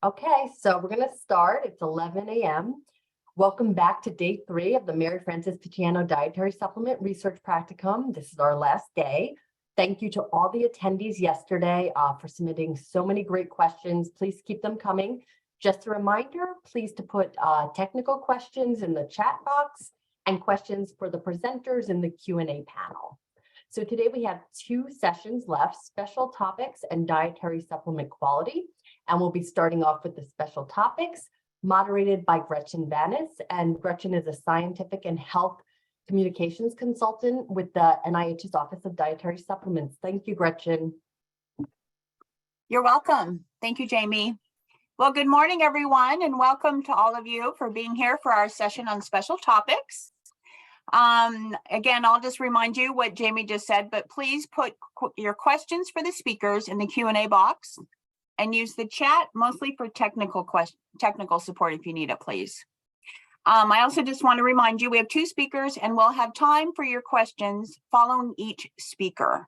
Okay, so we're going to start. It's 11 a.m. Welcome back to day 3 of the Mary Frances Picciano Dietary Supplement Research Practicum. This is our last day. Thank you to all the attendees yesterday for submitting so many great questions. Please keep them coming. Just a reminder, please to put technical questions in the chat box and questions for the presenters in the Q&A panel. So today we have 2 sessions left, special topics and dietary supplement quality. And we'll be starting off with the special topics moderated by Gretchen Vannice. And Gretchen is a scientific and health communications consultant with the NIH's Office of Dietary Supplements. Thank you, Gretchen. You're welcome. Thank you, Jaime. Well, good morning, everyone, and welcome to all of you for being here for our session on special topics. Again, I'll just remind you what Jaime just said, but please put your questions for the speakers in the Q&A box and use the chat mostly for technical support if you need it, please. I also just want to remind you we have 2 speakers and we'll have time for your questions following each speaker.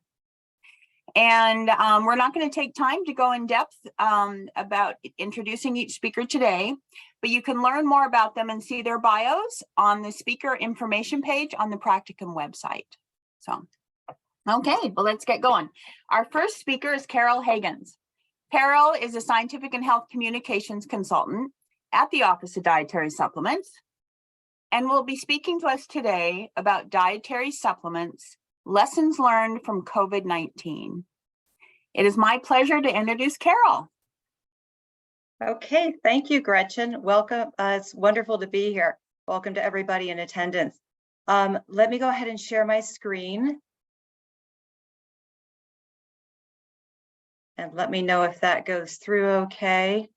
And we're not going to take time to go in depth about introducing each speaker today, but you can learn more about them and see their bios on the speaker information page on the Practicum website. So, okay, well, let's get going. Our first speaker is Carol Haggans. Carol is a scientific and health communications consultant at the Office of Dietary Supplements and will be speaking to us today about dietary supplements, lessons learned from COVID-19. It is my pleasure to introduce Carol. Okay, thank you, Gretchen. Welcome. It's wonderful to be here. Welcome to everybody in attendance. Let me go ahead and share my screen. And let me know if that goes through okay.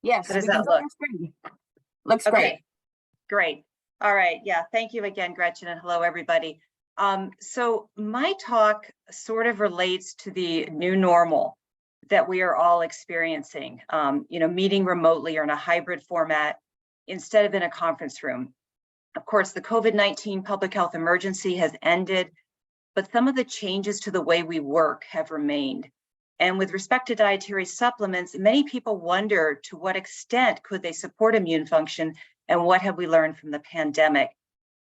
Yes. How does that look? Looks okay. Great. Great. All right. Yeah. Thank you again, Gretchen, and hello, everybody. So my talk sort of relates to the new normal that we are all experiencing, meeting remotely or in a hybrid format instead of in a conference room. Of course, the COVID-19 public health emergency has ended, but some of the changes to the way we work have remained. And with respect to dietary supplements, many people wonder to what extent could they support immune function and what have we learned from the pandemic.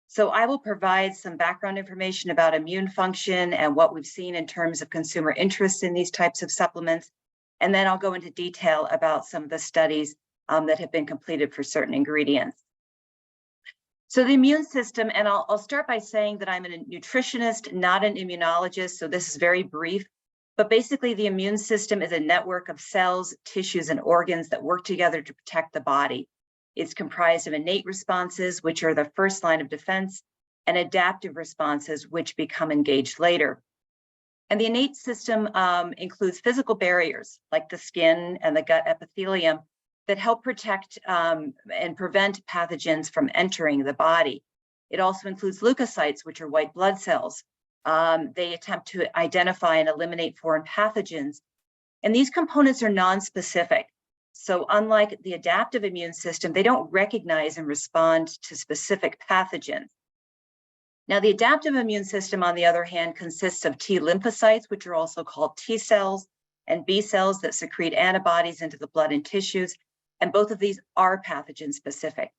So I will provide some background information about immune function and what we've seen in terms of consumer interest in these types of supplements. And then I'll go into detail about some of the studies that have been completed for certain ingredients. So the immune system, and I'll start by saying that I'm a nutritionist, not an immunologist, so this is very brief, but basically the immune system is a network of cells, tissues, and organs that work together to protect the body. It's comprised of innate responses, which are the first line of defense, and adaptive responses, which become engaged later. And the innate system includes physical barriers, like the skin and the gut epithelium, that help protect and prevent pathogens from entering the body. It also includes leukocytes, which are white blood cells. They attempt to identify and eliminate foreign pathogens. And these components are non-specific. So unlike the adaptive immune system, they don't recognize and respond to specific pathogens. Now, the adaptive immune system, on the other hand, consists of T lymphocytes, which are also called T cells, and B cells that secrete antibodies into the blood and tissues. And both of these are pathogen specific.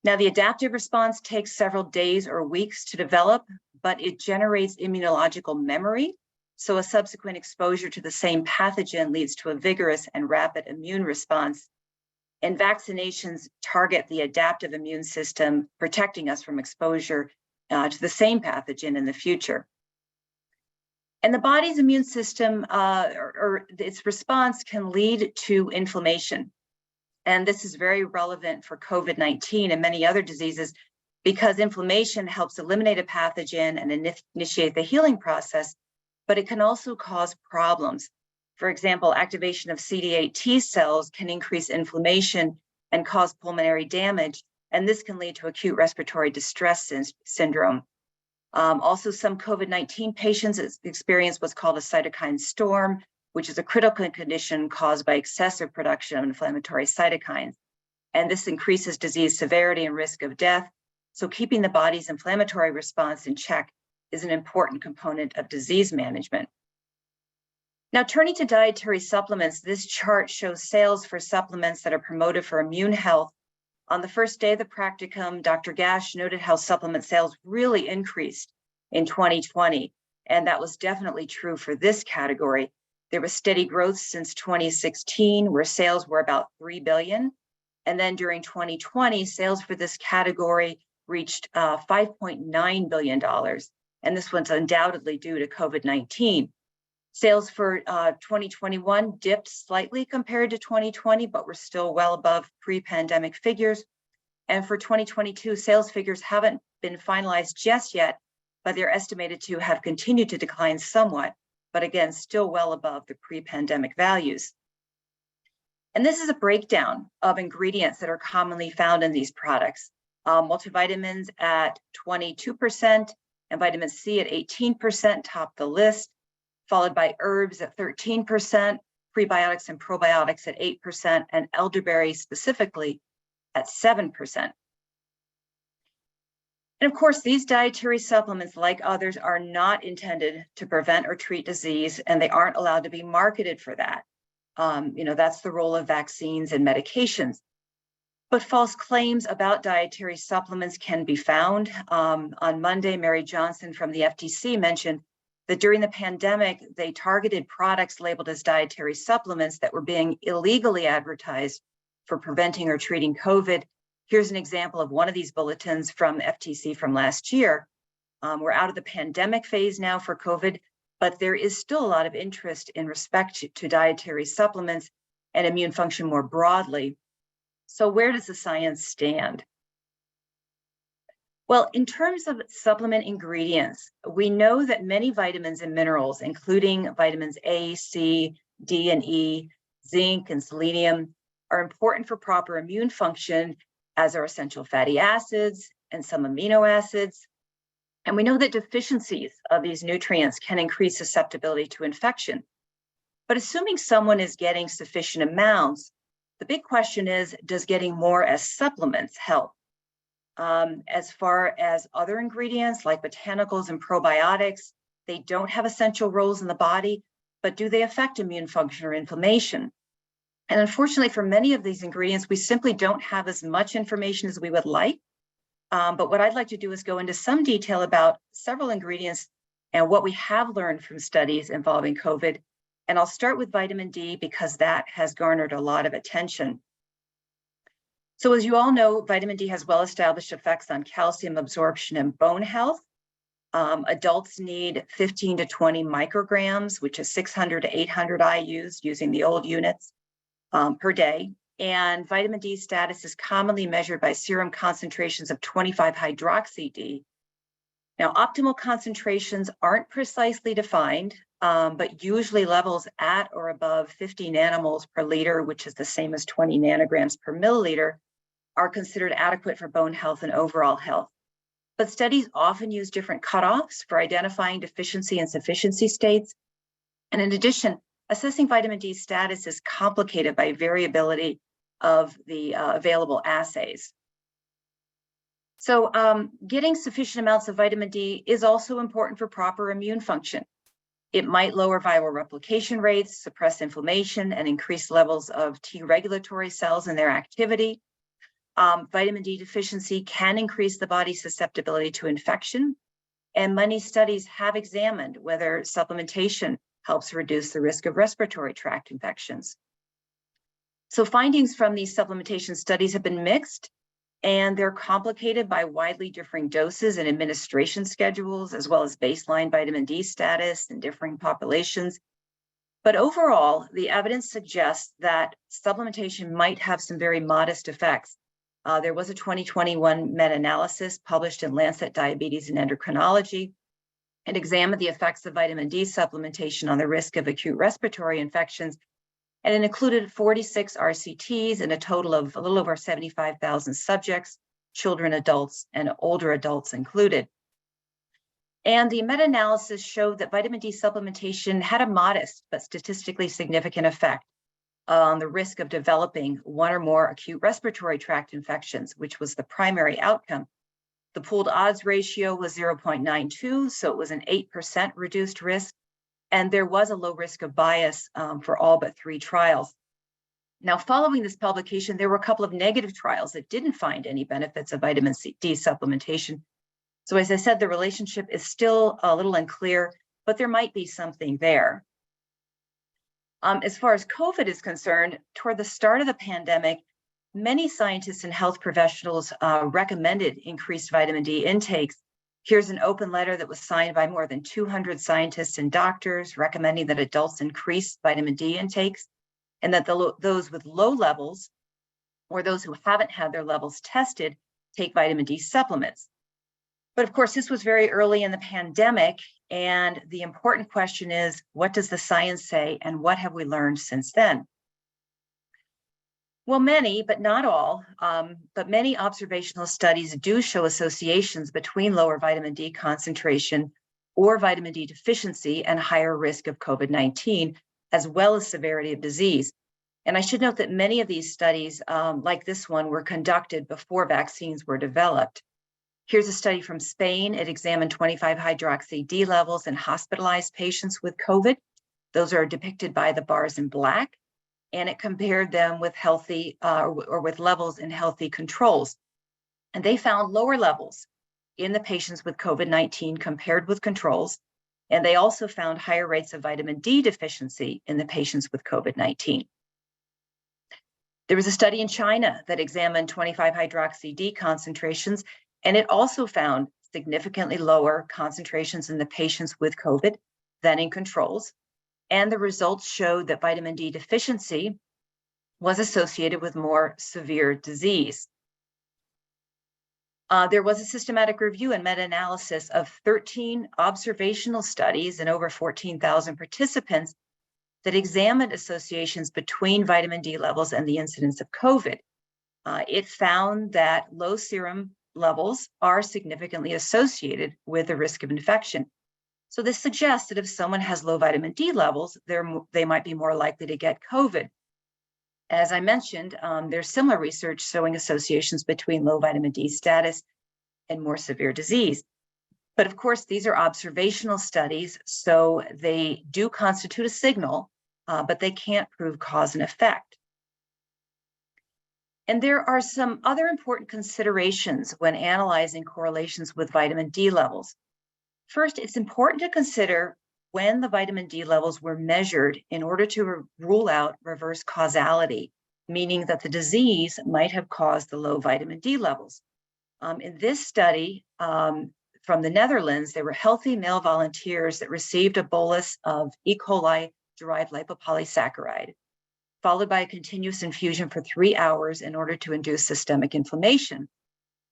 Now, the adaptive response takes several days or weeks to develop, but it generates immunological memory. So a subsequent exposure to the same pathogen leads to a vigorous and rapid immune response. And vaccinations target the adaptive immune system, protecting us from exposure to the same pathogen in the future. And the body's immune system or its response can lead to inflammation. And this is very relevant for COVID-19 and many other diseases because inflammation helps eliminate a pathogen and initiate the healing process, but it can also cause problems. For example, activation of CD8 T cells can increase inflammation and cause pulmonary damage, and this can lead to acute respiratory distress syndrome. Also, some COVID-19 patients experience what's called a cytokine storm, which is a critical condition caused by excessive production of inflammatory cytokines. And this increases disease severity and risk of death. So keeping the body's inflammatory response in check is an important component of disease management. Now, turning to dietary supplements, this chart shows sales for supplements that are promoted for immune health. On the first day of the practicum, Dr. Gahche noted how supplement sales really increased in 2020, and that was definitely true for this category. There was steady growth since 2016, where sales were about $3 billion. And then during 2020, sales for this category reached $5.9 billion. And this was undoubtedly due to COVID-19. Sales for 2021 dipped slightly compared to 2020, but were still well above pre-pandemic figures. And for 2022, sales figures haven't been finalized just yet, but they're estimated to have continued to decline somewhat, but again, still well above the pre-pandemic values. And this is a breakdown of ingredients that are commonly found in these products. Multivitamins at 22% and vitamin C at 18% top the list, followed by herbs at 13%, prebiotics and probiotics at 8%, and elderberry specifically at 7%. And of course, these dietary supplements, like others, are not intended to prevent or treat disease, and they aren't allowed to be marketed for that. That's the role of vaccines and medications. But false claims about dietary supplements can be found. On Monday, Mary Johnson from the FTC mentioned that during the pandemic, they targeted products labeled as dietary supplements that were being illegally advertised for preventing or treating COVID. Here's an example of one of these bulletins from FTC from last year. We're out of the pandemic phase now for COVID, but there is still a lot of interest in respect to dietary supplements and immune function more broadly. So where does the science stand? Well, in terms of supplement ingredients, we know that many vitamins and minerals, including vitamins A, C, D, and E, zinc, and selenium, are important for proper immune function, as are essential fatty acids and some amino acids. And we know that deficiencies of these nutrients can increase susceptibility to infection. But assuming someone is getting sufficient amounts, the big question is, does getting more as supplements help? As far as other ingredients like botanicals and probiotics, they don't have essential roles in the body, but do they affect immune function or inflammation? And unfortunately, for many of these ingredients, we simply don't have as much information as we would like. But what I'd like to do is go into some detail about several ingredients and what we have learned from studies involving COVID. And I'll start with vitamin D because that has garnered a lot of attention. So as you all know, vitamin D has well-established effects on calcium absorption and bone health. Adults need 15 to 20 micrograms, which is 600 to 800 IUs using the old units per day. And vitamin D status is commonly measured by serum concentrations of 25-hydroxy-D. Now, optimal concentrations aren't precisely defined, but usually levels at or above 50 nanomoles per liter, which is the same as 20 nanograms per milliliter, are considered adequate for bone health and overall health. But studies often use different cutoffs for identifying deficiency and sufficiency states. And in addition, assessing vitamin D status is complicated by variability of the available assays. So getting sufficient amounts of vitamin D is also important for proper immune function. It might lower viral replication rates, suppress inflammation, and increase levels of T regulatory cells and their activity. Vitamin D deficiency can increase the body's susceptibility to infection, and many studies have examined whether supplementation helps reduce the risk of respiratory tract infections. So findings from these supplementation studies have been mixed, and they're complicated by widely differing doses and administration schedules, as well as baseline vitamin D status in differing populations. But overall, the evidence suggests that supplementation might have some very modest effects. There was a 2021 meta-analysis published in Lancet Diabetes and Endocrinology. It examined the effects of vitamin D supplementation on the risk of acute respiratory infections, and it included 46 RCTs and a total of a little over 75,000 subjects, children, adults, and older adults included. And the meta-analysis showed that vitamin D supplementation had a modest but statistically significant effect on the risk of developing one or more acute respiratory tract infections, which was the primary outcome. The pooled odds ratio was 0.92, so it was an 8% reduced risk. And there was a low risk of bias for all but 3 trials. Now, following this publication, there were a couple of negative trials that didn't find any benefits of vitamin D supplementation. So as I said, the relationship is still a little unclear, but there might be something there. As far as COVID is concerned, toward the start of the pandemic, many scientists and health professionals recommended increased vitamin D intakes. Here's an open letter that was signed by more than 200 scientists and doctors recommending that adults increase vitamin D intakes, and that those with low levels or those who haven't had their levels tested take vitamin D supplements. But of course, this was very early in the pandemic, and the important question is, what does the science say, and what have we learned since then? Well, many, but not all, but many observational studies do show associations between lower vitamin D concentration or vitamin D deficiency and higher risk of COVID-19, as well as severity of disease. And I should note that many of these studies, like this one, were conducted before vaccines were developed. Here's a study from Spain. It examined 25-hydroxy-D levels in hospitalized patients with COVID. Those are depicted by the bars in black. And it compared them with healthy or with levels in healthy controls. And they found lower levels in the patients with COVID-19 compared with controls. And they also found higher rates of vitamin D deficiency in the patients with COVID-19. There was a study in China that examined 25-hydroxy-D concentrations, and it also found significantly lower concentrations in the patients with COVID than in controls. And the results showed that vitamin D deficiency was associated with more severe disease. There was a systematic review and meta-analysis of 13 observational studies and over 14,000 participants that examined associations between vitamin D levels and the incidence of COVID. It found that low serum levels are significantly associated with the risk of infection. So this suggests that if someone has low vitamin D levels, they might be more likely to get COVID. As I mentioned, there's similar research showing associations between low vitamin D status and more severe disease. But of course, these are observational studies, so they do constitute a signal, but they can't prove cause and effect. And there are some other important considerations when analyzing correlations with vitamin D levels. First, it's important to consider when the vitamin D levels were measured in order to rule out reverse causality, meaning that the disease might have caused the low vitamin D levels. In this study from the Netherlands, there were healthy male volunteers that received a bolus of E. coli-derived lipopolysaccharide, followed by a continuous infusion for 3 hours in order to induce systemic inflammation.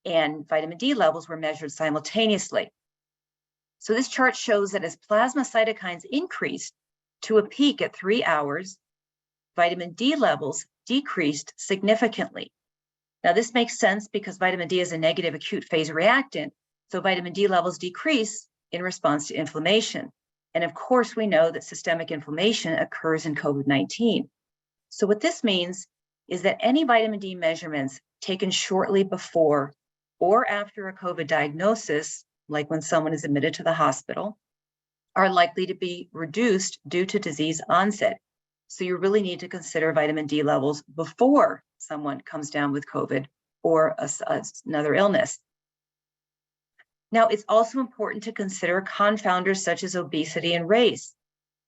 And vitamin D levels were measured simultaneously. So this chart shows that as plasma cytokines increased to a peak at 3 hours, vitamin D levels decreased significantly. Now this makes sense because vitamin D is a negative acute phase reactant, so vitamin D levels decrease in response to inflammation. And of course, we know that systemic inflammation occurs in COVID-19. So what this means is that any vitamin D measurements taken shortly before or after a COVID diagnosis, like when someone is admitted to the hospital, are likely to be reduced due to disease onset. So you really need to consider vitamin D levels before someone comes down with COVID or another illness. Now, it's also important to consider confounders such as obesity and race.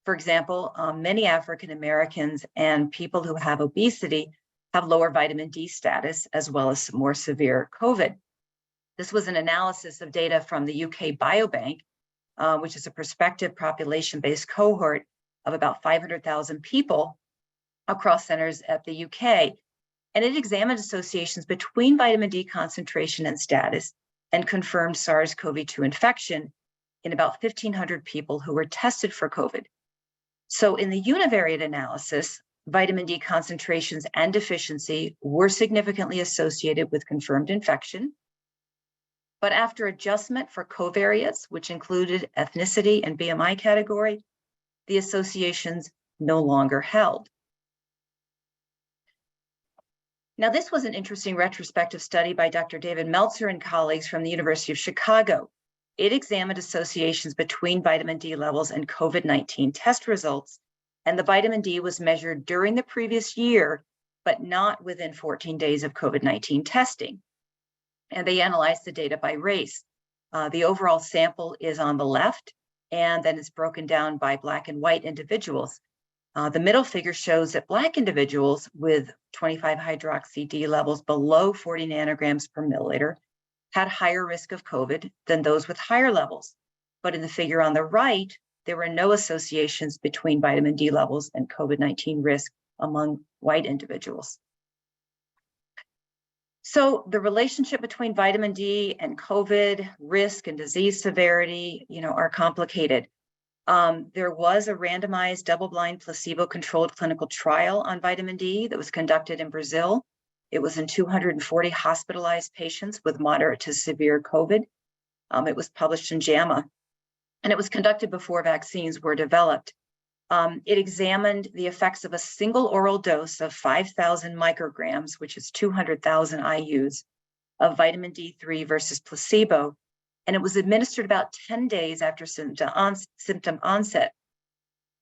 For example, many African Americans and people who have obesity have lower vitamin D status as well as more severe COVID. This was an analysis of data from the UK Biobank, which is a prospective population-based cohort of about 500,000 people across centers at the UK. And it examined associations between vitamin D concentration and status and confirmed SARS-CoV-2 infection in about 1,500 people who were tested for COVID. So in the univariate analysis, vitamin D concentrations and deficiency were significantly associated with confirmed infection. But after adjustment for covariates, which included ethnicity and BMI category, the associations no longer held. Now, this was an interesting retrospective study by Dr. David Meltzer and colleagues from the University of Chicago. It examined associations between vitamin D levels and COVID-19 test results, and the vitamin D was measured during the previous year, but not within 14 days of COVID-19 testing. And they analyzed the data by race. The overall sample is on the left, and then it's broken down by Black and white individuals. The middle figure shows that Black individuals with 25-hydroxy-D levels below 40 nanograms per milliliter had higher risk of COVID than those with higher levels. But in the figure on the right, there were no associations between vitamin D levels and COVID-19 risk among white individuals. So the relationship between vitamin D and COVID risk and disease severity, are complicated. There was a randomized double-blind placebo-controlled clinical trial on vitamin D that was conducted in Brazil. It was in 240 hospitalized patients with moderate to severe COVID. It was published in JAMA, and it was conducted before vaccines were developed. It examined the effects of a single oral dose of 5,000 micrograms, which is 200,000 IUs, of vitamin D3 versus placebo, and it was administered about 10 days after symptom onset.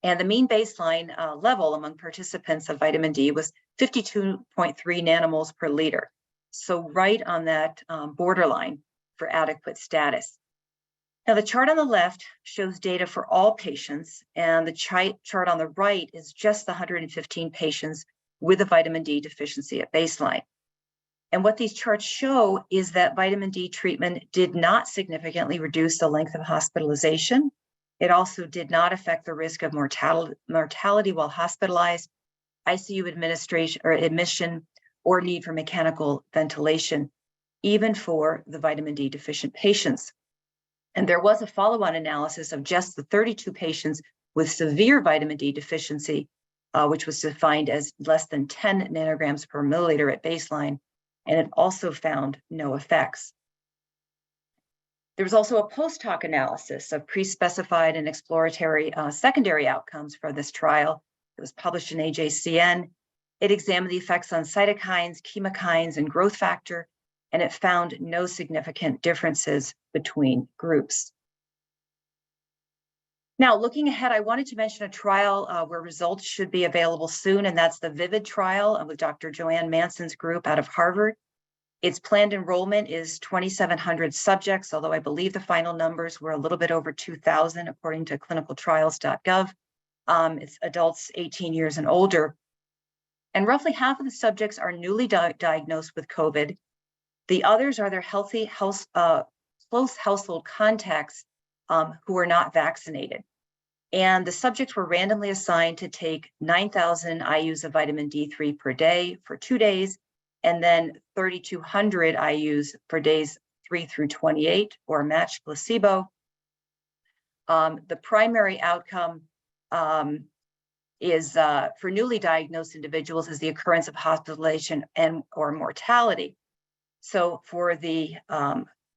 And the mean baseline level among participants of vitamin D was 52.3 nanomoles per liter. So right on that borderline for adequate status. Now the chart on the left shows data for all patients, and the chart on the right is just the 115 patients with a vitamin D deficiency at baseline. And what these charts show is that vitamin D treatment did not significantly reduce the length of hospitalization. It also did not affect the risk of mortality while hospitalized, ICU administration or admission, or need for mechanical ventilation, even for the vitamin D deficient patients. And there was a follow-on analysis of just the 32 patients with severe vitamin D deficiency, which was defined as less than 10 nanograms per milliliter at baseline, and it also found no effects. There was also a post-hoc analysis of pre-specified and exploratory secondary outcomes for this trial. It was published in AJCN. It examined the effects on cytokines, chemokines, and growth factor, and it found no significant differences between groups. Now, looking ahead, I wanted to mention a trial where results should be available soon, and that's the VIVID trial with Dr. Joanne Manson's group out of Harvard. Its planned enrollment is 2,700 subjects, although I believe the final numbers were a little bit over 2,000 according to clinicaltrials.gov. It's adults 18 years and older. And roughly half of the subjects are newly diagnosed with COVID. The others are their close household contacts who are not vaccinated. And the subjects were randomly assigned to take 9,000 IUs of vitamin D3 per day for 2 days, and then 3,200 IUs for days 3 through 28, or matched placebo. The primary outcome is for newly diagnosed individuals is the occurrence of hospitalization and or mortality. So for the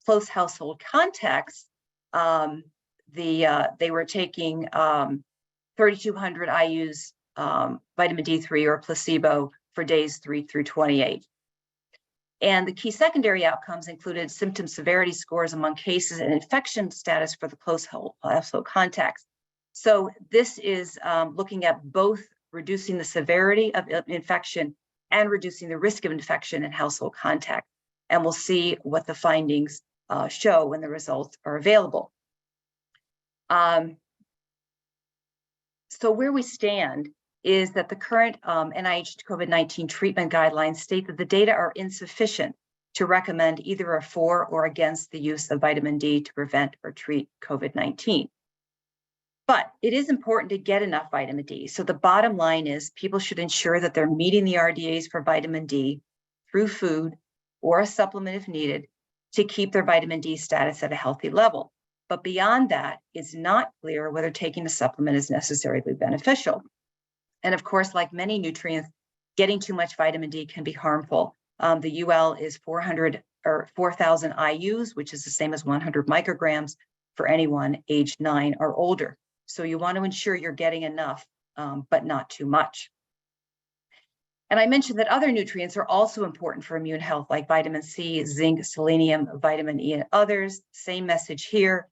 close household contacts, they were taking 3,200 IUs vitamin D3 or placebo for days 3 through 28. And the key secondary outcomes included symptom severity scores among cases and infection status for the close household contacts. So this is looking at both reducing the severity of infection and reducing the risk of infection in household contact. And we'll see what the findings show when the results are available. So where we stand is that the current NIH COVID-19 treatment guidelines state that the data are insufficient to recommend either a for or against the use of vitamin D to prevent or treat COVID-19. But it is important to get enough vitamin D. So the bottom line is people should ensure that they're meeting the RDAs for vitamin D through food or a supplement if needed to keep their vitamin D status at a healthy level. But beyond that, it's not clear whether taking a supplement is necessarily beneficial. And of course, like many nutrients, getting too much vitamin D can be harmful. The UL is 400 or 4,000 IUs, which is the same as 100 micrograms for anyone aged 9 or older. So you want to ensure you're getting enough, but not too much. And I mentioned that other nutrients are also important for immune health, like vitamin C, zinc, selenium, vitamin E, and others. Same message here.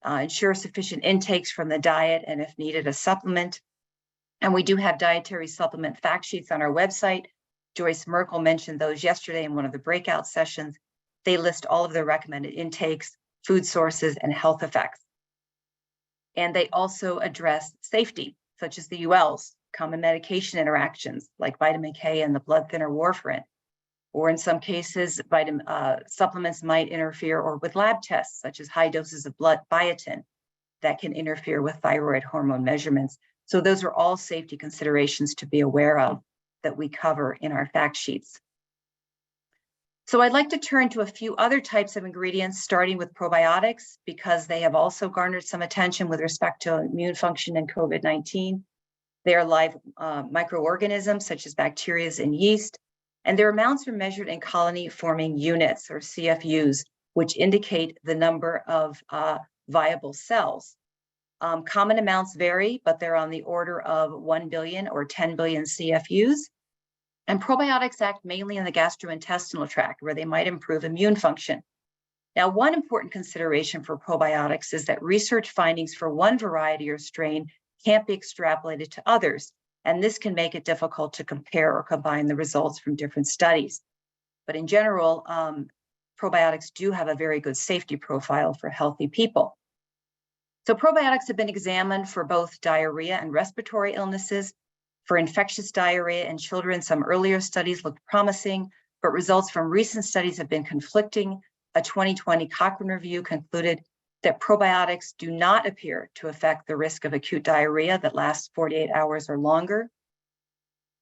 ensure sufficient intakes from the diet, and if needed, a supplement. And we do have dietary supplement fact sheets on our website. Joyce Merle mentioned those yesterday in one of the breakout sessions. They list all of the recommended intakes, food sources, and health effects. And they also address safety, such as the ULs, common medication interactions like vitamin K and the blood thinner warfarin. Or in some cases, supplements might interfere or with lab tests, such as high doses of blood biotin that can interfere with thyroid hormone measurements. So those are all safety considerations to be aware of that we cover in our fact sheets. So I'd like to turn to a few other types of ingredients, starting with probiotics, because they have also garnered some attention with respect to immune function in COVID-19. They are live microorganisms such as bacteria and yeast, and their amounts are measured in colony-forming units, or CFUs, which indicate the number of viable cells. Common amounts vary, but they're on the order of 1 billion or 10 billion CFUs. And probiotics act mainly in the gastrointestinal tract, where they might improve immune function. Now, one important consideration for probiotics is that research findings for one variety or strain can't be extrapolated to others, and this can make it difficult to compare or combine the results from different studies. But in general, probiotics do have a very good safety profile for healthy people. So probiotics have been examined for both diarrhea and respiratory illnesses. For infectious diarrhea in children, some earlier studies looked promising, but results from recent studies have been conflicting. A 2020 Cochrane review concluded that probiotics do not appear to affect the risk of acute diarrhea that lasts 48 hours or longer.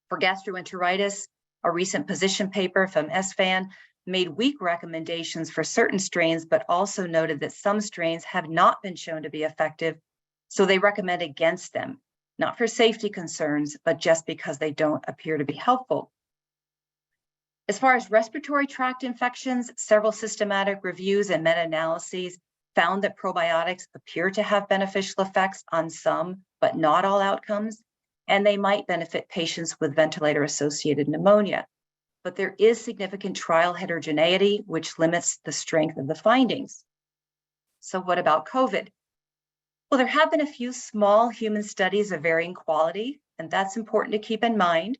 For gastroenteritis, a recent position paper from SFAN made weak recommendations for certain strains, but also noted that some strains have not been shown to be effective, so they recommend against them, not for safety concerns, but just because they don't appear to be helpful. As far as respiratory tract infections, several systematic reviews and meta-analyses found that probiotics appear to have beneficial effects on some, but not all outcomes, and they might benefit patients with ventilator-associated pneumonia. But there is significant trial heterogeneity, which limits the strength of the findings. So what about COVID? Well, there have been a few small human studies of varying quality, and that's important to keep in mind,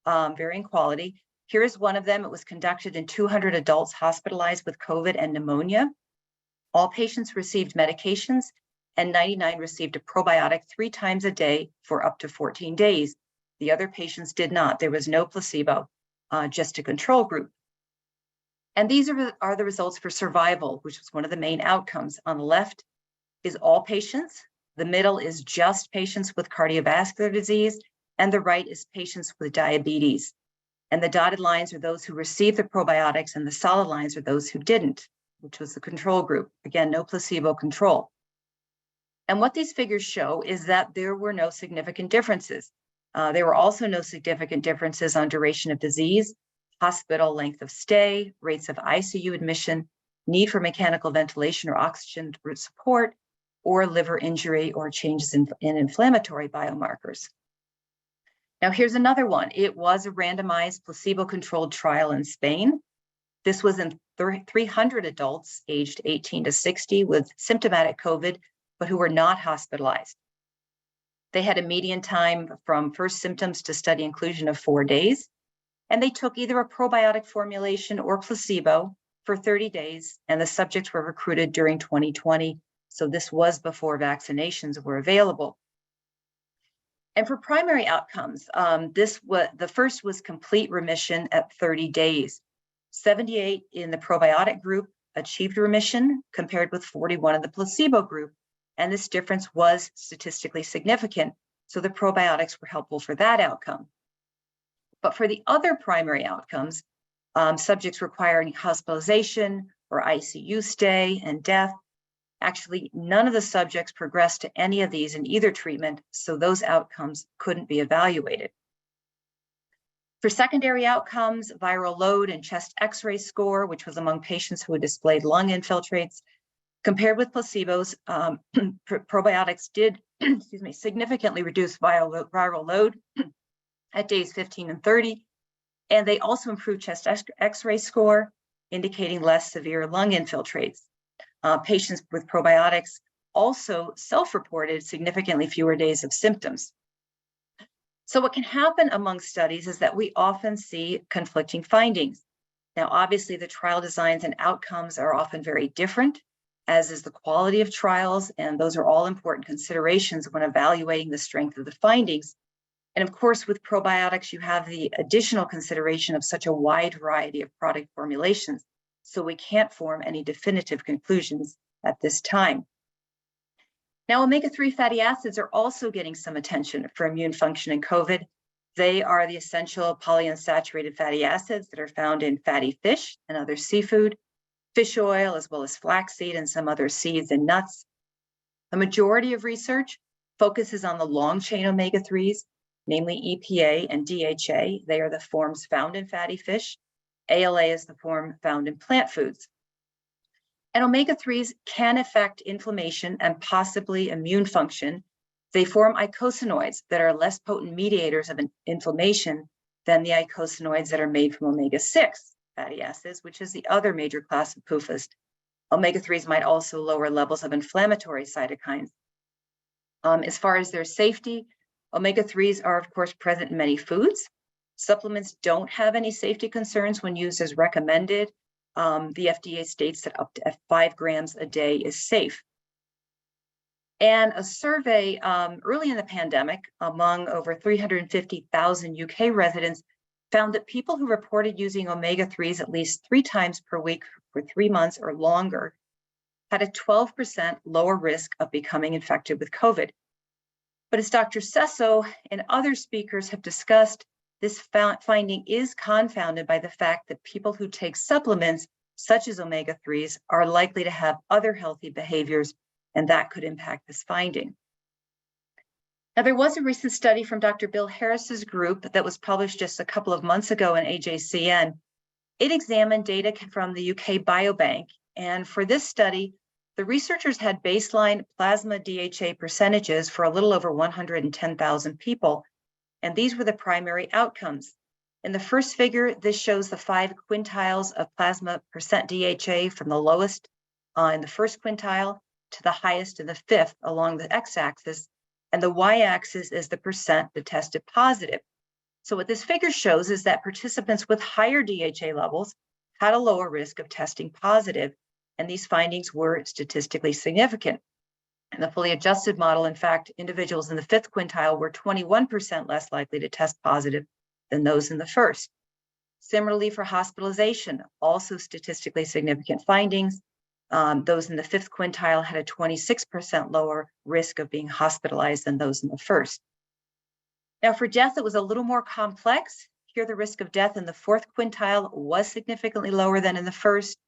varying quality. Here is one of them. It was conducted in 200 adults hospitalized with COVID and pneumonia. All patients received medications, and 99 received a probiotic 3 times a day for up to 14 days. The other patients did not. There was no placebo, just a control group. And these are the results for survival, which was one of the main outcomes. On the left is all patients. The middle is just patients with cardiovascular disease, and the right is patients with diabetes. And the dotted lines are those who received the probiotics, and the solid lines are those who didn't, which was the control group. Again, no placebo control. And what these figures show is that there were no significant differences. There were also no significant differences on duration of disease, hospital length of stay, rates of ICU admission, need for mechanical ventilation or oxygen support, or liver injury or changes in inflammatory biomarkers. Now here's another one. It was a randomized placebo-controlled trial in Spain. This was in 300 adults aged 18 to 60 with symptomatic COVID, but who were not hospitalized. They had a median time from first symptoms to study inclusion of 4 days, and they took either a probiotic formulation or placebo for 30 days, and the subjects were recruited during 2020, so this was before vaccinations were available. And for primary outcomes, the first was complete remission at 30 days. 78 in the probiotic group achieved remission compared with 41 in the placebo group. And this difference was statistically significant. So the probiotics were helpful for that outcome. But for the other primary outcomes, subjects requiring hospitalization or ICU stay and death, actually none of the subjects progressed to any of these in either treatment. So those outcomes couldn't be evaluated. For secondary outcomes, viral load and chest X-ray score, which was among patients who had displayed lung infiltrates, compared with placebos, probiotics did significantly reduce viral load at days 15 and 30, and they also improved chest X-ray score, indicating less severe lung infiltrates. Patients with probiotics also self-reported significantly fewer days of symptoms. So what can happen among studies is that we often see conflicting findings. Now, obviously, the trial designs and outcomes are often very different, as is the quality of trials, and those are all important considerations when evaluating the strength of the findings. And of course, with probiotics, you have the additional consideration of such a wide variety of product formulations, so we can't form any definitive conclusions at this time. Now, omega-3 fatty acids are also getting some attention for immune function in COVID. They are the essential polyunsaturated fatty acids that are found in fatty fish and other seafood, fish oil, as well as flaxseed and some other seeds and nuts. The majority of research focuses on the long-chain omega-3s, namely EPA and DHA. They are the forms found in fatty fish. ALA is the form found in plant foods. And omega-3s can affect inflammation and possibly immune function. They form eicosanoids that are less potent mediators of inflammation than the eicosanoids that are made from omega-6 fatty acids, which is the other major class of PUFAs. Omega-3s might also lower levels of inflammatory cytokines. As far as their safety, omega-3s are, of course, present in many foods. Supplements don't have any safety concerns when used as recommended. The FDA states that up to 5 grams a day is safe. And a survey early in the pandemic among over 350,000 UK residents found that people who reported using omega-3s at least 3 times per week for 3 months or longer had a 12% lower risk of becoming infected with COVID. But as Dr. Sesso and other speakers have discussed, this finding is confounded by the fact that people who take supplements, such as omega-3s, are likely to have other healthy behaviors, and that could impact this finding. Now, there was a recent study from Dr. Bill Harris's group that was published just a couple of months ago in AJCN. It examined data from the UK Biobank, and for this study, the researchers had baseline plasma DHA percentages for a little over 110,000 people, and these were the primary outcomes. In the first figure, this shows the 5 quintiles of plasma percent DHA from the lowest in the first quintile to the highest in the 5th along the x-axis, and the y-axis is the percent that tested positive. So what this figure shows is that participants with higher DHA levels had a lower risk of testing positive, and these findings were statistically significant. In the fully adjusted model, in fact, individuals in the 5th quintile were 21% less likely to test positive than those in the first. Similarly, for hospitalization, also statistically significant findings. Those in the 5th quintile had a 26% lower risk of being hospitalized than those in the first. Now, for death, it was a little more complex. Here, the risk of death in the 4th quintile was significantly lower than in the first,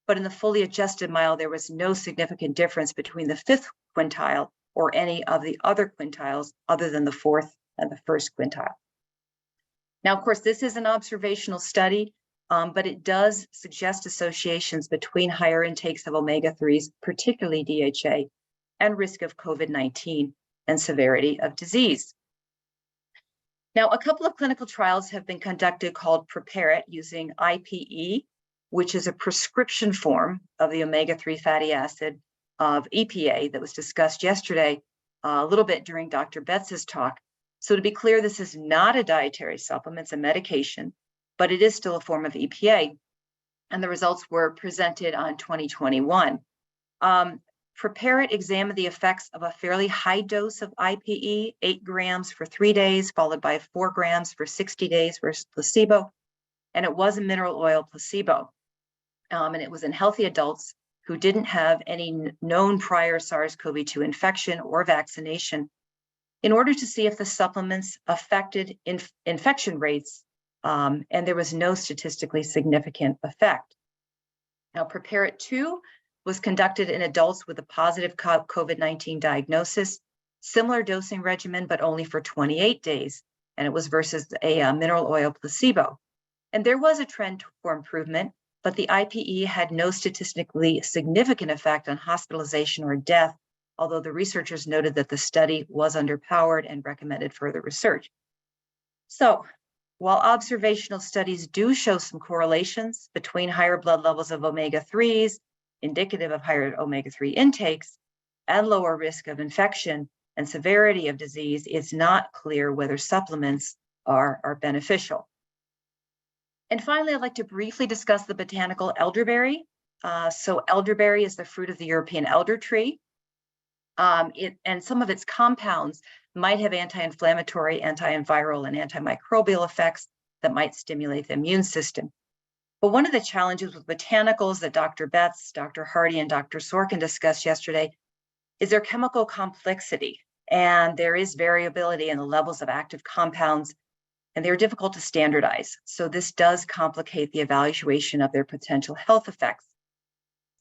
but in the fully adjusted model, there was no significant difference between the 5th quintile or any of the other quintiles other than the 4th and the 1st quintile. Now, of course, this is an observational study, but it does suggest associations between higher intakes of omega-3s, particularly DHA, and risk of COVID-19 and severity of disease. Now, a couple of clinical trials have been conducted called Prepare It using IPE, which is a prescription form of the omega-3 fatty acid of EPA that was discussed yesterday a little bit during Dr. Betz's talk. So to be clear, this is not a dietary supplement, it's a medication, but it is still a form of EPA. And the results were presented on 2021. Prepare It examined the effects of a fairly high dose of IPE, 8 grams for 3 days, followed by 4 grams for 60 days versus placebo. And it was a mineral oil placebo. And it was in healthy adults who didn't have any known prior SARS-CoV-2 infection or vaccination, in order to see if the supplements affected infection rates, and there was no statistically significant effect. Now, Prepare It 2 was conducted in adults with a positive COVID-19 diagnosis, similar dosing regimen, but only for 28 days, and it was versus a mineral oil placebo. And there was a trend for improvement, but the IPE had no statistically significant effect on hospitalization or death, although the researchers noted that the study was underpowered and recommended further research. So, while observational studies do show some correlations between higher blood levels of omega-3s, indicative of higher omega-3 intakes, and lower risk of infection and severity of disease, it's not clear whether supplements are beneficial. And finally, I'd like to briefly discuss the botanical elderberry. So elderberry is the fruit of the European elder tree. And some of its compounds might have anti-inflammatory, antiviral, and antimicrobial effects that might stimulate the immune system. But one of the challenges with botanicals that Dr. Betts, Dr. Hardy, and Dr. Sorkin discussed yesterday is their chemical complexity. And there is variability in the levels of active compounds, and they're difficult to standardize. So this does complicate the evaluation of their potential health effects.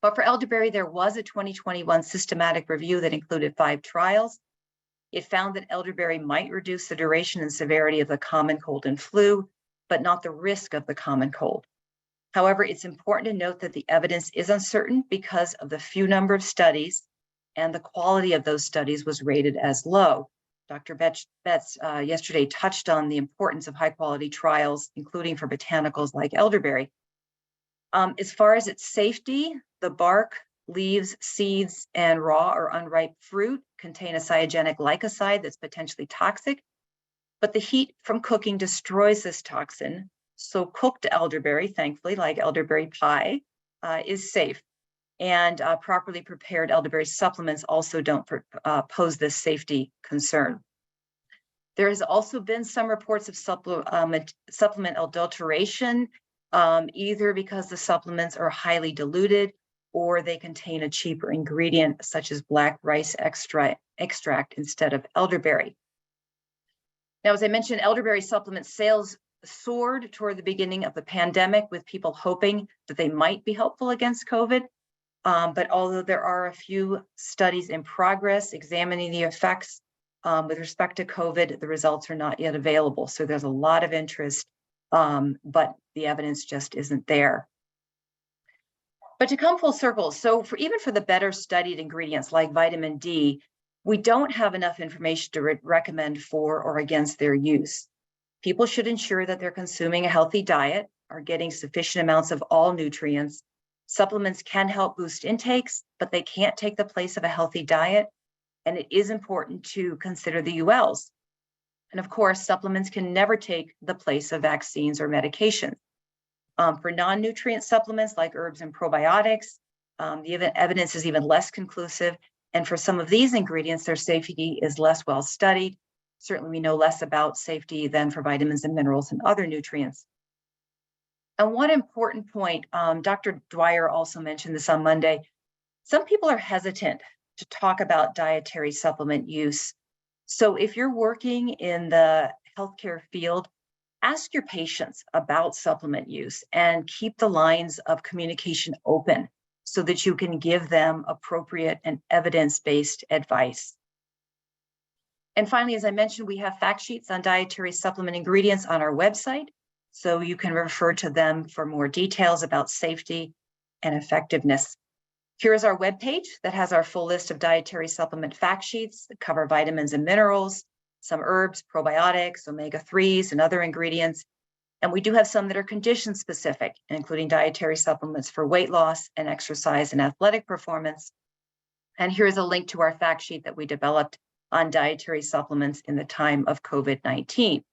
But for elderberry, there was a 2021 systematic review that included 5 trials. It found that elderberry might reduce the duration and severity of the common cold and flu, but not the risk of the common cold. However, it's important to note that the evidence is uncertain because of the few number of studies, and the quality of those studies was rated as low. Dr. Betts yesterday touched on the importance of high quality trials, including for botanicals like elderberry. As far as its safety, the bark, leaves, seeds, and raw or unripe fruit contain a cyanogenic glycoside that's potentially toxic, but the heat from cooking destroys this toxin. So cooked elderberry, thankfully, like elderberry pie, is safe. And properly prepared elderberry supplements also don't pose this safety concern. There has also been some reports of supplement adulteration, either because the supplements are highly diluted or they contain a cheaper ingredient such as black rice extract instead of elderberry. Now, as I mentioned, elderberry supplement sales soared toward the beginning of the pandemic, with people hoping that they might be helpful against COVID. But although there are a few studies in progress examining the effects with respect to COVID, the results are not yet available. So there's a lot of interest, but the evidence just isn't there. But to come full circle, so even for the better studied ingredients like vitamin D, we don't have enough information to recommend for or against their use. People should ensure that they're consuming a healthy diet, are getting sufficient amounts of all nutrients. Supplements can help boost intakes, but they can't take the place of a healthy diet. And it is important to consider the ULs. And of course, supplements can never take the place of vaccines or medications. For non-nutrient supplements like herbs and probiotics, the evidence is even less conclusive. And for some of these ingredients, their safety is less well studied. Certainly, we know less about safety than for vitamins and minerals and other nutrients. And one important point, Dr. Dwyer also mentioned this on Monday, some people are hesitant to talk about dietary supplement use. So if you're working in the healthcare field, ask your patients about supplement use and keep the lines of communication open so that you can give them appropriate and evidence-based advice. And finally, as I mentioned, we have fact sheets on dietary supplement ingredients on our website, so you can refer to them for more details about safety and effectiveness. Here is our webpage that has our full list of dietary supplement fact sheets that cover vitamins and minerals, some herbs, probiotics, omega-3s, and other ingredients. And we do have some that are condition specific, including dietary supplements for weight loss and exercise and athletic performance. And here's a link to our fact sheet that we developed on dietary supplements in the time of COVID-19.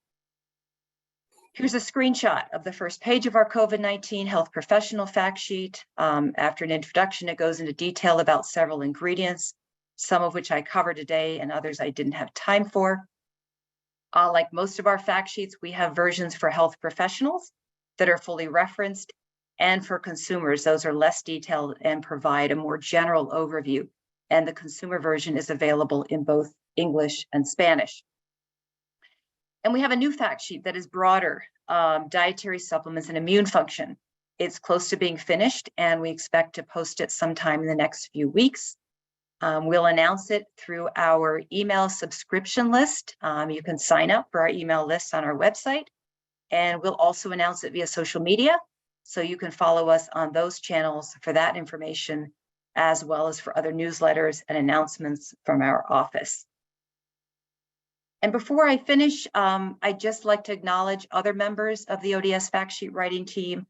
Here's a screenshot of the first page of our COVID-19 health professional fact sheet. After an introduction, it goes into detail about several ingredients, some of which I covered today and others I didn't have time for. Like most of our fact sheets, we have versions for health professionals that are fully referenced, and for consumers, those are less detailed and provide a more general overview. And the consumer version is available in both English and Spanish. And we have a new fact sheet that is broader, dietary supplements and immune function. It's close to being finished, and we expect to post it sometime in the next few weeks. We'll announce it through our email subscription list. You can sign up for our email list on our website, and we'll also announce it via social media. So you can follow us on those channels for that information, as well as for other newsletters and announcements from our office. And before I finish, I'd just like to acknowledge other members of the ODS fact sheet writing team,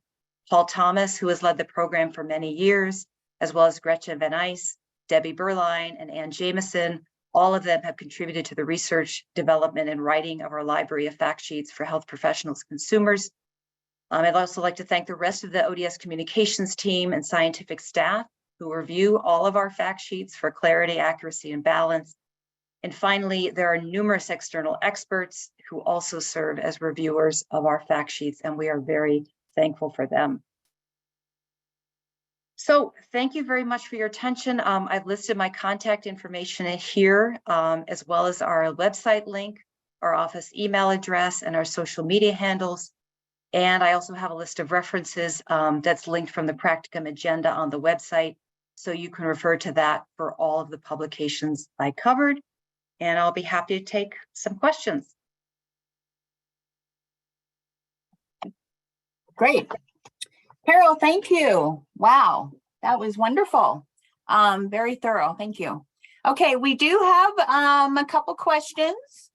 Paul Thomas, who has led the program for many years, as well as Gretchen Vannice, Debbie Berline, and Ann Jameson. All of them have contributed to the research, development, and writing of our library of fact sheets for health professionals and consumers. I'd also like to thank the rest of the ODS communications team and scientific staff who review all of our fact sheets for clarity, accuracy, and balance. And finally, there are numerous external experts who also serve as reviewers of our fact sheets, and we are very thankful for them. So thank you very much for your attention. I've listed my contact information here, as well as our website link, our office email address, and our social media handles. And I also have a list of references that's linked from the Practicum agenda on the website. So you can refer to that for all of the publications I covered. And I'll be happy to take some questions. Great. Carol, thank you. Wow, that was wonderful. Very thorough. Thank you. Okay, we do have a couple questions.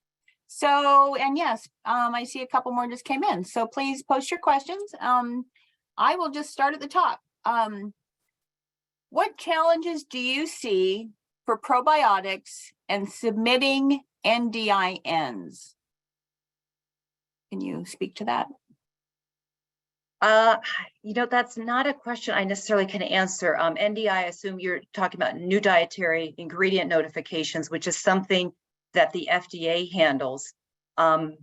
So, and yes, I see a couple more just came in. So please post your questions. I will just start at the top. What challenges do you see for probiotics and submitting NDINs? Can you speak to that? That's not a question I necessarily can answer. NDI, I assume you're talking about new dietary ingredient notifications, which is something that the FDA handles. I'm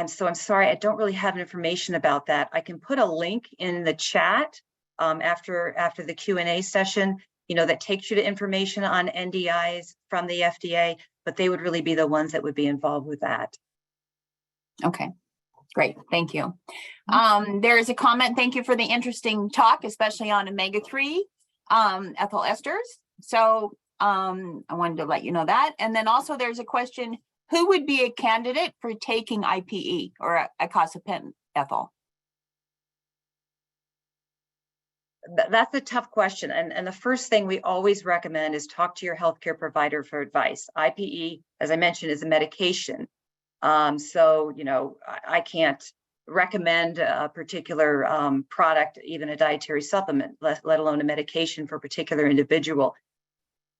sorry, I don't really have information about that. I can put a link in the chat after the Q&A session, that takes you to information on NDIs from the FDA, but they would really be the ones that would be involved with that. Okay. Great, thank you. There is a comment, thank you for the interesting talk, especially on omega-3 ethyl esters. So I wanted to let you know that. And then also there's a question, who would be a candidate for taking IPE or icosapent ethyl? That's a tough question. And the first thing we always recommend is talk to your healthcare provider for advice. IPE, as I mentioned, is a medication. So, I can't recommend a particular product, even a dietary supplement, let alone a medication for a particular individual.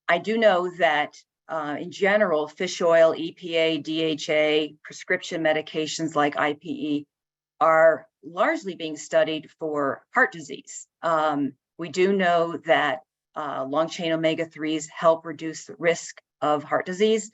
I do know that in general, fish oil, EPA, DHA, prescription medications like IPE are largely being studied for heart disease. We do know that long-chain omega-3s help reduce the risk of heart disease.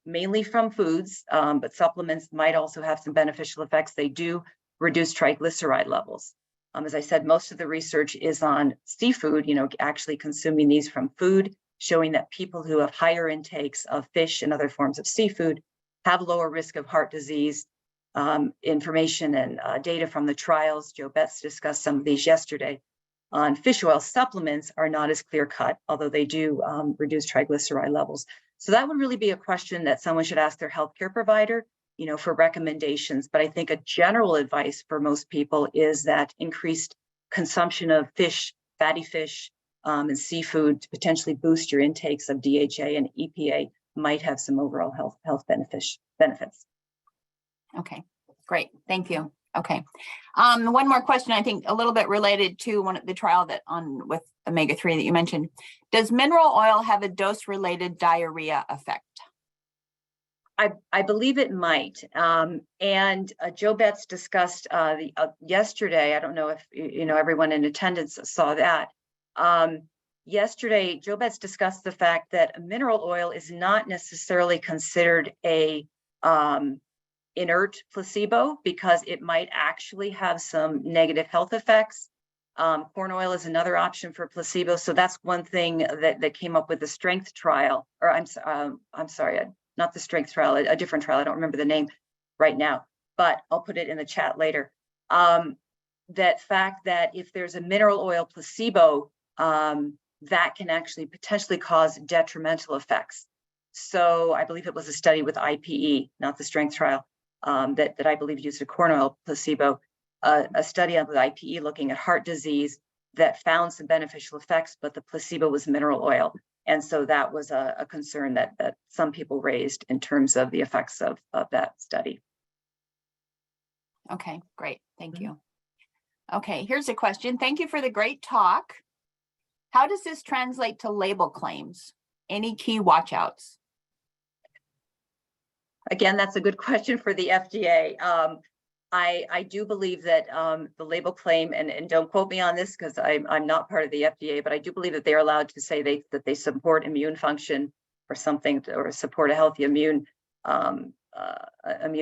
Mainly from foods, but supplements might also have some beneficial effects. They do reduce triglyceride levels. As I said, most of the research is on seafood, actually consuming these from food, showing that people who have higher intakes of fish and other forms of seafood have lower risk of heart disease. Information and data from the trials, Joe Betts discussed some of these yesterday, on fish oil supplements are not as clear-cut, although they do reduce triglyceride levels. So that would really be a question that someone should ask their healthcare provider, for recommendations. But I think a general advice for most people is that increased consumption of fish, fatty fish, and seafood to potentially boost your intakes of DHA and EPA might have some overall health benefits. Okay, great, thank you. Okay, one more question, I think a little bit related to one of the trial that with omega-3 that you mentioned. Does mineral oil have a dose-related diarrhea effect? I believe it might. And Joe Betts discussed yesterday. I don't know if everyone in attendance saw that. Yesterday, Joe Betts discussed the fact that mineral oil is not necessarily considered a inert placebo because it might actually have some negative health effects. Corn oil is another option for placebo. So that's one thing that came up with the strength trial, or I'm sorry, not the strength trial, a different trial. I don't remember the name right now, but I'll put it in the chat later. That fact that if there's a mineral oil placebo, that can actually potentially cause detrimental effects. So I believe it was a study with IPE, not the strength trial, that I believe used a corn oil placebo, a study with IPE looking at heart disease that found some beneficial effects, but the placebo was mineral oil. And so that was a concern that some people raised in terms of the effects of that study. Okay, great, thank you. Okay, here's a question. Thank you for the great talk. How does this translate to label claims? Any key watchouts? Again, that's a good question for the FDA. I do believe that the label claim, and don't quote me on this because I'm not part of the FDA, but I do believe that they're allowed to say that they support immune function or something, or support a healthy immune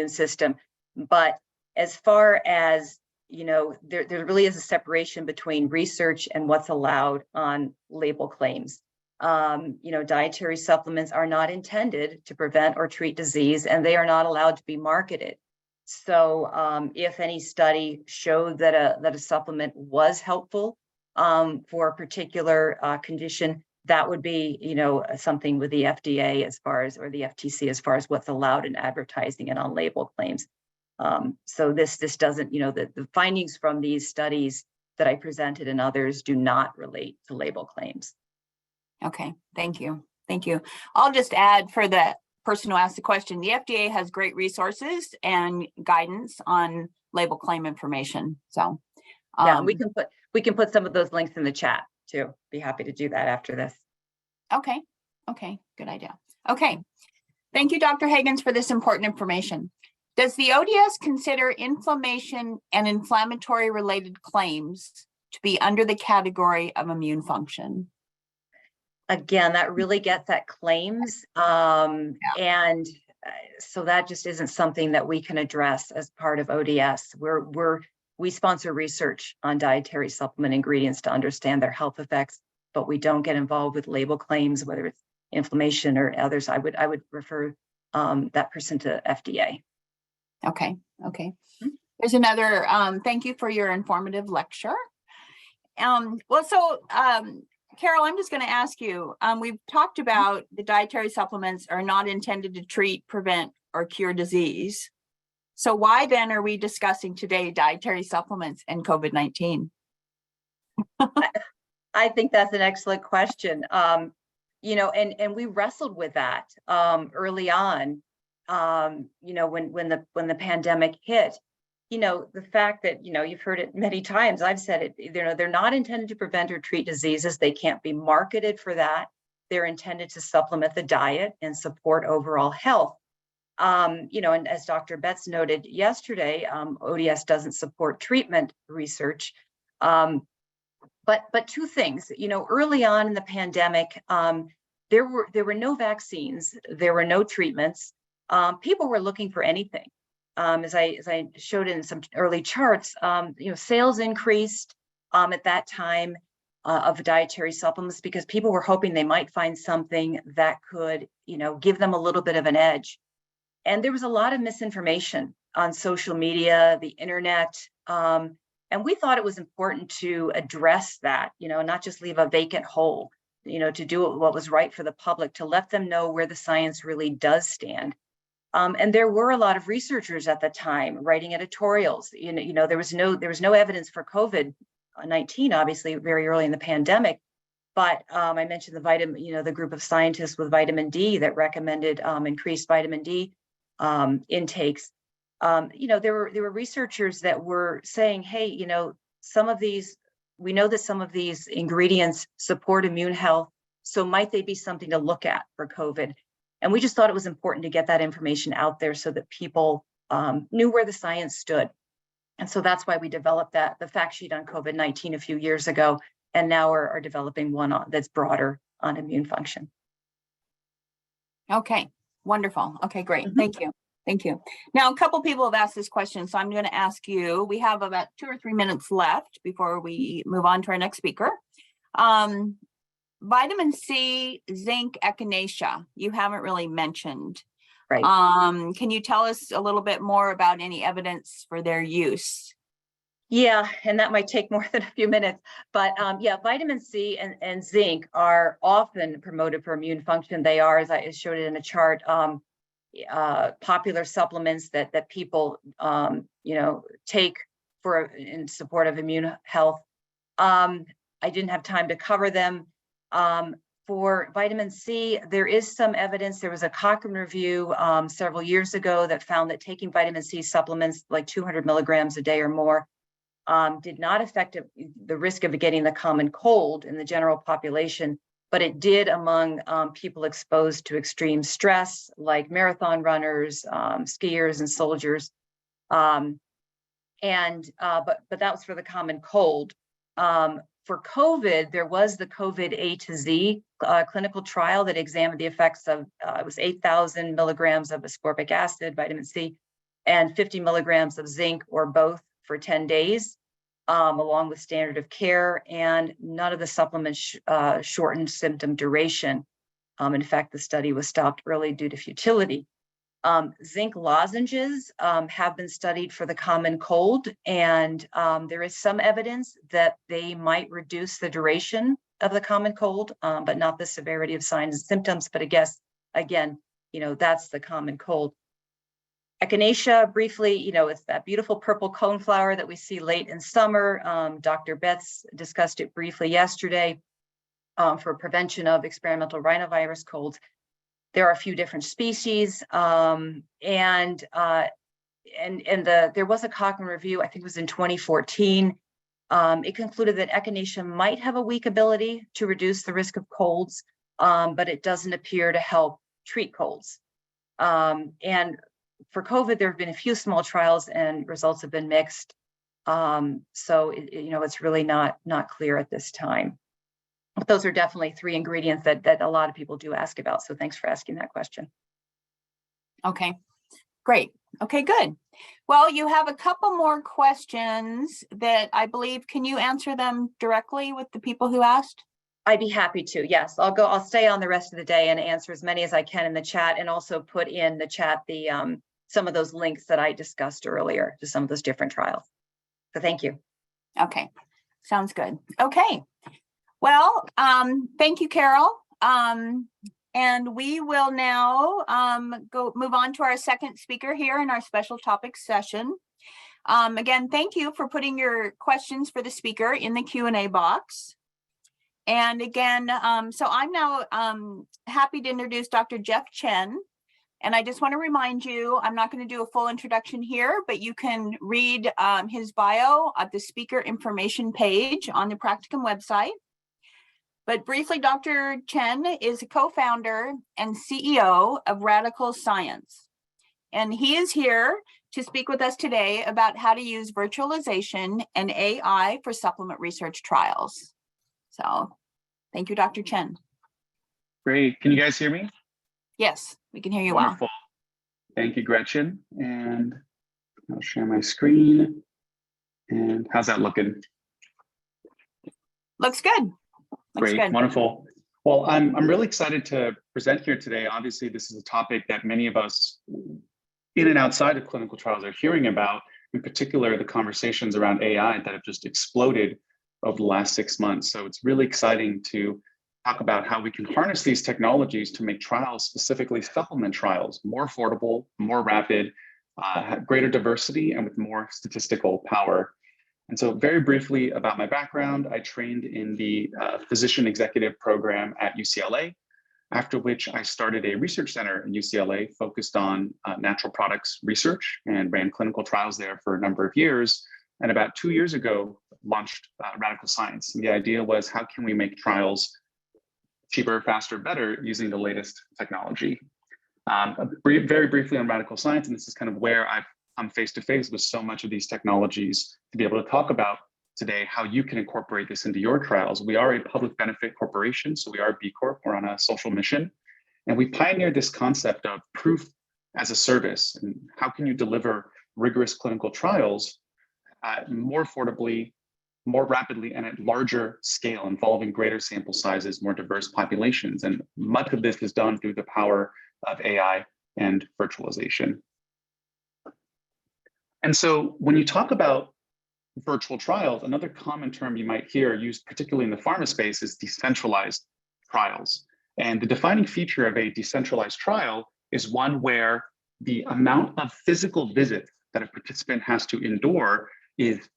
system. But as far as, there really is a separation between research and what's allowed on label claims. Dietary supplements are not intended to prevent or treat disease, and they are not allowed to be marketed. So if any study showed that a supplement was helpful for a particular condition, that would be, something with the FDA as far as, or the FTC as far as what's allowed in advertising and on label claims. So this doesn't, the findings from these studies that I presented and others do not relate to label claims. Okay, thank you. Thank you. I'll just add for the person who asked the question, the FDA has great resources and guidance on label claim information. So yeah, we can put some of those links in the chat too. Be happy to do that after this. Okay, good idea. Okay, thank you, Dr. Haggans, for this important information. Does the ODS consider inflammation and inflammatory related claims to be under the category of immune function? Again, that really gets at claims. And so that just isn't something that we can address as part of ODS. We sponsor research on dietary supplement ingredients to understand their health effects, but we don't get involved with label claims, whether it's inflammation or others. I would refer that person to FDA. Okay. There's another, thank you for your informative lecture. Carol, I'm just going to ask you, we've talked about the dietary supplements are not intended to treat, prevent, or cure disease. So why then are we discussing today dietary supplements and COVID-19? I think that's an excellent question. And we wrestled with that early on, when the pandemic hit. The fact that, you've heard it many times, I've said it, they're not intended to prevent or treat diseases. They can't be marketed for that. They're intended to supplement the diet and support overall health. And as Dr. Betts noted yesterday, ODS doesn't support treatment research. But two things, early on in the pandemic, there were no vaccines, there were no treatments. People were looking for anything. As I showed in some early charts, sales increased at that time of dietary supplements because people were hoping they might find something that could, give them a little bit of an edge. And there was a lot of misinformation on social media, the internet, and we thought it was important to address that, not just leave a vacant hole, to do what was right for the public, to let them know where the science really does stand. And there were a lot of researchers at the time writing editorials. There was no evidence for COVID-19, obviously, very early in the pandemic. But I mentioned the group of scientists with vitamin D that recommended increased vitamin D intakes. There were researchers that were saying, hey, we know that some of these ingredients support immune health, so might they be something to look at for COVID? And we just thought it was important to get that information out there so that people knew where the science stood. And so that's why we developed the fact sheet on COVID-19 a few years ago, and now are developing one that's broader on immune function. Okay, wonderful. Okay, great. Thank you. Thank you. Now, a couple people have asked this question, so I'm going to ask you. We have about 2 or 3 minutes left before we move on to our next speaker. Vitamin C, zinc, echinacea, you haven't really mentioned. Right. Can you tell us a little bit more about any evidence for their use? Yeah, and that might take more than a few minutes, but vitamin C and zinc are often promoted for immune function. They are, as I showed it in a chart, popular supplements that people take in support of immune health. I didn't have time to cover them. For vitamin C, there is some evidence. There was a Cochrane review several years ago that found that taking vitamin C supplements like 200 milligrams a day or more did not affect the risk of getting the common cold in the general population, but it did among people exposed to extreme stress, like marathon runners, skiers, and soldiers. But that was for the common cold. For COVID, there was the COVID A to Z clinical trial that examined the effects of, it was 8,000 milligrams of ascorbic acid, vitamin C, and 50 milligrams of zinc or both for 10 days, along with standard of care, and none of the supplements shortened symptom duration. In fact, the study was stopped early due to futility. Zinc lozenges have been studied for the common cold, and there is some evidence that they might reduce the duration of the common cold, but not the severity of signs and symptoms. But I guess, again, that's the common cold. Echinacea, briefly, it's that beautiful purple coneflower that we see late in summer. Dr. Betts discussed it briefly yesterday for prevention of experimental rhinovirus colds. There are a few different species, there was a Cochrane review, I think it was in 2014. It concluded that Echinacea might have a weak ability to reduce the risk of colds, but it doesn't appear to help treat colds. And for COVID, there have been a few small trials and results have been mixed. So it's really not clear at this time. But those are definitely three ingredients that a lot of people do ask about. So thanks for asking that question. Okay, great. Okay, good. Well, you have a couple more questions that I believe, can you answer them directly with the people who asked? I'd be happy to, yes. I'll stay on the rest of the day and answer as many as I can in the chat, and also put in the chat the some of those links that I discussed earlier to some of those different trials. So thank you. Okay, sounds good. Okay. Well, thank you, Carol. And we will now move on to our second speaker here in our special topics session. Again, thank you for putting your questions for the speaker in the Q&A box. And again, so I'm now happy to introduce Dr. Jeff Chen. And I just want to remind you, I'm not going to do a full introduction here, but you can read his bio at the speaker information page on the Practicum website. But briefly, Dr. Chen is a co-founder and CEO of Radicle Science. And he is here to speak with us today about how to use virtualization and AI for supplement research trials. So thank you, Dr. Chen. Great. Can you guys hear me? Yes, we can hear you Wonderful. well. Thank you, Gretchen. And I'll share my screen. And how's that looking? Looks good. Great, good. Wonderful. Well, I'm really excited to present here today. Obviously, this is a topic that many of us in and outside of clinical trials are hearing about, in particular, the conversations around AI that have just exploded over the last 6 months. So it's really exciting to talk about how we can harness these technologies to make trials, specifically supplement trials, more affordable, more rapid, have greater diversity, and with more statistical power. And so very briefly about my background, I trained in the physician executive program at UCLA, after which I started a research center in UCLA focused on natural products research and ran clinical trials there for a number of years. And about 2 years ago, launched Radicle Science. And the idea was, how can we make trials cheaper, faster, better using the latest technology? Very briefly on Radicle Science, and this is kind of where I'm face-to-face with so much of these technologies to be able to talk about today how you can incorporate this into your trials. We are a public benefit corporation, so we are a B Corp, we're on a social mission. And we pioneered this concept of proof as a service. And how can you deliver rigorous clinical trials more affordably, more rapidly, and at larger scale, involving greater sample sizes, more diverse populations. And much of this is done through the power of AI and virtualization. And so when you talk about virtual trials, another common term you might hear used particularly in the pharma space is decentralized trials. And the defining feature of a decentralized trial is one where the amount of physical visits that a participant has to endure is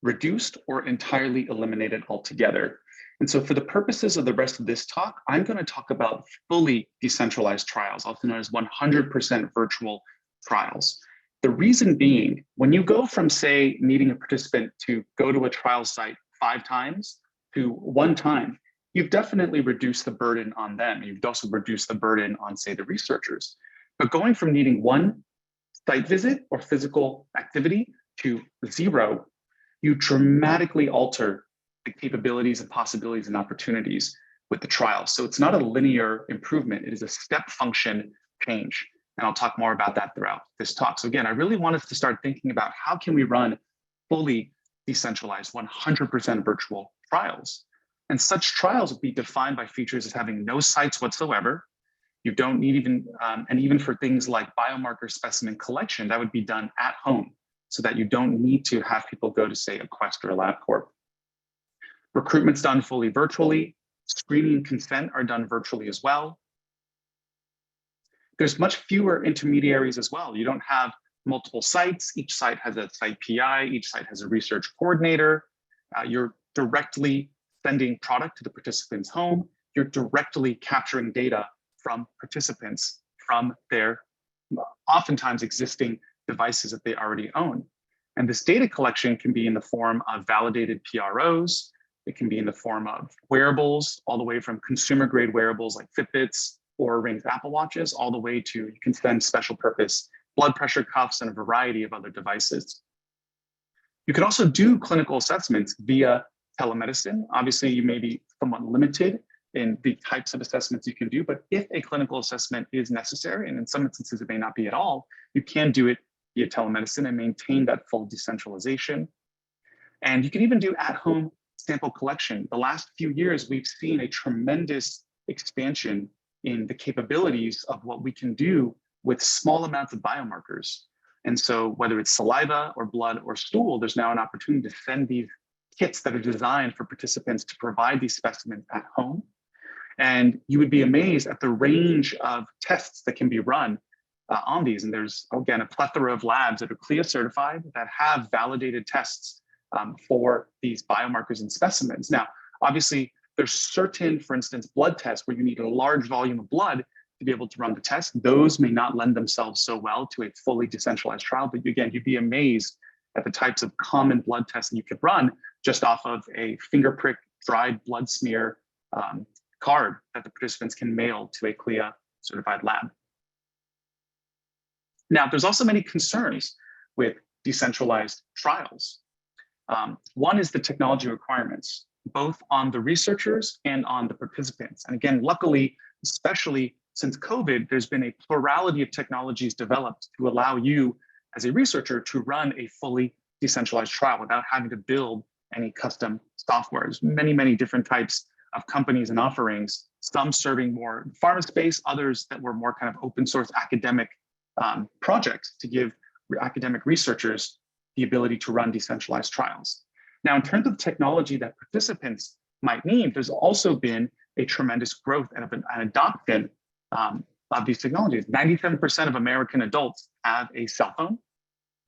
reduced or entirely eliminated altogether. And so for the purposes of the rest of this talk, I'm going to talk about fully decentralized trials, also known as 100% virtual trials. The reason being, when you go from, say, needing a participant to go to a trial site 5 times to 1 time, you've definitely reduced the burden on them. You've also reduced the burden on, say, the researchers. But going from needing 1 site visit or physical activity to 0, you dramatically alter the capabilities and possibilities and opportunities with the trial. So it's not a linear improvement, it is a step function change. And I'll talk more about that throughout this talk. So again, I really want us to start thinking about how can we run fully decentralized, 100% virtual trials. And such trials would be defined by features as having no sites whatsoever. You don't need even, and even for things like biomarker specimen collection, that would be done at home so that you don't need to have people go to, say, a Quest or a LabCorp. Recruitment's done fully virtually. Screening and consent are done virtually as well. There's much fewer intermediaries as well. You don't have multiple sites. Each site has a site PI. Each site has a research coordinator. You're directly sending product to the participant's home. You're directly capturing data from participants from their oftentimes existing devices that they already own. And this data collection can be in the form of validated PROs. It can be in the form of wearables, all the way from consumer grade wearables like Fitbits or Rings Apple Watches, all the way to, you can send special purpose blood pressure cuffs and a variety of other devices. You can also do clinical assessments via telemedicine. Obviously, you may be somewhat limited in the types of assessments you can do, but if a clinical assessment is necessary, and in some instances it may not be at all, you can do it via telemedicine and maintain that full decentralization. And you can even do at-home sample collection. The last few years, we've seen a tremendous expansion in the capabilities of what we can do with small amounts of biomarkers. And so whether it's saliva or blood or stool, there's now an opportunity to send these kits that are designed for participants to provide these specimens at home. And you would be amazed at the range of tests that can be run on these. And there's, again, a plethora of labs that are CLIA certified that have validated tests for these biomarkers and specimens. Now, obviously, there's certain, for instance, blood tests where you need a large volume of blood to be able to run the test. Those may not lend themselves so well to a fully decentralized trial, but again, you'd be amazed at the types of common blood tests that you could run just off of a finger prick dried blood smear card that the participants can mail to a CLIA certified lab. Now, there's also many concerns with decentralized trials. One is the technology requirements, both on the researchers and on the participants. And again, luckily, especially since COVID, there's been a plurality of technologies developed to allow you as a researcher to run a fully decentralized trial without having to build any custom software. There's many, many different types of companies and offerings, some serving more pharma space, others that were more kind of open source academic projects to give academic researchers the ability to run decentralized trials. Now, in terms of technology that participants might need, there's also been a tremendous growth and an adoption of these technologies. 97% of American adults have a cell phone,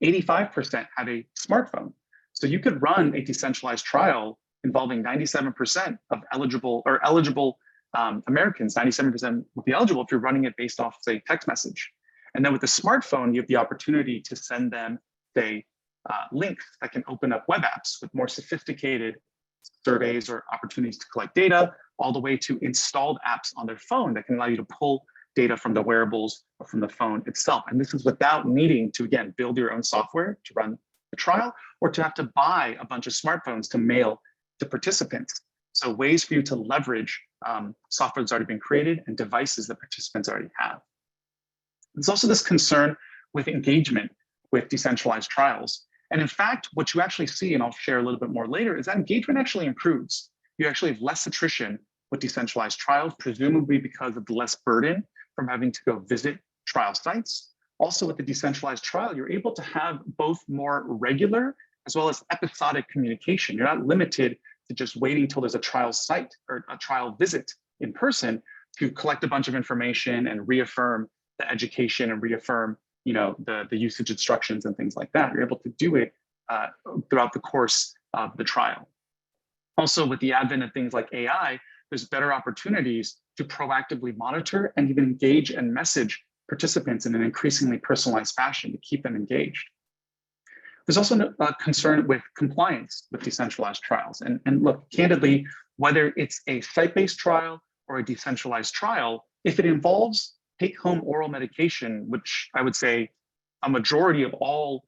85% have a smartphone. So you could run a decentralized trial involving 97% of eligible Americans, 97% would be eligible if you're running it based off, say, text message. And then with the smartphone, you have the opportunity to send them, say, links that can open up web apps with more sophisticated surveys or opportunities to collect data, all the way to installed apps on their phone that can allow you to pull data from the wearables or from the phone itself. And this is without needing to, again, build your own software to run the trial or to have to buy a bunch of smartphones to mail to participants. So ways for you to leverage software that's already been created and devices that participants already have. There's also this concern with engagement with decentralized trials. And in fact, what you actually see, and I'll share a little bit more later, is that engagement actually improves. You actually have less attrition with decentralized trials, presumably because of the less burden from having to go visit trial sites. Also with the decentralized trial, you're able to have both more regular as well as episodic communication. You're not limited to just waiting until there's a trial site or a trial visit in person to collect a bunch of information and reaffirm the education and reaffirm, you know, the usage instructions and things like that. You're able to do it throughout the course of the trial. Also, with the advent of things like AI, there's better opportunities to proactively monitor and even engage and message participants in an increasingly personalized fashion to keep them engaged. There's also a concern with compliance with decentralized trials. And look, candidly, whether it's a site-based trial or a decentralized trial, if it involves take-home oral medication, which I would say a majority of all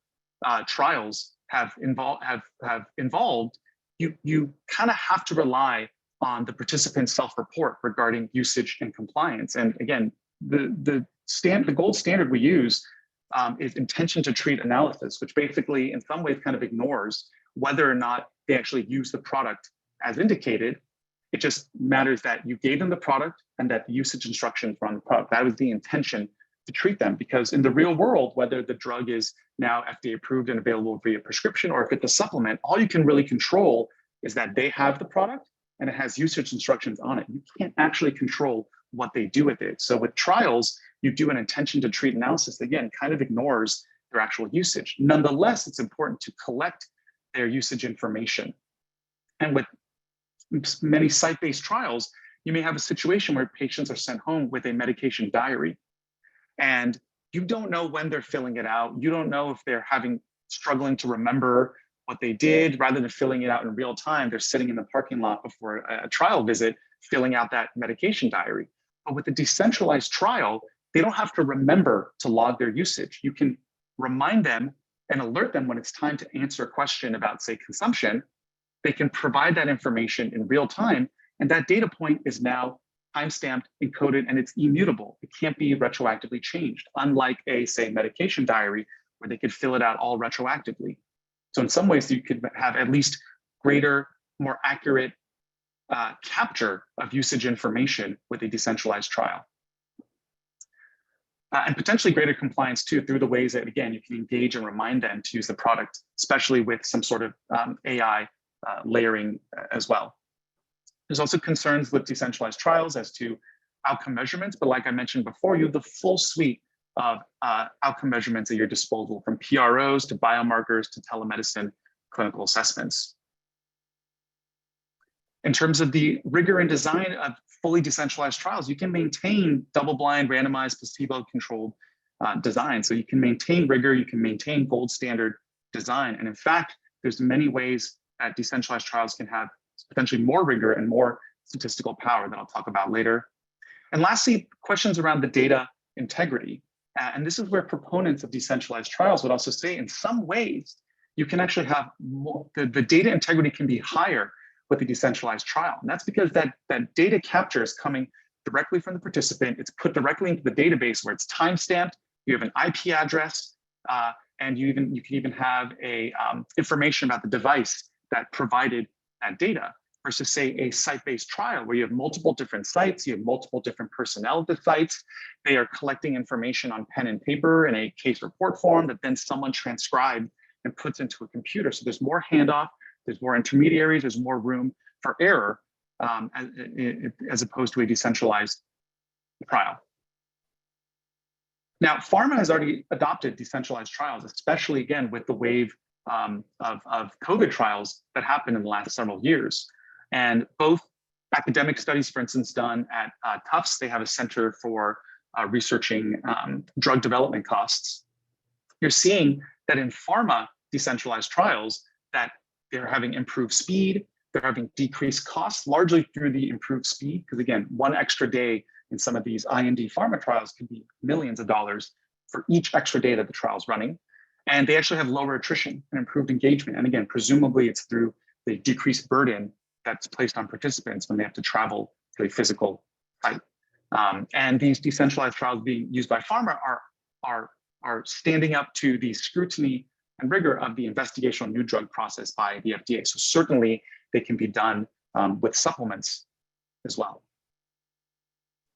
trials have involved, you kind of have to rely on the participant's self-report regarding usage and compliance. And again, the gold standard we use is intention to treat analysis, which basically in some ways kind of ignores whether or not they actually use the product as indicated. It just matters that you gave them the product and that the usage instructions were on the product. That was the intention to treat them, because in the real world, whether the drug is now FDA approved and available via prescription, or if it's a supplement, all you can really control is that they have the product and it has usage instructions on it. You can't actually control what they do with it. So with trials, you do an intention to treat analysis that, again, kind of ignores their actual usage. Nonetheless, it's important to collect their usage information. And with many site-based trials, you may have a situation where patients are sent home with a medication diary, and you don't know when they're filling it out. You don't know if they're struggling to remember what they did. Rather than filling it out in real time, they're sitting in the parking lot before a trial visit, filling out that medication diary. But with a decentralized trial, they don't have to remember to log their usage. You can remind them and alert them when it's time to answer a question about, say, consumption. They can provide that information in real time, and that data point is now timestamped, encoded, and it's immutable. It can't be retroactively changed, unlike a, say, medication diary, where they could fill it out all retroactively. So in some ways, you could have at least greater, more accurate capture of usage information with a decentralized trial. And potentially greater compliance too, through the ways that, again, you can engage and remind them to use the product, especially with some sort of AI layering as well. There's also concerns with decentralized trials as to outcome measurements, but like I mentioned before, you have the full suite of outcome measurements at your disposal, from PROs to biomarkers to telemedicine clinical assessments. In terms of the rigor and design of fully decentralized trials, you can maintain double-blind, randomized, placebo-controlled design. So you can maintain rigor, you can maintain gold standard design. And in fact, there's many ways that decentralized trials can have potentially more rigor and more statistical power that I'll talk about later. And lastly, questions around the data integrity. And this is where proponents of decentralized trials would also say, in some ways, you can actually have more, the data integrity can be higher with a decentralized trial. And that's because that data capture is coming directly from the participant. It's put directly into the database where it's timestamped. You have an IP address, and you can even have a information about the device that provided that data, versus, say, a site-based trial where you have multiple different sites, you have multiple different personnel at the sites. They are collecting information on pen and paper in a case report form that then someone transcribed and puts into a computer. So there's more handoff, there's more intermediaries, there's more room for error as opposed to a decentralized trial. Now, pharma has already adopted decentralized trials, especially, again, with the wave of COVID trials that happened in the last several years. And both academic studies, for instance, done at Tufts, they have a center for researching drug development costs. You're seeing that in pharma decentralized trials that they're having improved speed, they're having decreased costs, largely through the improved speed, because again, one extra day in some of these IND pharma trials could be millions of dollars for each extra day that the trial's running. And they actually have lower attrition and improved engagement. And again, presumably it's through the decreased burden that's placed on participants when they have to travel to a physical site. And these decentralized trials being used by pharma are standing up to the scrutiny and rigor of the investigational new drug process by the FDA. So certainly they can be done with supplements as well.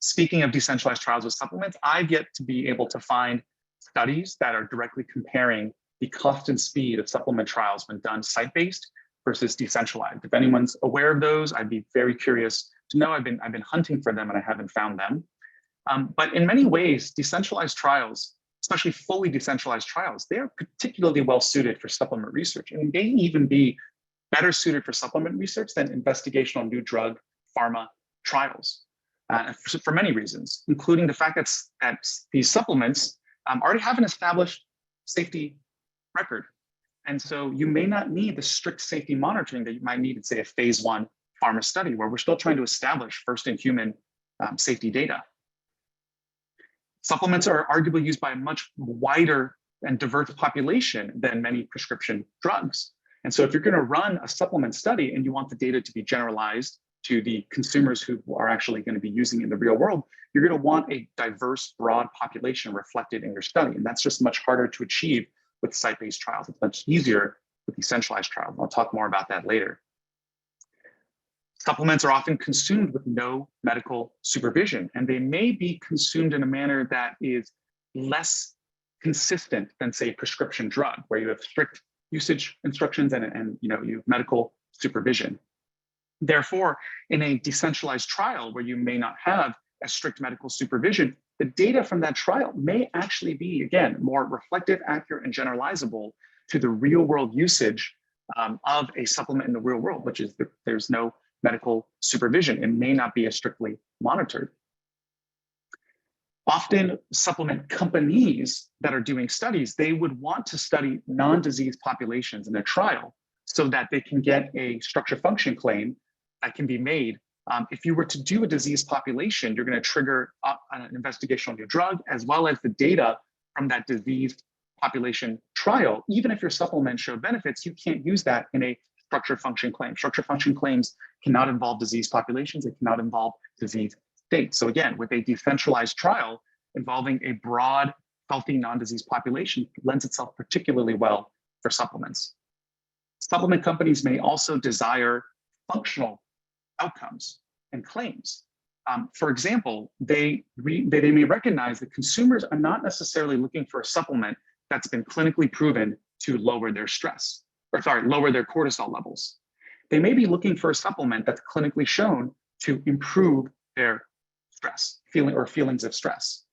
Speaking of decentralized trials with supplements, I've yet to be able to find studies that are directly comparing the cost and speed of supplement trials when done site-based versus decentralized. If anyone's aware of those, I'd be very curious to know. I've been hunting for them and I haven't found them. But in many ways, decentralized trials, especially fully decentralized trials, they are particularly well suited for supplement research, and may even be better suited for supplement research than investigational new drug pharma trials. for many reasons, including the fact that these supplements already have an established safety record. And so you may not need the strict safety monitoring that you might need in, say, a phase 1 pharma study, where we're still trying to establish first-in-human safety data. Supplements are arguably used by a much wider and diverse population than many prescription drugs. And so if you're going to run a supplement study and you want the data to be generalized to the consumers who are actually going to be using it in the real world, you're going to want a diverse, broad population reflected in your study. And that's just much harder to achieve with site-based trials. It's much easier with decentralized trials. I'll talk more about that later. Supplements are often consumed with no medical supervision, and they may be consumed in a manner that is less consistent than, say, a prescription drug, where you have strict usage instructions and you have medical supervision. Therefore, in a decentralized trial where you may not have a strict medical supervision, the data from that trial may actually be, again, more reflective, accurate, and generalizable to the real world usage of a supplement in the real world, which is there's no medical supervision. It may not be as strictly monitored. Often supplement companies that are doing studies, they would want to study non-disease populations in their trial so that they can get a structure function claim that can be made. If you were to do a disease population, you're going to trigger an investigation on your drug, as well as the data from that diseased population trial. Even if your supplement showed benefits, you can't use that in a structure function claim. Structure function claims cannot involve disease populations. It cannot involve disease states. So again, with a decentralized trial involving a broad, healthy, non-disease population, lends itself particularly well for supplements. Supplement companies may also desire functional outcomes and claims. For example, they may recognize that consumers are not necessarily looking for a supplement that's been clinically proven to lower their stress, lower their cortisol levels. They may be looking for a supplement that's clinically shown to improve their stress, feelings of stress.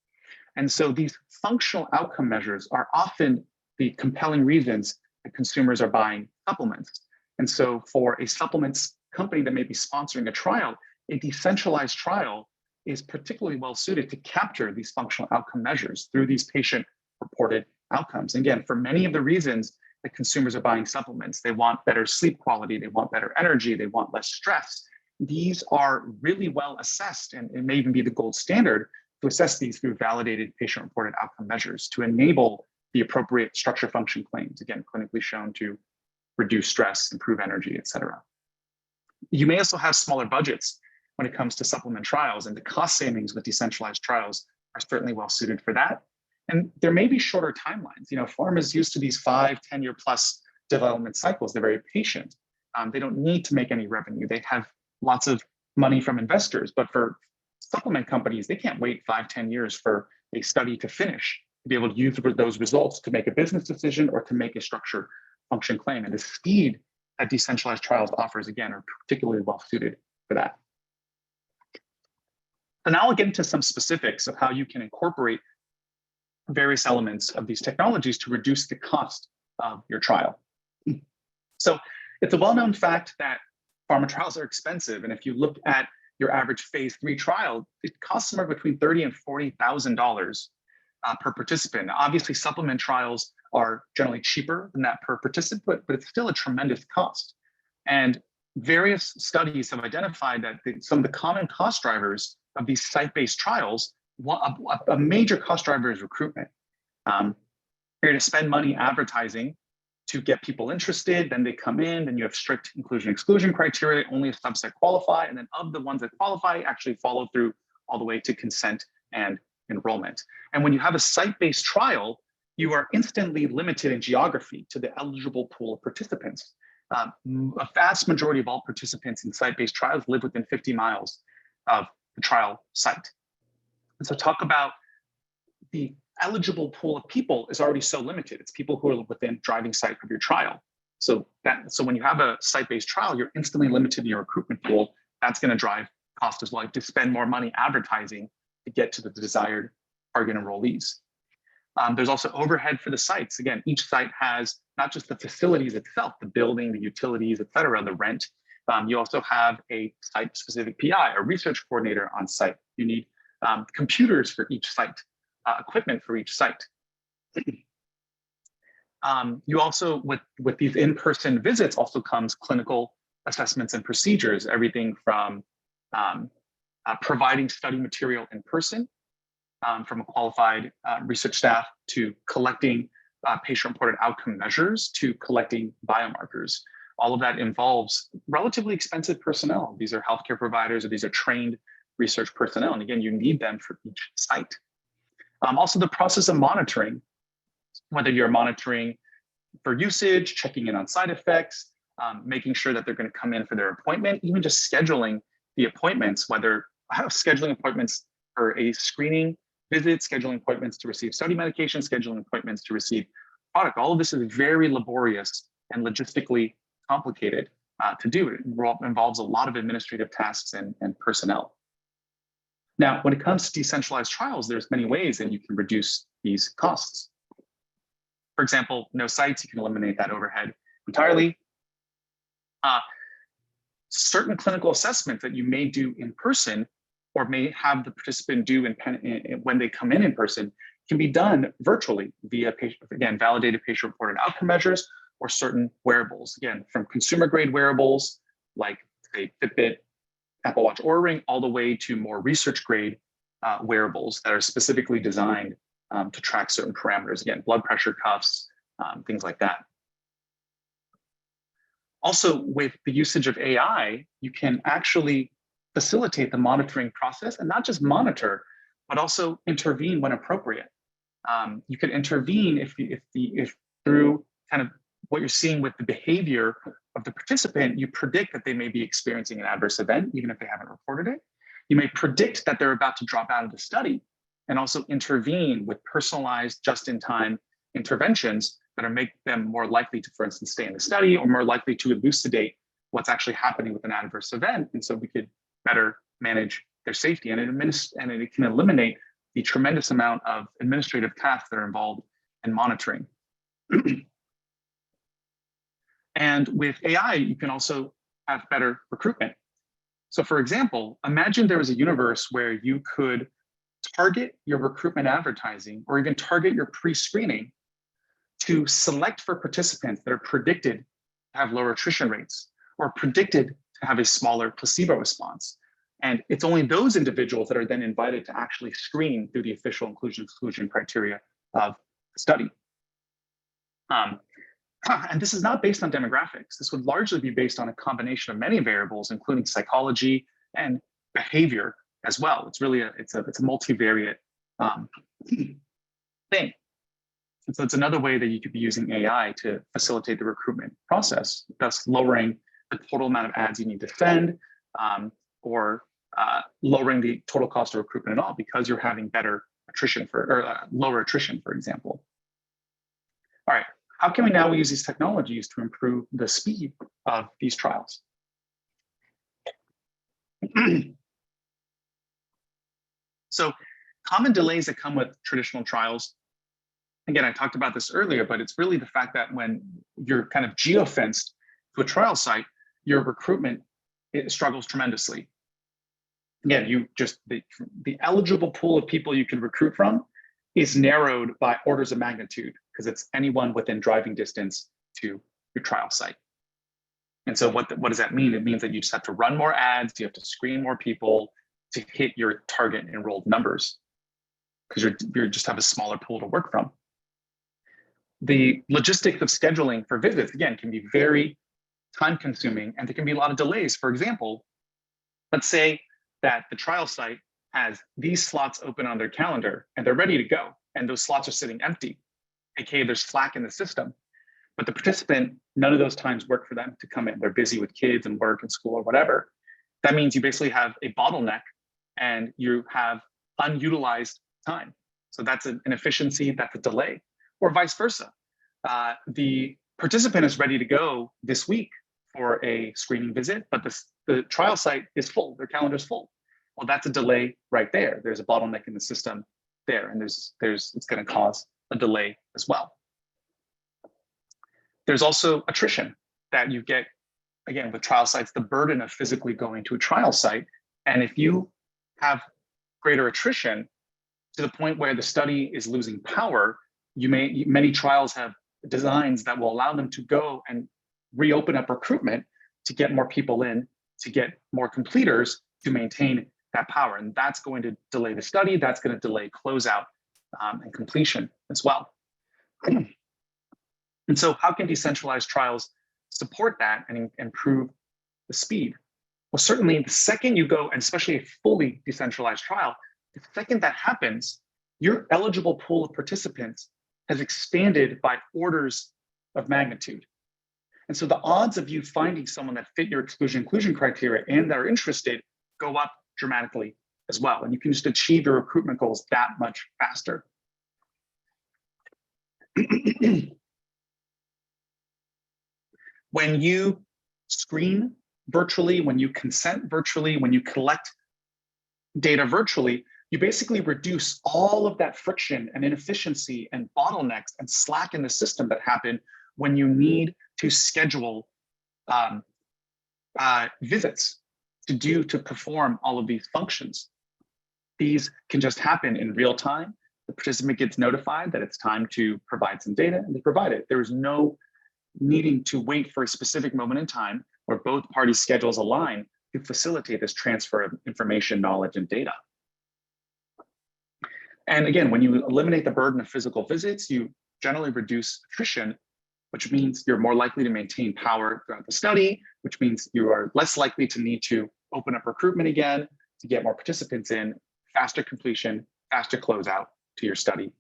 And so these functional outcome measures are often the compelling reasons that consumers are buying supplements. And so for a supplements company that may be sponsoring a trial, a decentralized trial is particularly well suited to capture these functional outcome measures through these patient-reported outcomes. And again, for many of the reasons that consumers are buying supplements, they want better sleep quality, they want better energy, they want less stress. These are really well assessed, and it may even be the gold standard to assess these through validated patient-reported outcome measures to enable the appropriate structure function claims, again, clinically shown to reduce stress, improve energy, et cetera. You may also have smaller budgets when it comes to supplement trials, and the cost savings with decentralized trials are certainly well suited for that. And there may be shorter timelines. Pharma is used to these 5, 10-year plus development cycles. They're very patient. They don't need to make any revenue. They have lots of money from investors, but for supplement companies, they can't wait 5, 10 years for a study to finish to be able to use those results to make a business decision or to make a structure function claim. And the speed that decentralized trials offers, again, are particularly well suited for that. So now I'll get into some specifics of how you can incorporate various elements of these technologies to reduce the cost of your trial. So it's a well-known fact that pharma trials are expensive. And if you look at your average phase 3 trial, it costs somewhere between $30,000 and $40,000 per participant. Now, obviously, supplement trials are generally cheaper than that per participant, but it's still a tremendous cost. And various studies have identified that some of the common cost drivers of these site-based trials, a major cost driver is recruitment. You're going to spend money advertising to get people interested, then they come in, then you have strict inclusion-exclusion criteria, only a subset qualify, and then of the ones that qualify actually follow through all the way to consent and enrollment. And when you have a site-based trial, you are instantly limited in geography to the eligible pool of participants. A vast majority of all participants in site-based trials live within 50 miles of the trial site. And so talk about the eligible pool of people is already so limited. It's people who are within driving sight of your trial. So when you have a site-based trial, you're instantly limited in your recruitment pool. That's going to drive cost as well. You have to spend more money advertising to get to the desired target enrollees. There's also overhead for the sites. Again, each site has not just the facilities itself, the building, the utilities, et cetera, the rent, You also have a site-specific PI, a research coordinator on site. You need computers for each site, equipment for each site. You also, with these in-person visits, also comes clinical assessments and procedures, everything from providing study material in person from a qualified research staff to collecting patient-reported outcome measures to collecting biomarkers. All of that involves relatively expensive personnel. These are healthcare providers, or these are trained research personnel. And again, you need them for each site. Also, the process of monitoring, whether you're monitoring for usage, checking in on side effects, making sure that they're going to come in for their appointment, even just scheduling the appointments, whether scheduling appointments for a screening visit, scheduling appointments to receive study medication, scheduling appointments to receive product. All of this is very laborious and logistically complicated to do. It involves a lot of administrative tasks and personnel. Now, when it comes to decentralized trials, there's many ways that you can reduce these costs. For example, no sites, you can eliminate that overhead entirely. Certain clinical assessments that you may do in person or may have the participant do when they come in person can be done virtually via, again, validated patient-reported outcome measures or certain wearables. Again, from consumer-grade wearables like, say, Fitbit, Apple Watch, Oura Ring, all the way to more research-grade wearables that are specifically designed to track certain parameters. Again, blood pressure cuffs, things like that. Also, with the usage of AI, you can actually facilitate the monitoring process and not just monitor, but also intervene when appropriate. You can intervene if through kind of what you're seeing with the behavior of the participant, you predict that they may be experiencing an adverse event, even if they haven't reported it. You may predict that they're about to drop out of the study and also intervene with personalized, just-in-time interventions that make them more likely to, for instance, stay in the study or more likely to elucidate what's actually happening with an adverse event. And so we could better manage their safety, and it can eliminate the tremendous amount of administrative tasks that are involved in monitoring. And with AI, you can also have better recruitment. So for example, imagine there was a universe where you could target your recruitment advertising or even target your pre-screening to select for participants that are predicted to have lower attrition rates or predicted to have a smaller placebo response. And it's only those individuals that are then invited to actually screen through the official inclusion-exclusion criteria of the study. And this is not based on demographics. This would largely be based on a combination of many variables, including psychology and behavior as well. It's really it's a multivariate thing. And so it's another way that you could be using AI to facilitate the recruitment process, thus lowering the total amount of ads you need to spend, or lowering the total cost of recruitment at all, because you're having better attrition lower attrition, for example. All right, how can we now use these technologies to improve the speed of these trials? So common delays that come with traditional trials, again, I talked about this earlier, but it's really the fact that when you're kind of geofenced to a trial site, your recruitment struggles tremendously. Again, the eligible pool of people you can recruit from is narrowed by orders of magnitude because it's anyone within driving distance to your trial site. And so what does that mean? It means that you just have to run more ads, you have to screen more people to hit your target enrolled numbers because you just have a smaller pool to work from. The logistics of scheduling for visits, again, can be very time consuming and there can be a lot of delays. For example, let's say that the trial site has these slots open on their calendar and they're ready to go. And those slots are sitting empty, aka there's slack in the system. But the participant, none of those times work for them to come in. They're busy with kids and work and school or whatever. That means you basically have a bottleneck and you have unutilized time. So that's an inefficiency, that's a delay, or vice versa. The participant is ready to go this week for a screening visit, but the trial site is full, their calendar is full. Well, that's a delay right there. There's a bottleneck in the system there, and it's going to cause a delay as well. There's also attrition that you get again, with trial sites, the burden of physically going to a trial site. And if you have greater attrition to the point where the study is losing power, many trials have designs that will allow them to go and reopen up recruitment to get more people in, to get more completers to maintain that power. And that's going to delay the study. That's going to delay closeout and completion as well. And so how can decentralized trials support that and improve the speed? Well, certainly the second you go, and especially a fully decentralized trial, the second that happens, your eligible pool of participants has expanded by orders of magnitude. And so the odds of you finding someone that fit your exclusion-inclusion criteria and that are interested go up dramatically as well. And you can just achieve your recruitment goals that much faster. When you screen virtually, when you consent virtually, when you collect data virtually, you basically reduce all of that friction and inefficiency and bottlenecks and slack in the system that happen when you need to schedule visits to perform all of these functions. These can just happen in real time. The participant gets notified that it's time to provide some data, and they provide it. There is no needing to wait for a specific moment in time where both parties' schedules align to facilitate this transfer of information, knowledge, and data. And again, when you eliminate the burden of physical visits, you generally reduce attrition, which means you're more likely to maintain power throughout the study, which means you are less likely to need to open up recruitment again to get more participants in, faster completion, faster closeout to your study.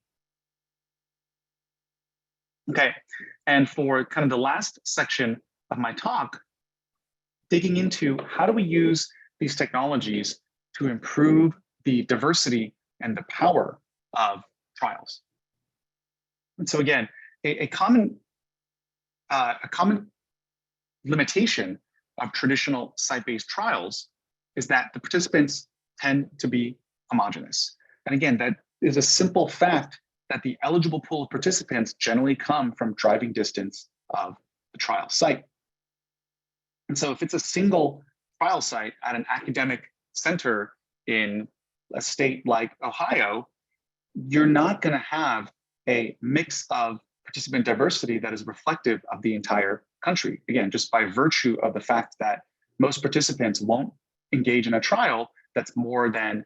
Okay, and for kind of the last section of my talk, digging into how do we use these technologies to improve the diversity and the power of trials. And so again, a common limitation of traditional site-based trials is that the participants tend to be homogeneous. And again, that is a simple fact that the eligible pool of participants generally come from driving distance of the trial site. And so if it's a single trial site at an academic center in a state like Ohio, you're not going to have a mix of participant diversity that is reflective of the entire country. Again, just by virtue of the fact that most participants won't engage in a trial that's more than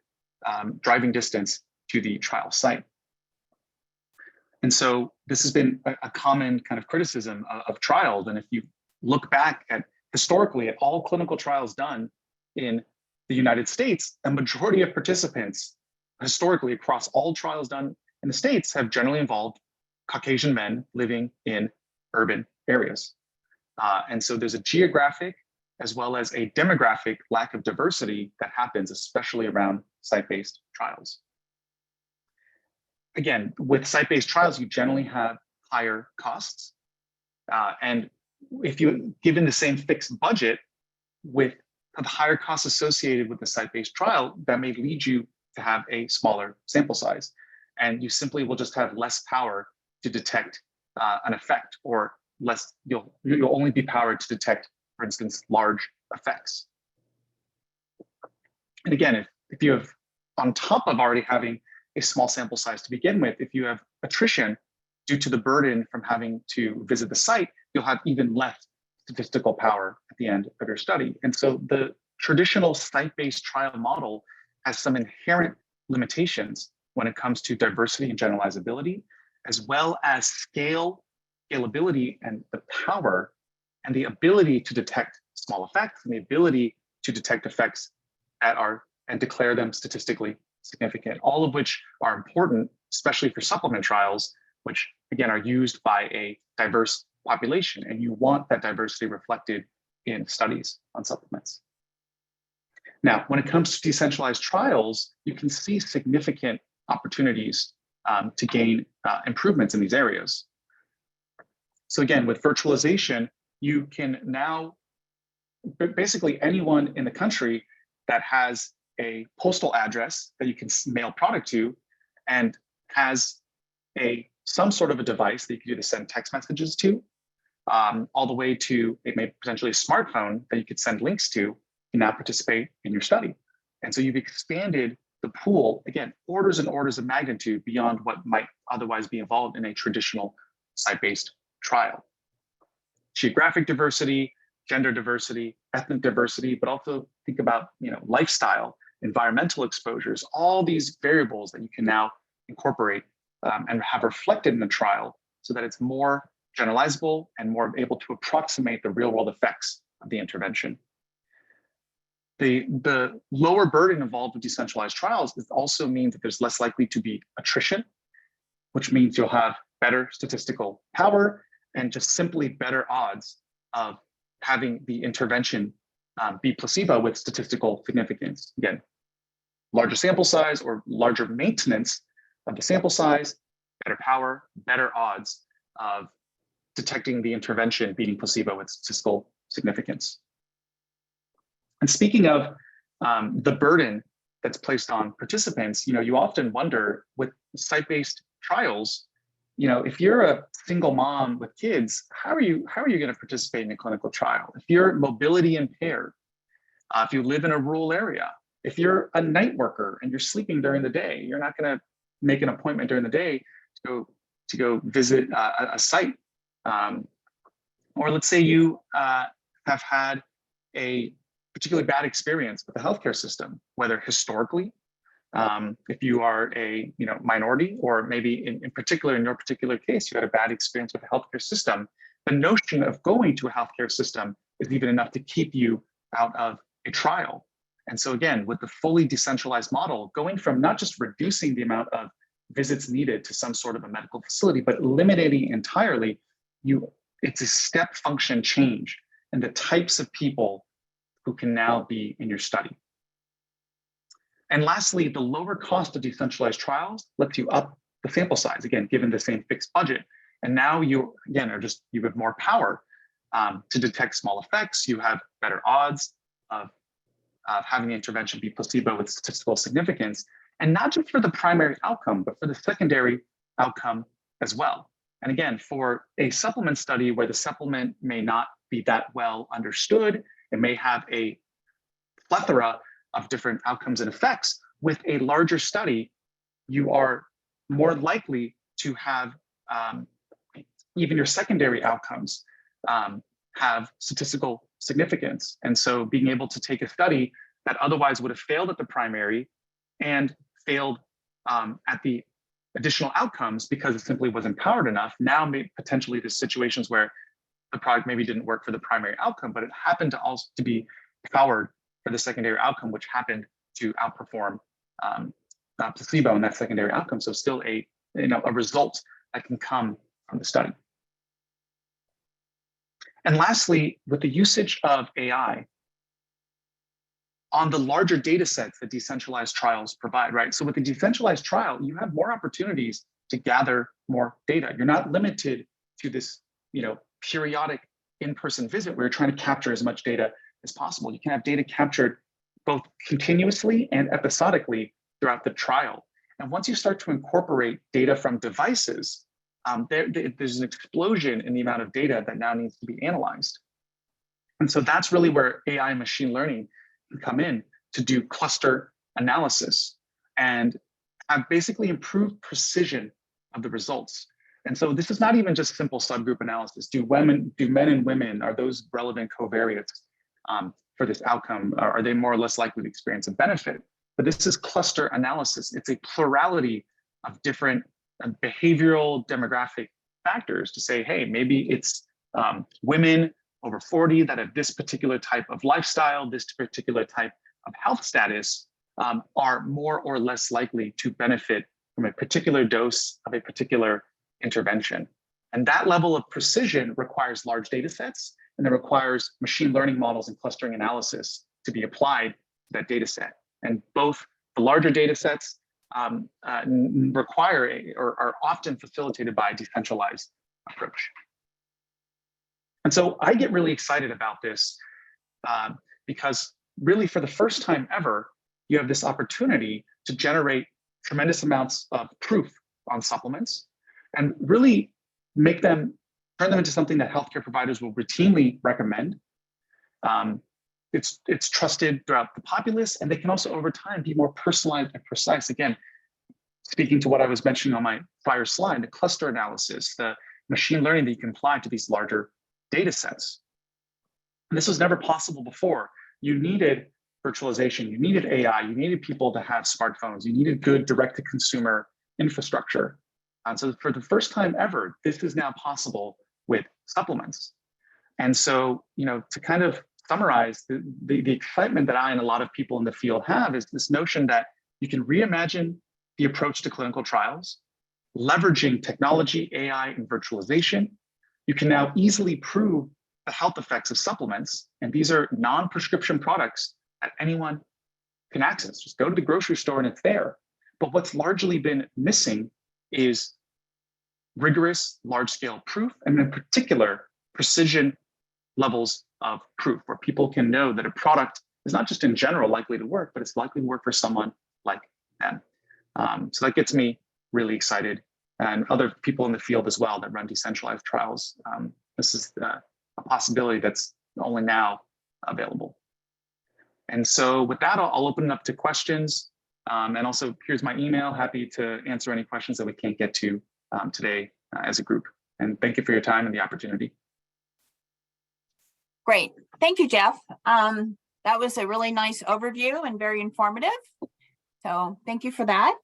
driving distance to the trial site. And so this has been a common kind of criticism of trials. And if you look back at historically at all clinical trials done in the United States, a majority of participants historically across all trials done in the States have generally involved Caucasian men living in urban areas. And so there's a geographic as well as a demographic lack of diversity that happens, especially around site-based trials. Again, with site-based trials, you generally have higher costs. And if you, given the same fixed budget with the higher costs associated with the site-based trial, that may lead you to have a smaller sample size. And you simply will just have less power to detect an effect, or less, you'll only be powered to detect, for instance, large effects. And again, if you have, on top of already having a small sample size to begin with, if you have attrition due to the burden from having to visit the site, you'll have even less statistical power at the end of your study. And so the traditional site-based trial model has some inherent limitations when it comes to diversity and generalizability, as well as scalability and the power and the ability to detect small effects and the ability to detect effects that are and declare them statistically significant, all of which are important, especially for supplement trials, which again are used by a diverse population, and you want that diversity reflected in studies on supplements. Now, when it comes to decentralized trials, you can see significant opportunities to gain improvements in these areas. So again, with virtualization, you can now, basically anyone in the country that has a postal address that you can mail product to and has some sort of a device that you can either send text messages to all the way to potentially a smartphone that you could send links to, can now participate in your study. And so you've expanded the pool, again, orders and orders of magnitude beyond what might otherwise be involved in a traditional site-based trial. Geographic diversity, gender diversity, ethnic diversity, but also think about lifestyle, environmental exposures, all these variables that you can now incorporate and have reflected in the trial so that it's more generalizable and more able to approximate the real-world effects of the intervention. The lower burden involved with decentralized trials also means that there's less likely to be attrition, which means you'll have better statistical power and just simply better odds of having the intervention be placebo with statistical significance. Again, larger sample size or larger maintenance of the sample size, better power, better odds of detecting the intervention beating placebo with statistical significance. And speaking of the burden that's placed on participants, you often wonder with site-based trials, if you're a single mom with kids, how are you going to participate in a clinical trial? If you're mobility impaired, if you live in a rural area, if you're a night worker and you're sleeping during the day, you're not going to make an appointment during the day to go visit a site. Or let's say you have had a particularly bad experience with the healthcare system, whether historically, if you are a minority, or maybe in particular, in your particular case, you had a bad experience with the healthcare system, the notion of going to a healthcare system is even enough to keep you out of a trial. And so again, with the fully decentralized model, going from not just reducing the amount of visits needed to some sort of a medical facility, but eliminating entirely, it's a step function change in the types of people who can now be in your study. And lastly, the lower cost of decentralized trials lets you up the sample size, again, given the same fixed budget. And now you have more power to detect small effects. You have better odds of having the intervention be placebo with statistical significance, and not just for the primary outcome, but for the secondary outcome as well. And again, for a supplement study where the supplement may not be that well understood, it may have a plethora of different outcomes and effects. With a larger study, you are more likely to have even your secondary outcomes have statistical significance. And so being able to take a study that otherwise would have failed at the primary and failed at the additional outcomes because it simply wasn't powered enough, now may potentially there's situations where the product maybe didn't work for the primary outcome, but it happened to also to be powered for the secondary outcome, which happened to outperform placebo in that secondary outcome. So still a result that can come from the study. And lastly, with the usage of AI on the larger data sets that decentralized trials provide, right? So with the decentralized trial, you have more opportunities to gather more data. You're not limited to this, periodic in-person visit where you're trying to capture as much data as possible. You can have data captured both continuously and episodically throughout the trial. And once you start to incorporate data from devices, there's an explosion in the amount of data that now needs to be analyzed. And so that's really where AI and machine learning can come in to do cluster analysis and have basically improved precision of the results. And so this is not even just simple subgroup analysis. Do men and women, are those relevant covariates for this outcome? Are they more or less likely to experience a benefit? But this is cluster analysis. It's a plurality of different behavioral demographic factors to say, hey, maybe it's women over 40 that have this particular type of lifestyle, this particular type of health status are more or less likely to benefit from a particular dose of a particular intervention. And that level of precision requires large data sets, and it requires machine learning models and clustering analysis to be applied to that data set. And both the larger data sets require or are often facilitated by a decentralized approach. And so I get really excited about this because really for the first time ever, you have this opportunity to generate tremendous amounts of proof on supplements and really make them turn them into something that healthcare providers will routinely recommend. It's trusted throughout the populace, and they can also over time be more personalized and precise. Again, speaking to what I was mentioning on my prior slide, the cluster analysis, the machine learning that you can apply to these larger data sets. And this was never possible before. You needed virtualization, you needed AI, you needed people to have smartphones, you needed good direct-to-consumer infrastructure. And so for the first time ever, this is now possible with supplements. And so, to kind of summarize the excitement that I and a lot of people in the field have is this notion that you can reimagine the approach to clinical trials, leveraging technology, AI, and virtualization. You can now easily prove the health effects of supplements, and these are non-prescription products that anyone can access. Just go to the grocery store and it's there. But what's largely been missing is rigorous large-scale proof, and in particular, precision levels of proof, where people can know that a product is not just in general likely to work, but it's likely to work for someone like them. So that gets me really excited, and other people in the field as well that run decentralized trials. This is a possibility that's only now available. And so with that, I'll open it up to questions. And also, here's my email. Happy to answer any questions that we can't get to today as a group. And thank you for your time and the opportunity. Great. Thank you, Jeff. That was a really nice overview and very informative. So thank you for that.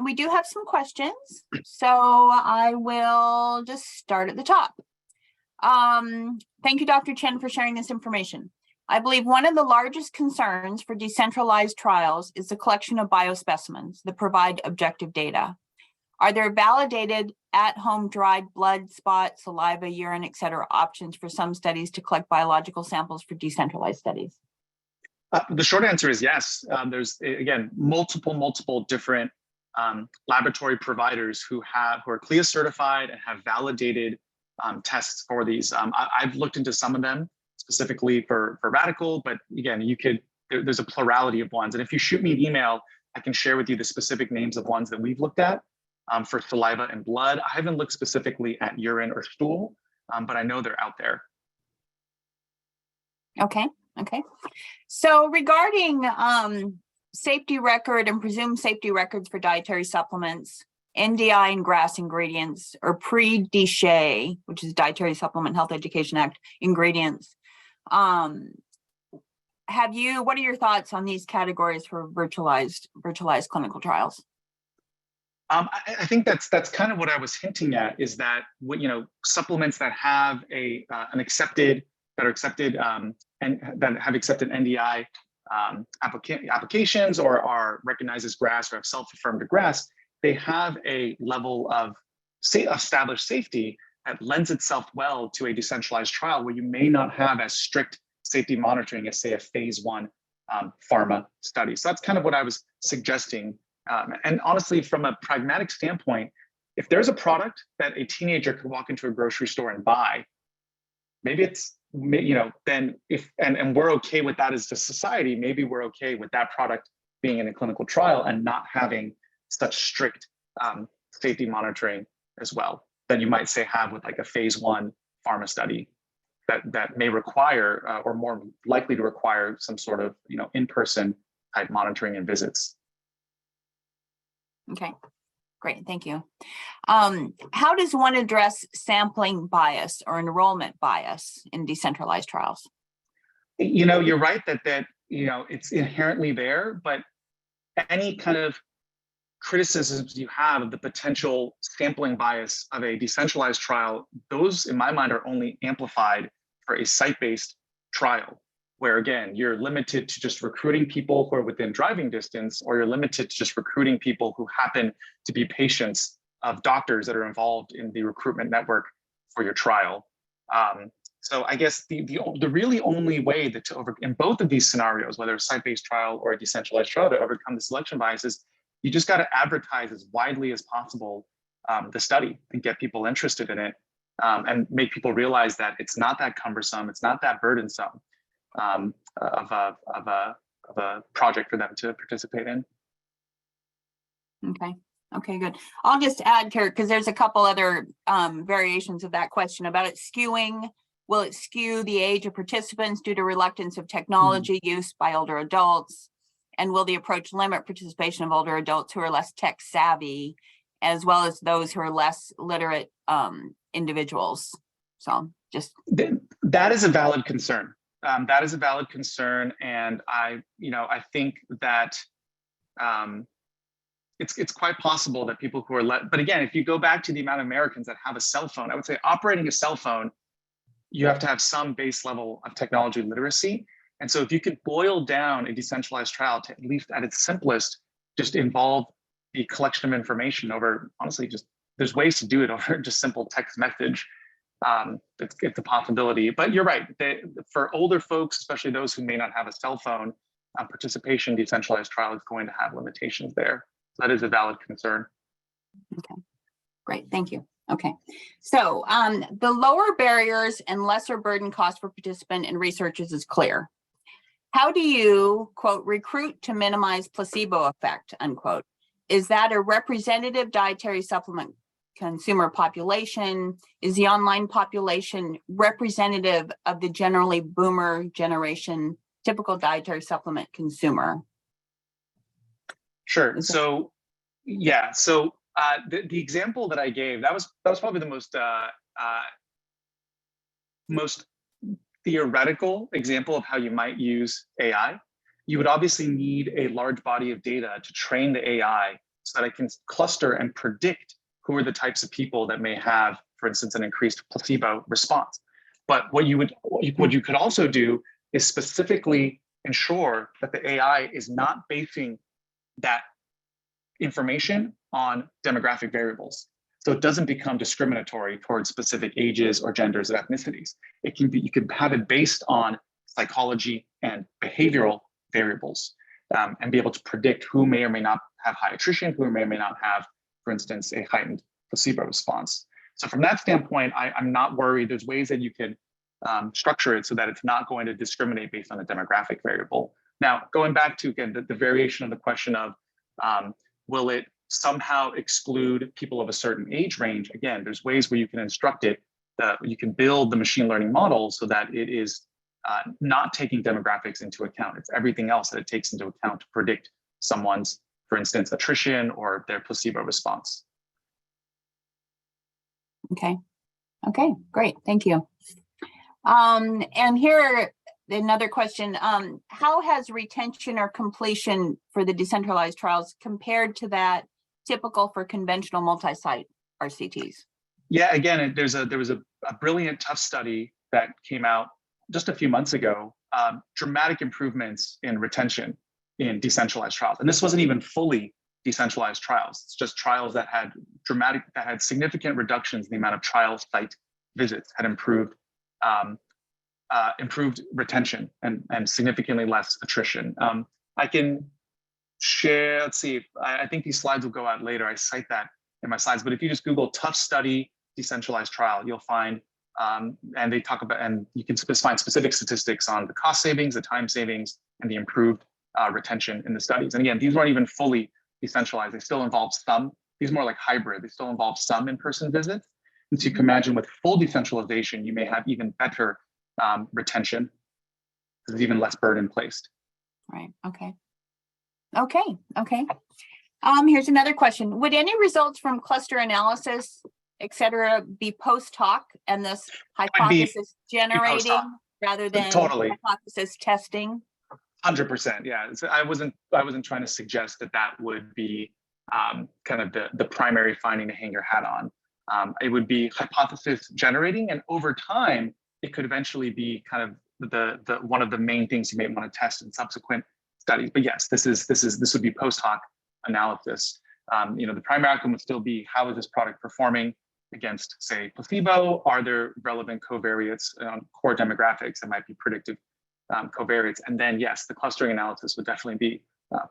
We do have some questions, so I will just start at the top. Thank you, Dr. Chen, for sharing this information. I believe one of the largest concerns for decentralized trials is the collection of biospecimens that provide objective data. Are there validated at-home dried blood, spot, saliva, urine, et cetera, options for some studies to collect biological samples for decentralized studies? The short answer is yes. There's, again, multiple different laboratory providers who are CLIA certified and have validated tests for these. I've looked into some of them specifically for Radicle, but again, there's a plurality of ones. And if you shoot me an email, I can share with you the specific names of ones that we've looked at for saliva and blood. I haven't looked specifically at urine or stool, but I know they're out there. Okay. So regarding safety record and presumed safety records for dietary supplements, NDI and GRAS ingredients, or pre-Gahche, which is Dietary Supplement Health Education Act ingredients. What are your thoughts on these categories for virtualized clinical trials? I think that's kind of what I was hinting at, is that supplements that have and that have accepted NDI applications or are recognized as GRAS or have self-affirmed to GRAS, they have a level of established safety that lends itself well to a decentralized trial where you may not have as strict safety monitoring as, say, a phase 1 pharma study. So that's kind of what I was suggesting. And honestly, from a pragmatic standpoint, if there's a product that a teenager could walk into a grocery store and buy, maybe it's, then and we're okay with that as a society, maybe we're okay with that product being in a clinical trial and not having such strict safety monitoring as well that you might say have with like a phase 1 pharma study that may require or more likely to require some sort of in-person type monitoring and visits. Okay, great, thank you. How does one address sampling bias or enrollment bias in decentralized trials? You're right that it's inherently there, but any kind of criticisms you have of the potential sampling bias of a decentralized trial, those in my mind are only amplified for a site-based trial, where again, you're limited to just recruiting people who are within driving distance, or you're limited to just recruiting people who happen to be patients of doctors that are involved in the recruitment network for your trial. So I guess the really only way in both of these scenarios, whether a site-based trial or a decentralized trial, to overcome the selection biases, you just got to advertise as widely as possible the study and get people interested in it, and make people realize that it's not that cumbersome, it's not that burdensome of a project for them to participate in. Okay, Okay, good. I'll just add here, because there's a couple other variations of that question about it skewing. Will it skew the age of participants due to reluctance of technology use by older adults? And will the approach limit participation of older adults who are less tech savvy, as well as those who are less literate individuals? So just. That is a valid concern. That is a valid concern. And I think that it's quite possible that people who are but again, if you go back to the amount of Americans that have a cell phone, I would say operating a cell phone, you have to have some base level of technology literacy. And so if you could boil down a decentralized trial to, at least at its simplest, just involve the collection of information over, honestly, just there's ways to do it over just simple text message. It's a possibility, but you're right. For older folks, especially those who may not have a cell phone, participation in decentralized trial is going to have limitations there. So that is a valid concern. Okay, great, thank you. Okay, so the lower barriers and lesser burden cost for participant and researchers is clear. How do you, quote, recruit to minimize placebo effect, unquote? Is that a representative dietary supplement consumer population? Is the online population representative of the generally boomer generation, typical dietary supplement consumer? Sure. So, yeah. So the example that I gave, that was probably the most theoretical example of how you might use AI. You would obviously need a large body of data to train the AI so that it can cluster and predict who are the types of people that may have, for instance, an increased placebo response. But what you could also do is specifically ensure that the AI is not basing that information on demographic variables. So it doesn't become discriminatory towards specific ages or genders or ethnicities. You can have it based on psychology and behavioral variables, and be able to predict who may or may not have high attrition, who may or may not have, for instance, a heightened placebo response. So from that standpoint, I'm not worried. There's ways that you can structure it so that it's not going to discriminate based on a demographic variable. Now, going back to, again, the variation of the question of, will it somehow exclude people of a certain age range? Again, there's ways where you can instruct it, you can build the machine learning model so that it is not taking demographics into account. It's everything else that it takes into account to predict someone's, for instance, attrition or their placebo response. Okay. Okay, great. Thank you. And here, another question. How has retention or completion for the decentralized trials compared to that typical for conventional multi-site RCTs? Yeah, again, there was a brilliant tough study that came out just a few months ago, dramatic improvements in retention in decentralized trials. And this wasn't even fully decentralized trials. It's just trials that had significant reductions in the amount of trial site visits, had improved retention and significantly less attrition. I can share, let's see, I think these slides will go out later. I cite that in my slides, but if you just Google tough study decentralized trial, you'll find, and they talk about, and you can find specific statistics on the cost savings, the time savings, and the improved retention in the studies. And again, these weren't even fully decentralized. They still involve some, these are more like hybrid. They still involve some in-person visits. And so you can imagine with full decentralization, you may have even better retention. There's even less burden placed. Right, okay. Okay, okay. Here's another question. Would any results from cluster analysis, et cetera, be post hoc and this hypothesis generating rather than hypothesis testing? 100%, yeah. So I wasn't trying to suggest that would be kind of the primary finding to hang your hat on. It would be hypothesis generating, and over time, it could eventually be kind of the one of the main things you may want to test in subsequent studies. But yes, this would be post hoc analysis. The primary outcome would still be, how is this product performing against, say, placebo? Are there relevant covariates on core demographics that might be predictive covariates? And then yes, the clustering analysis would definitely be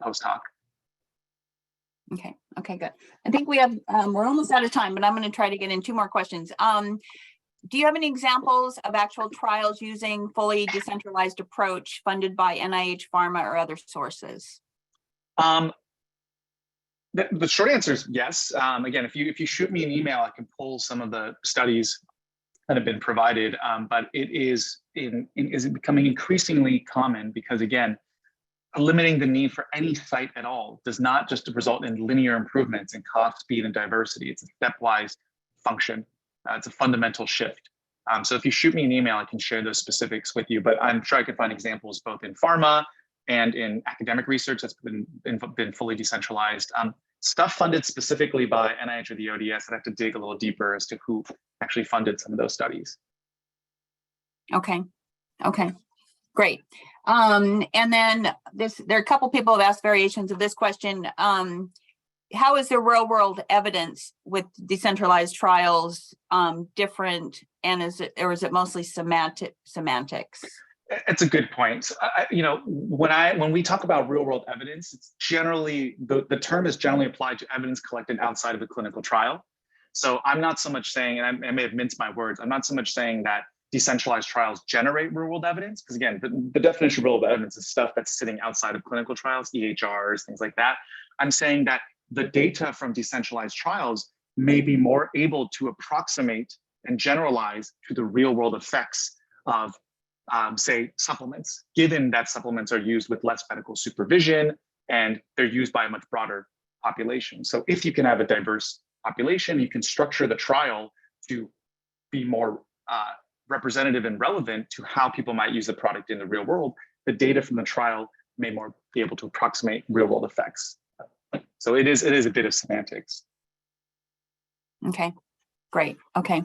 post hoc. Okay, okay, good. I think we have, we're almost out of time, but I'm going to try to get in two more questions. Do you have any examples of actual trials using fully decentralized approach funded by NIH, pharma, or other sources? The short answer is yes. Again, if you shoot me an email, I can pull some of the studies that have been provided, but it is becoming increasingly common because, again, eliminating the need for any site at all does not just result in linear improvements in cost, speed, and diversity. It's a stepwise function. It's a fundamental shift. So if you shoot me an email, I can share those specifics with you, but I'm sure I can find examples both in pharma and in academic research that's been fully decentralized. Stuff funded specifically by NIH or the ODS, I'd have to dig a little deeper as to who actually funded some of those studies. Okay, great. And then there are a couple people have asked variations of this question. How is the real world evidence with decentralized trials different, and is it mostly semantics? It's a good point. When we talk about real world evidence, it's generally the term is generally applied to evidence collected outside of a clinical trial. So I'm not so much saying, and I may have minced my words, I'm not so much saying that decentralized trials generate real world evidence, because again, the definition of real world evidence is stuff that's sitting outside of clinical trials, EHRs, things like that. I'm saying that the data from decentralized trials may be more able to approximate and generalize to the real world effects of say supplements, given that supplements are used with less medical supervision and they're used by a much broader population. So if you can have a diverse population, you can structure the trial to be more representative and relevant to how people might use the product in the real world. The data from the trial may more be able to approximate real world effects. So it is a bit of semantics. Okay, great. Okay.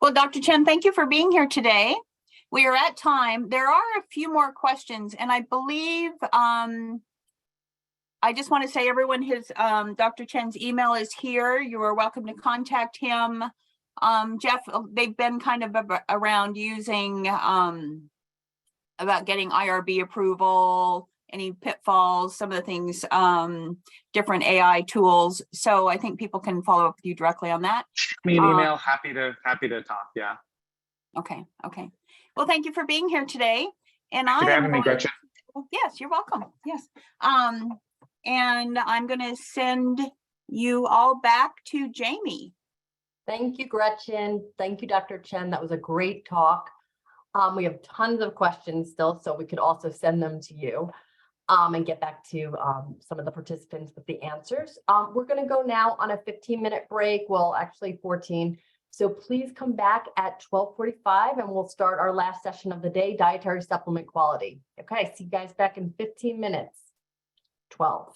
Well, Dr. Chen, thank you for being here today. We are at time. There are a few more questions, and I believe I just want to say everyone Dr. Chen's email is here. You are welcome to contact him. Jeff, they've been kind of around using about getting IRB approval, any pitfalls, some of the things, different AI tools. So I think people can follow up with you directly on that. Shoot me an email. Happy to talk. Yeah. Okay. Well, thank you for being here today. And Thank you for having me, Gretchen. Yes, you're welcome. Yes. And I'm going to send you all back to Jaime. Thank you, Gretchen. Thank you, Dr. Chen. That was a great talk. We have tons of questions still, so we could also send them to you and get back to some of the participants with the answers. We're going to go now on a 15-minute break. Well, actually 14. So please come back at 12:45 and we'll start our last session of the day, dietary supplement quality. Okay, see you guys back in 15 minutes. 12.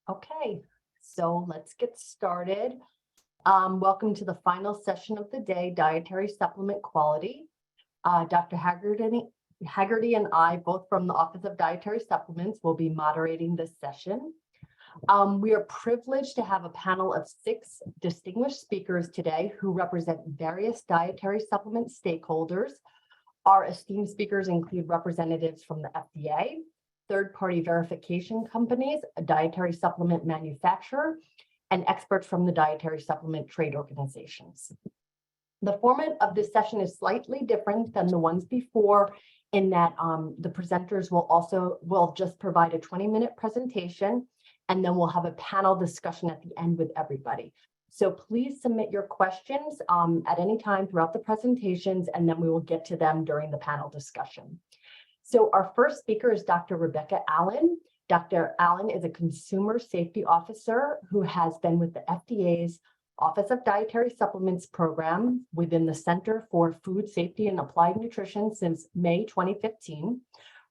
Okay, so let's get started. Welcome to the final session of the day, Dietary Supplement Quality. Dr. Haggerty and I, both from the Office of Dietary Supplements, will be moderating this session. We are privileged to have a panel of 6 distinguished speakers today who represent various dietary supplement stakeholders. Our esteemed speakers include representatives from the FDA, third-party verification companies, a dietary supplement manufacturer, and experts from the dietary supplement trade organizations. The format of this session is slightly different than the ones before in that the presenters will just provide a 20-minute presentation, and then we'll have a panel discussion at the end with everybody. So please submit your questions at any time throughout the presentations, and then we will get to them during the panel discussion. So our first speaker is Dr. Rebecca Allen. Dr. Allen is a consumer safety officer who has been with the FDA's Office of Dietary Supplements program within the Center for Food Safety and Applied Nutrition since May 2015.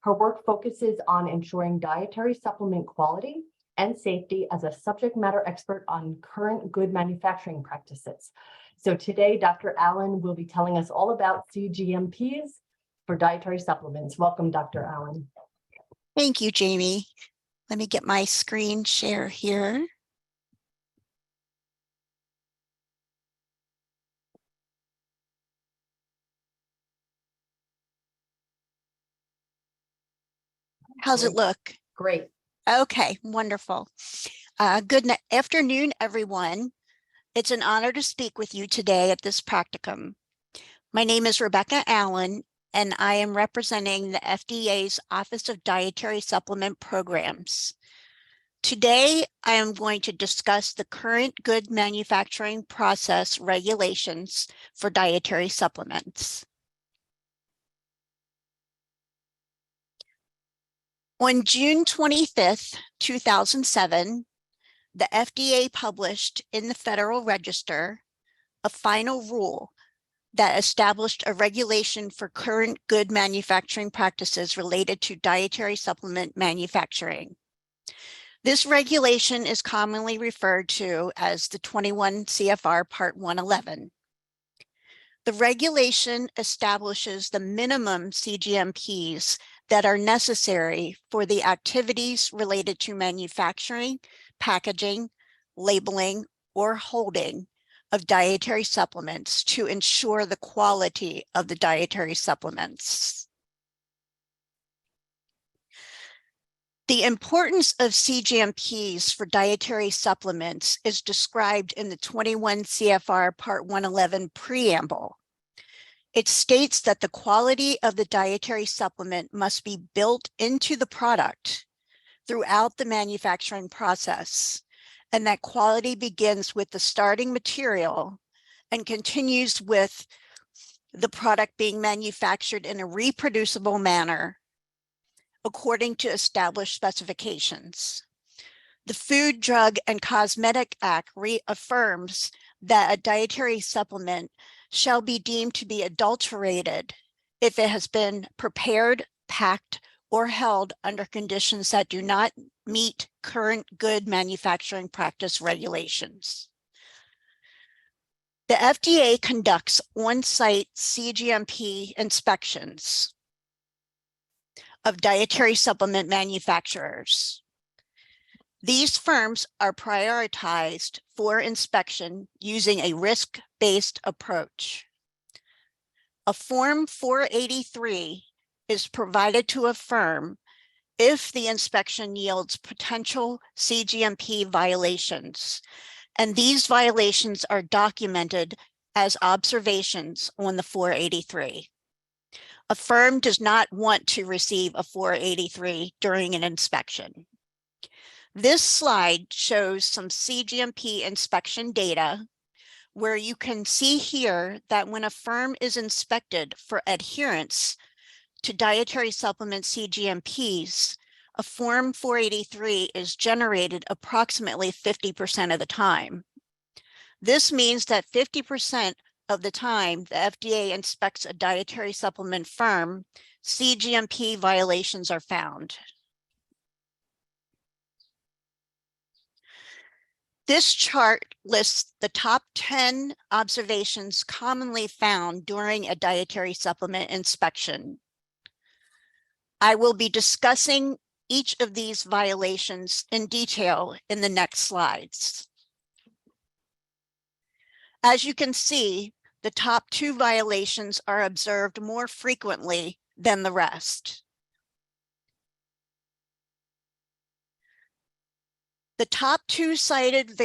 Her work focuses on ensuring dietary supplement quality and safety as a subject matter expert on current good manufacturing practices. So today, Dr. Allen will be telling us all about CGMPs for dietary supplements. Welcome, Dr. Allen. Thank you, Jaime. Let me get my screen share here. How's it look? Great. Okay, wonderful. Good afternoon, everyone. It's an honor to speak with you today at this practicum. My name is Rebecca Allen, and I am representing the FDA's Office of Dietary Supplement Programs. Today, I am going to discuss the current good manufacturing process regulations for dietary supplements. On June 25th, 2007, the FDA published in the Federal Register a final rule that established a regulation for current good manufacturing practices related to dietary supplement manufacturing. This regulation is commonly referred to as the 21 CFR Part 111. The regulation establishes the minimum CGMPs that are necessary for the activities related to manufacturing, packaging, labeling, or holding of dietary supplements to ensure the quality of the dietary supplements. The importance of CGMPs for dietary supplements is described in the 21 CFR Part 111 preamble. It states that the quality of the dietary supplement must be built into the product throughout the manufacturing process, and that quality begins with the starting material and continues with the product being manufactured in a reproducible manner according to established specifications. The Food, Drug, and Cosmetic Act reaffirms that a dietary supplement shall be deemed to be adulterated if it has been prepared, packed, or held under conditions that do not meet current good manufacturing practice regulations. The FDA conducts on-site CGMP inspections of dietary supplement manufacturers. These firms are prioritized for inspection using a risk-based approach. A Form 483 is provided to a firm if the inspection yields potential CGMP violations, and these violations are documented as observations on the 483. A firm does not want to receive a 483 during an inspection. This slide shows some CGMP inspection data where you can see here that when a firm is inspected for adherence to dietary supplement CGMPs, a Form 483 is generated approximately 50% of the time. This means that 50% of the time the FDA inspects a dietary supplement firm, CGMP violations are found. This chart lists the top 10 observations commonly found during a dietary supplement inspection. I will be discussing each of these violations in detail in the next slides. As you can see, the top 2 violations are observed more frequently than the rest. The top 2 cited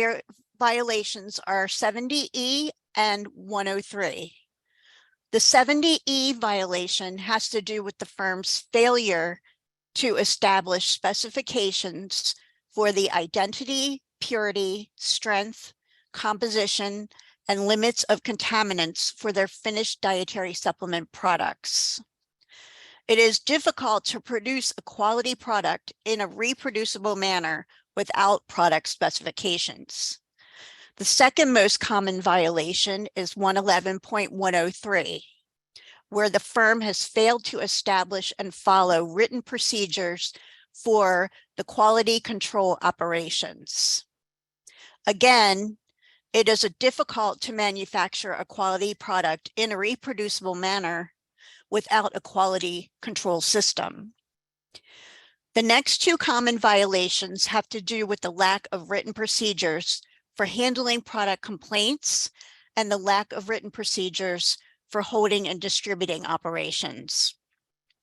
violations are 70E and 103. The 70E violation has to do with the firm's failure to establish specifications for the identity, purity, strength, composition, and limits of contaminants for their finished dietary supplement products. It is difficult to produce a quality product in a reproducible manner without product specifications. The second most common violation is 111.103, where the firm has failed to establish and follow written procedures for the quality control operations. Again, it is difficult to manufacture a quality product in a reproducible manner without a quality control system. The next 2 common violations have to do with the lack of written procedures for handling product complaints and the lack of written procedures for holding and distributing operations.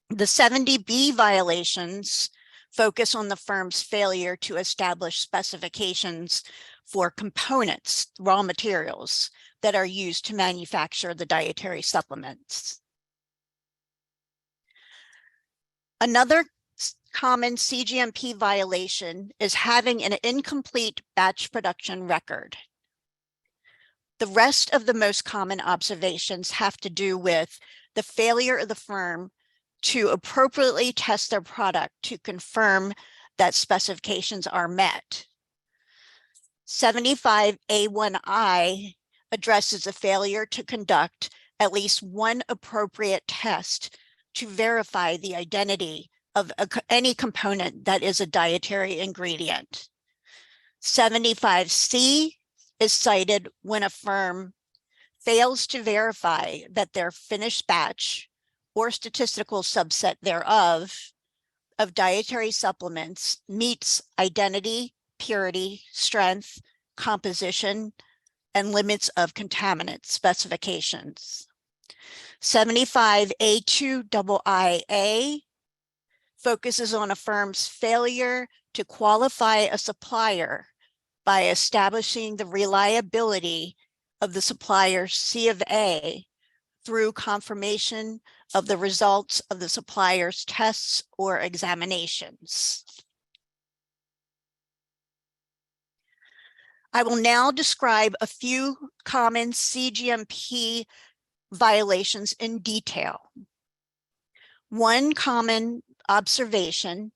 The 70B violations focus on the firm's failure to establish specifications for components, raw materials that are used to manufacture the dietary supplements. Another common CGMP violation is having an incomplete batch production record. The rest of the most common observations have to do with the failure of the firm to appropriately test their product to confirm that specifications are met. 75A1I addresses a failure to conduct at least one appropriate test to verify the identity of any component that is a dietary ingredient. 75C is cited when a firm fails to verify that their finished batch or statistical subset thereof of dietary supplements meets identity, purity, strength, composition, and limits of contaminant specifications. 75A2II focuses on a firm's failure to qualify a supplier by establishing the reliability of the supplier's C of A through confirmation of the results of the supplier's tests or examinations. I will now describe a few common CGMP violations in detail. One common observation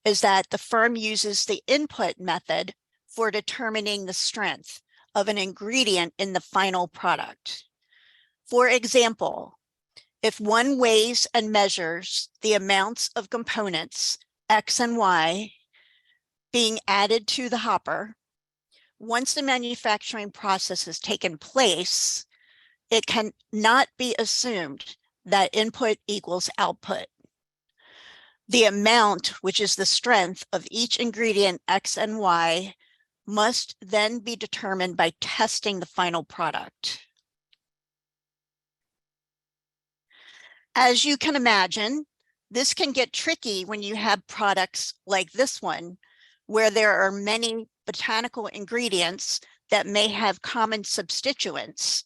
is that the firm uses the input method for determining the strength of an ingredient in the final product. For example, if one weighs and measures the amounts of components X and Y being added to the hopper, once the manufacturing process has taken place, it cannot be assumed that input equals output. The amount, which is the strength of each ingredient X and Y, must then be determined by testing the final product. As you can imagine, this can get tricky when you have products like this one, where there are many botanical ingredients that may have common substituents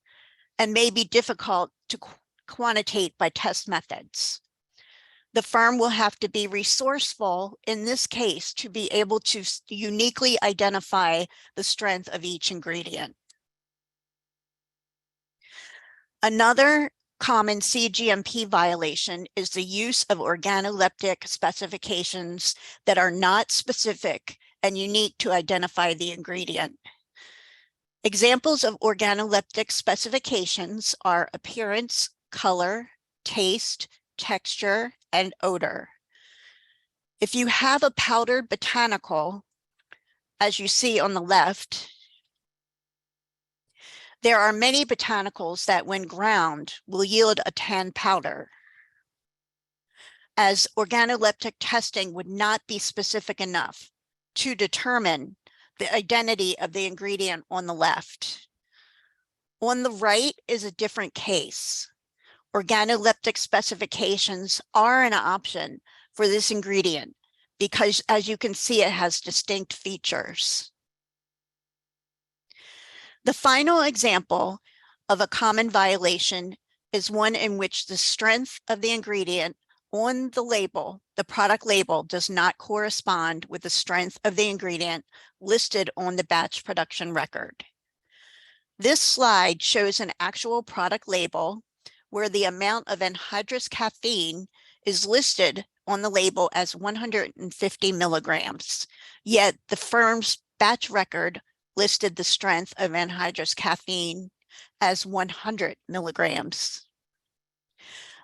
and may be difficult to quantitate by test methods. The firm will have to be resourceful in this case to be able to uniquely identify the strength of each ingredient. Another common CGMP violation is the use of organoleptic specifications that are not specific and unique to identify the ingredient. Examples of organoleptic specifications are appearance, color, taste, texture, and odor. If you have a powdered botanical, as you see on the left, There are many botanicals that when ground will yield a tan powder, as organoleptic testing would not be specific enough to determine the identity of the ingredient on the left. On the right is a different case. Organoleptic specifications are an option for this ingredient because, as you can see, it has distinct features. The final example of a common violation is one in which the strength of the ingredient on the label, the product label, does not correspond with the strength of the ingredient listed on the batch production record. This slide shows an actual product label where the amount of anhydrous caffeine is listed on the label as 150 milligrams, yet the firm's batch record listed the strength of anhydrous caffeine as 100 milligrams.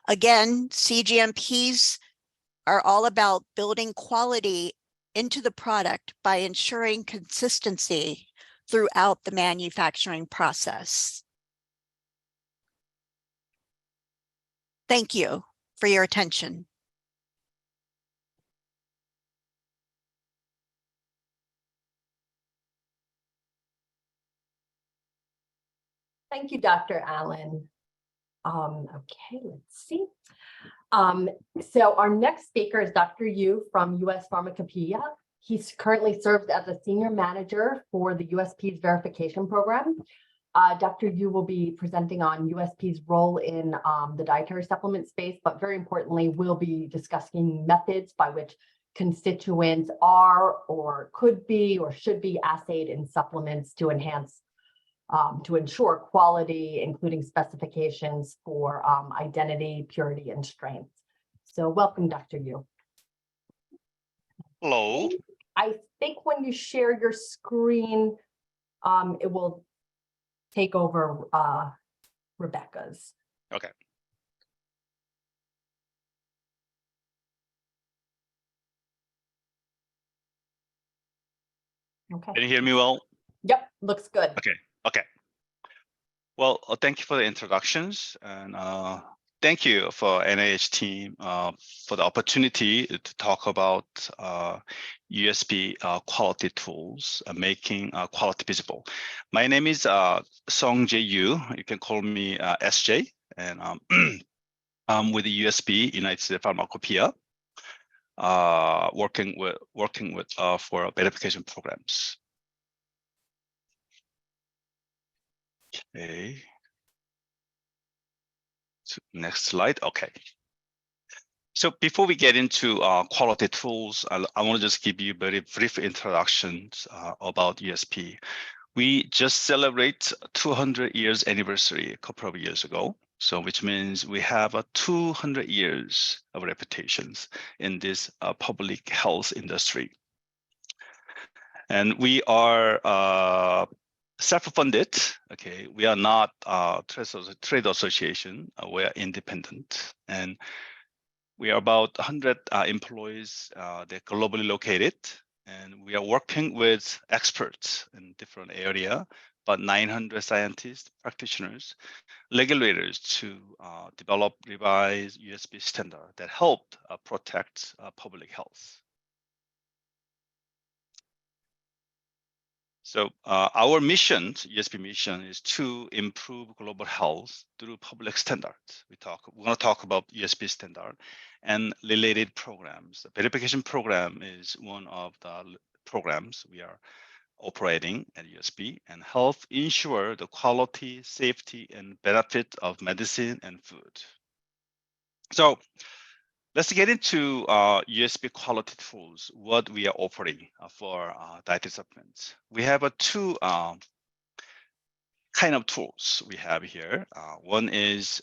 Again, CGMPs are all about building quality into the product by ensuring consistency throughout the manufacturing process. Thank you for your attention. Thank you, Dr. Allen. Okay, let's see. So our next speaker is Dr. Yu from US Pharmacopoeia. He currently serves as a senior manager for the USP's verification program. Dr. Yu will be presenting on USP's role in the dietary supplement space, but very importantly, we'll be discussing methods by which constituents are or could be or should be assayed in supplements to enhance, to ensure quality, including specifications for identity, purity, and strength. So welcome, Dr. Yu. Hello. I think when you share your screen, it will take over Rebecca's. Okay. Okay. Can you hear me well? Yep, looks good. Okay. Okay. Well, thank you for the introductions, and thank you for NIH team for the opportunity to talk about USB quality tools, making quality visible. My name is Seong Yu. You can call me SJ, and I'm with the USB United States Pharmacopoeia, working with for verification programs. Okay. So next slide. Okay. So before we get into quality tools, I want to just give you a very brief introductions about USP. We just celebrate 200 years anniversary a couple of years ago. So which means we have 200 years of reputations in this public health industry. And we are self-funded. Okay, we are not trade association. We are independent, and we are about 100 employees. They're globally located, and we are working with experts in different area, about 900 scientists, practitioners, regulators to develop, revise USB standard that help protect public health. So our mission, USB mission, is to improve global health through public standards. We're going to talk about USB standard and related programs. The verification program is one of the programs we are operating at USB and help ensure the quality, safety, and benefit of medicine and food. So let's get into USB quality tools, what we are offering for dietary supplements. We have two kind of tools we have here. One is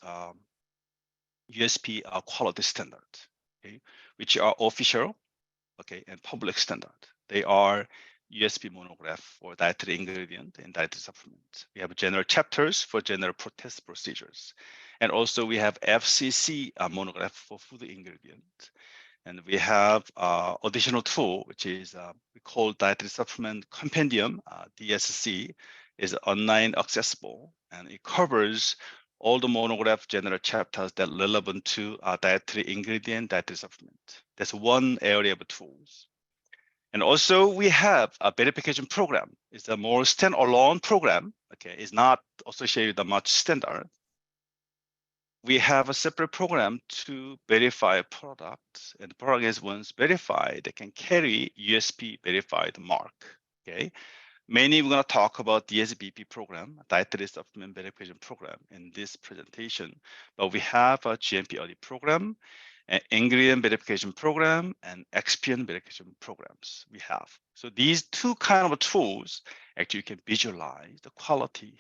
USB quality standard, okay, which are official, okay, and public standard. They are USB monograph for dietary ingredient and dietary supplement. We have general chapters for general test procedures. And also we have FCC monograph for food ingredient. And we have additional tool, which is we call dietary supplement compendium, DSC, is online accessible, and it covers all the monograph general chapters that are relevant to dietary ingredient, dietary supplement. That's one area of tools. And also we have a verification program. It's a more standalone program. Okay, it's not associated with much standard. We have a separate program to verify products, and the product is once verified, they can carry USP verified mark. Okay, mainly we're going to talk about the DSBP program, Dietary Supplement Verification Program, in this presentation. But we have a GMP audit program, an ingredient verification program, and excipient verification programs we have. So these two kind of tools actually can visualize the quality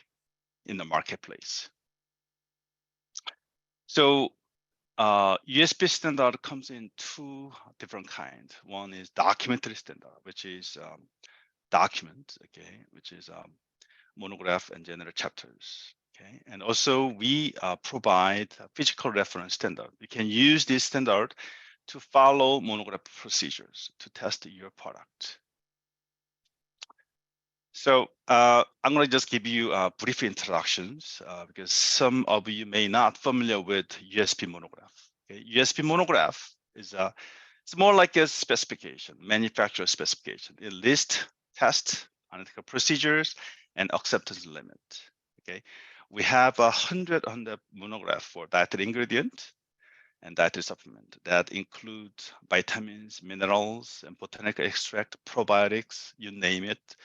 in the marketplace. So USP standard comes in two different kinds. One is documentary standard, which is document, okay, which is monograph and general chapters. Okay, and also we provide a physical reference standard. You can use this standard to follow monograph procedures to test your product. So I'm going to just give you brief introductions because some of you may not familiar with USP monograph. Okay? USP monograph is it's more like a specification, manufacturer specification. It lists test, analytical procedures, and acceptance limit. Okay, we have 100 monograph for dietary ingredient and dietary supplement that include vitamins, minerals, and botanical extract, probiotics, you name it.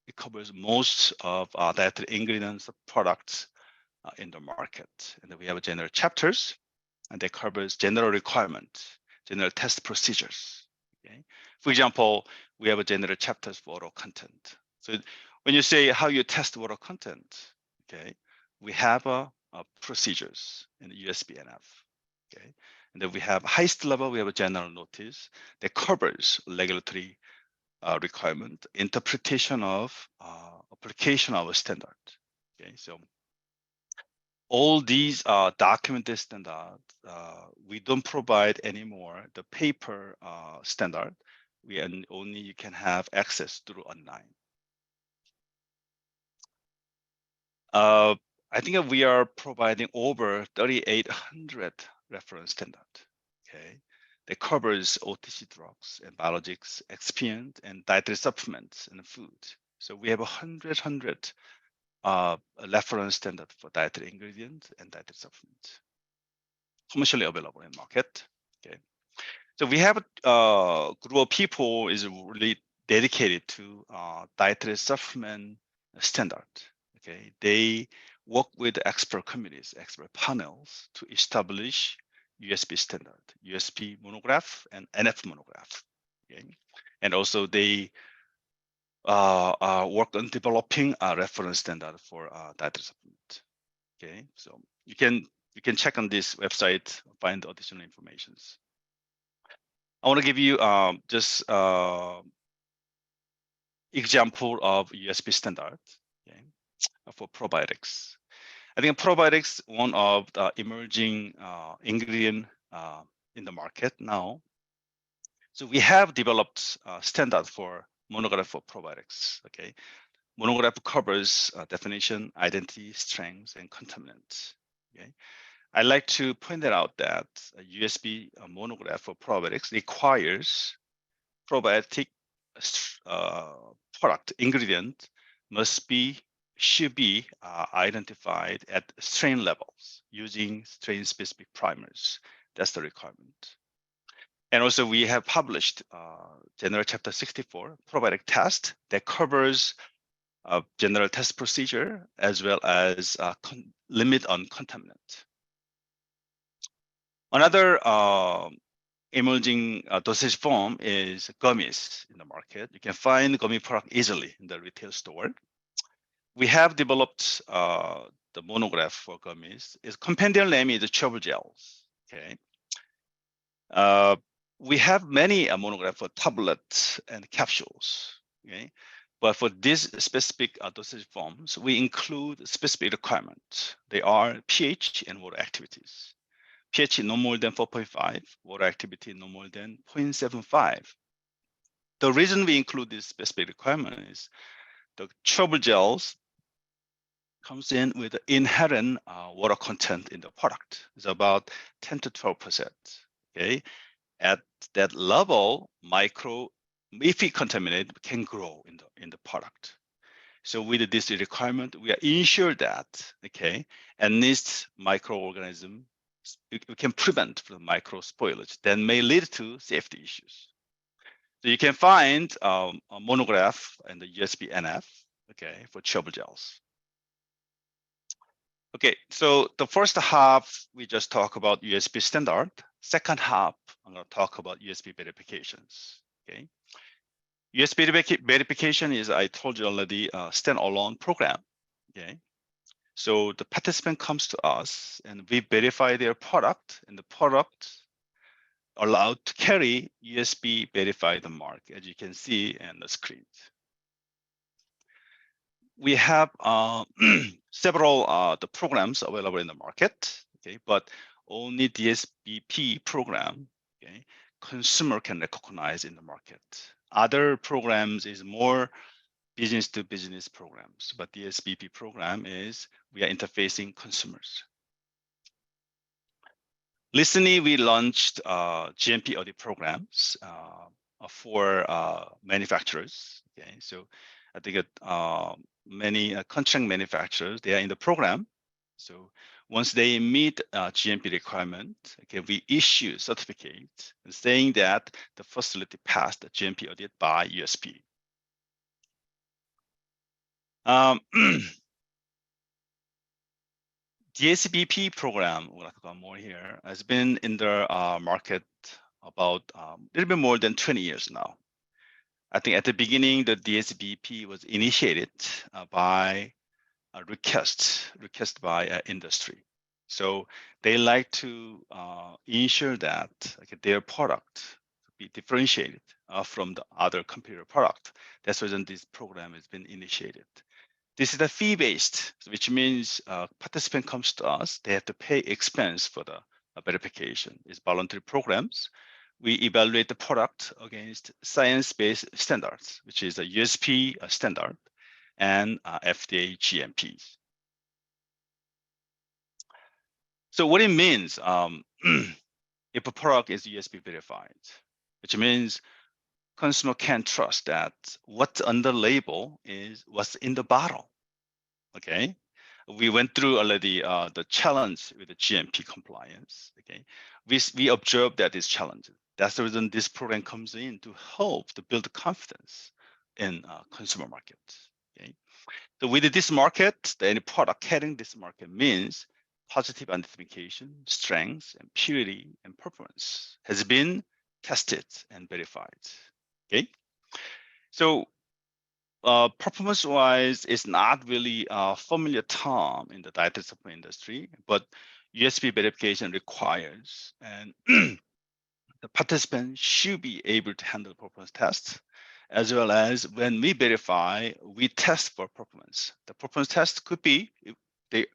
It covers most of dietary ingredients products in the market. And then we have general chapters, and that covers general requirements, general test procedures. Okay. For example, we have a general chapters for water content. So when you say how you test water content, okay, we have procedures in the USBNF. Okay, and then we have highest level. We have a general notice that covers regulatory requirement, interpretation of application of a standard. Okay, so all these documented standards, we don't provide anymore the paper standard. Only you can have access through online. I think we are providing over 3,800 reference standard. Okay. That covers OTC drugs and biologics, excipient, and dietary supplements and food. So we have 100 reference standard for dietary ingredients and dietary supplements commercially available in market. Okay, so we have a group of people is really dedicated to dietary supplement standard. Okay, they work with expert committees, expert panels to establish USP standard, USP monograph and NF monograph. Okay, and also they work on developing a reference standard for dietary supplement. Okay, so you can check on this website, find additional information. I want to give you just example of USP standard, okay, for probiotics. I think probiotics one of the emerging ingredient in the market now. So we have developed standard for monograph for probiotics. Okay, monograph covers definition, identity, strengths, and contaminants. Okay, I like to point out that a USB monograph for probiotics requires probiotic product ingredient should be identified at strain levels using strain specific primers. That's the requirement. And also we have published general chapter 64 probiotic test that covers general test procedure as well as limit on contaminant. Another emerging dosage form is gummies in the market. You can find gummy product easily in the retail store. We have developed the monograph for gummies. Its compendium name is the chewable gels. Okay. We have many monograph for tablets and capsules. Okay. But for these specific dosage forms, we include specific requirements. They are pH and water activities. pH no more than 4.5, water activity no more than 0.75. The reason we include this specific requirement is the chewable gels comes in with the inherent water content in the product. It's about 10 to 12%. Okay, at that level, if it contaminated, can grow in the product. So with this requirement, we are ensured that, okay, at least microorganism, we can prevent from micro spoilage that may lead to safety issues. So you can find a monograph and the USB NF, okay, for chewable gels. Okay, so the first half, we just talk about USB standard. Second half, I'm going to talk about USB verifications, okay? USB verification is, I told you already, a standalone program, okay? So the participant comes to us and we verify their product, and the product allowed to carry USB verified mark, as you can see in the screen. We have several the programs available in the market, okay, but only DSBP program, okay, consumer can recognize in the market. Other programs is more business to business programs, but DSBP program is we are interfacing consumers. Recently, we launched GMP audit programs for manufacturers. Okay, so I think many contract manufacturers, they are in the program. So once they meet GMP requirement, okay, we issue certificate saying that the facility passed the GMP audit by USP. DSBP program, we'll talk about more here, has been in the market about a little bit more than 20 years now. I think at the beginning, the DSBP was initiated by a request by industry. So they like to ensure that their product be differentiated from the other computer product. That's the reason this program has been initiated. This is a fee-based, which means participant comes to us, they have to pay expense for the verification. It's voluntary programs. We evaluate the product against science-based standards, which is a USP standard and FDA GMPs. So what it means, if a product is USP verified, which means consumer can trust that what's on the label is what's in the bottle. Okay, we went through already the challenge with the GMP compliance. Okay, we observed that is challenging. That's the reason this program comes in to help to build confidence in consumer markets. Okay, so with this market, any product carrying this market means positive identification, strength, and purity and performance has been tested and verified. Okay, so performance-wise, it's not really a familiar term in the dietary supplement industry, but USP verification requires, and the participant should be able to handle performance tests, as well as when we verify, we test for performance. The performance test could be, the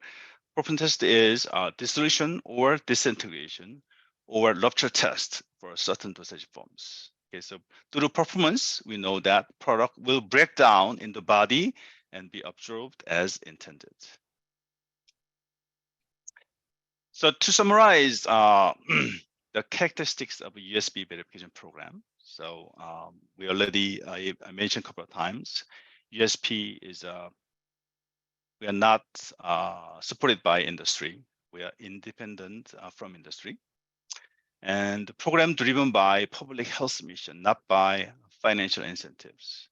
performance test is dissolution or disintegration, or rupture test for certain dosage forms. Okay, so through performance, we know that product will break down in the body and be absorbed as intended. So to summarize the characteristics of a USB verification program. So we already, I mentioned a couple of times, USP is, we are not supported by industry. We are independent from industry. And the program driven by public health mission, not by financial incentives.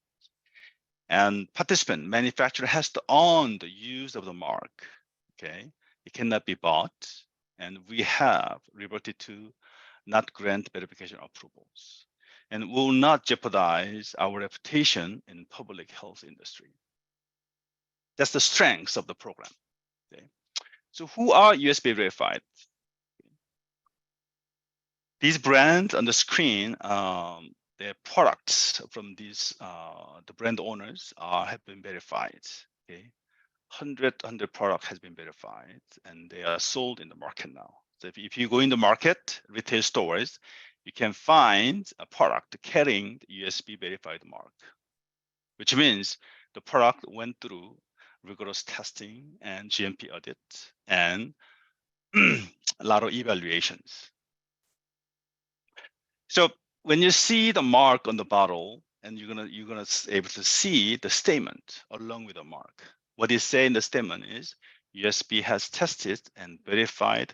And participant, manufacturer has to own the use of the mark, okay? It cannot be bought. And we have reverted to not grant verification approvals and will not jeopardize our reputation in public health industry. That's the strengths of the program, okay? So who are USB verified? These brands on the screen, their products from these, the brand owners have been verified. Okay, 100 products has been verified, and they are sold in the market now. So if you go in the market, retail stores, you can find a product carrying the USB verified mark, which means the product went through rigorous testing and GMP audit, and a lot of evaluations. So when you see the mark on the bottle, and you're gonna able to see the statement along with the mark. What it say in the statement is USB has tested and verified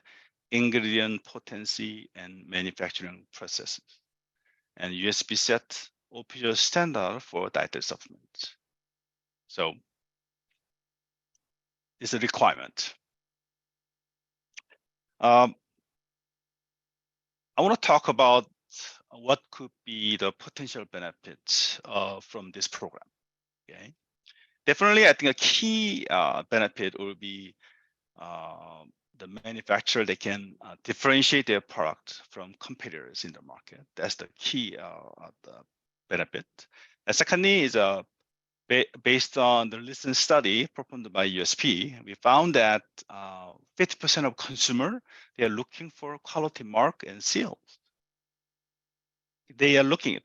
ingredient potency and manufacturing processes, and USB set official standard for dietary supplements. So it's a requirement. I want to talk about what could be the potential benefits from this program. Okay, definitely, I think a key benefit will be the manufacturer. They can differentiate their product from competitors in the market. That's the key the benefit. And secondly is based on the recent study performed by USP, we found that 50% of consumer, they are looking for quality mark and seals. They are looking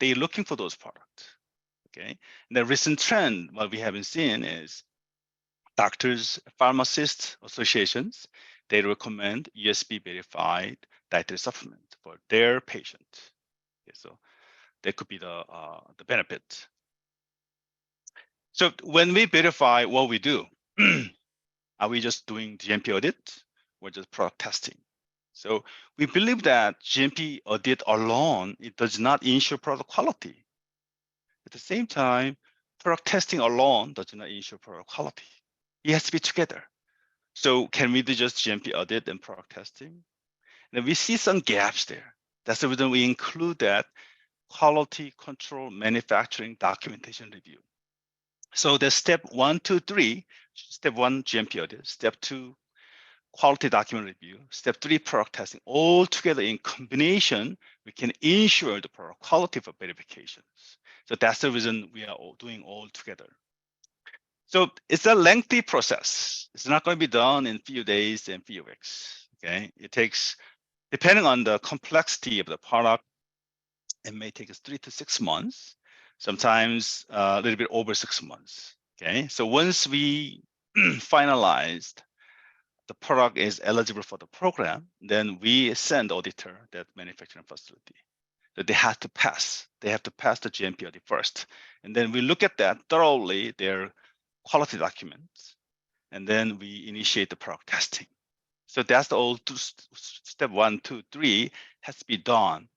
for those products. Okay, and the recent trend, what we haven't seen is doctors, pharmacists associations, they recommend USB verified dietary supplement for their patient. Okay, so that could be the benefit. So when we verify what we do, are we just doing GMP audit or just product testing? So we believe that GMP audit alone, it does not ensure product quality. At the same time, product testing alone does not ensure product quality. It has to be together. So can we do just GMP audit and product testing? And we see some gaps there. That's the reason we include that quality control manufacturing documentation review. So the step 1, 2, 3, step 1, GMP audit, step 2, quality document review, step 3, product testing, all together in combination, we can ensure the product quality for verifications. So that's the reason we are all doing all together. So it's a lengthy process. It's not going to be done in a few days and few weeks. Okay, it takes, depending on the complexity of the product, it may take us 3 to 6 months, sometimes a little bit over 6 months. Okay, so once we finalized the product is eligible for the program, then we send auditor that manufacturing facility. That they have to pass. They have to pass the GMP audit first, and then we look at that thoroughly, their quality documents, and then we initiate the product testing. So that's the all step 1, 2, 3 has to be done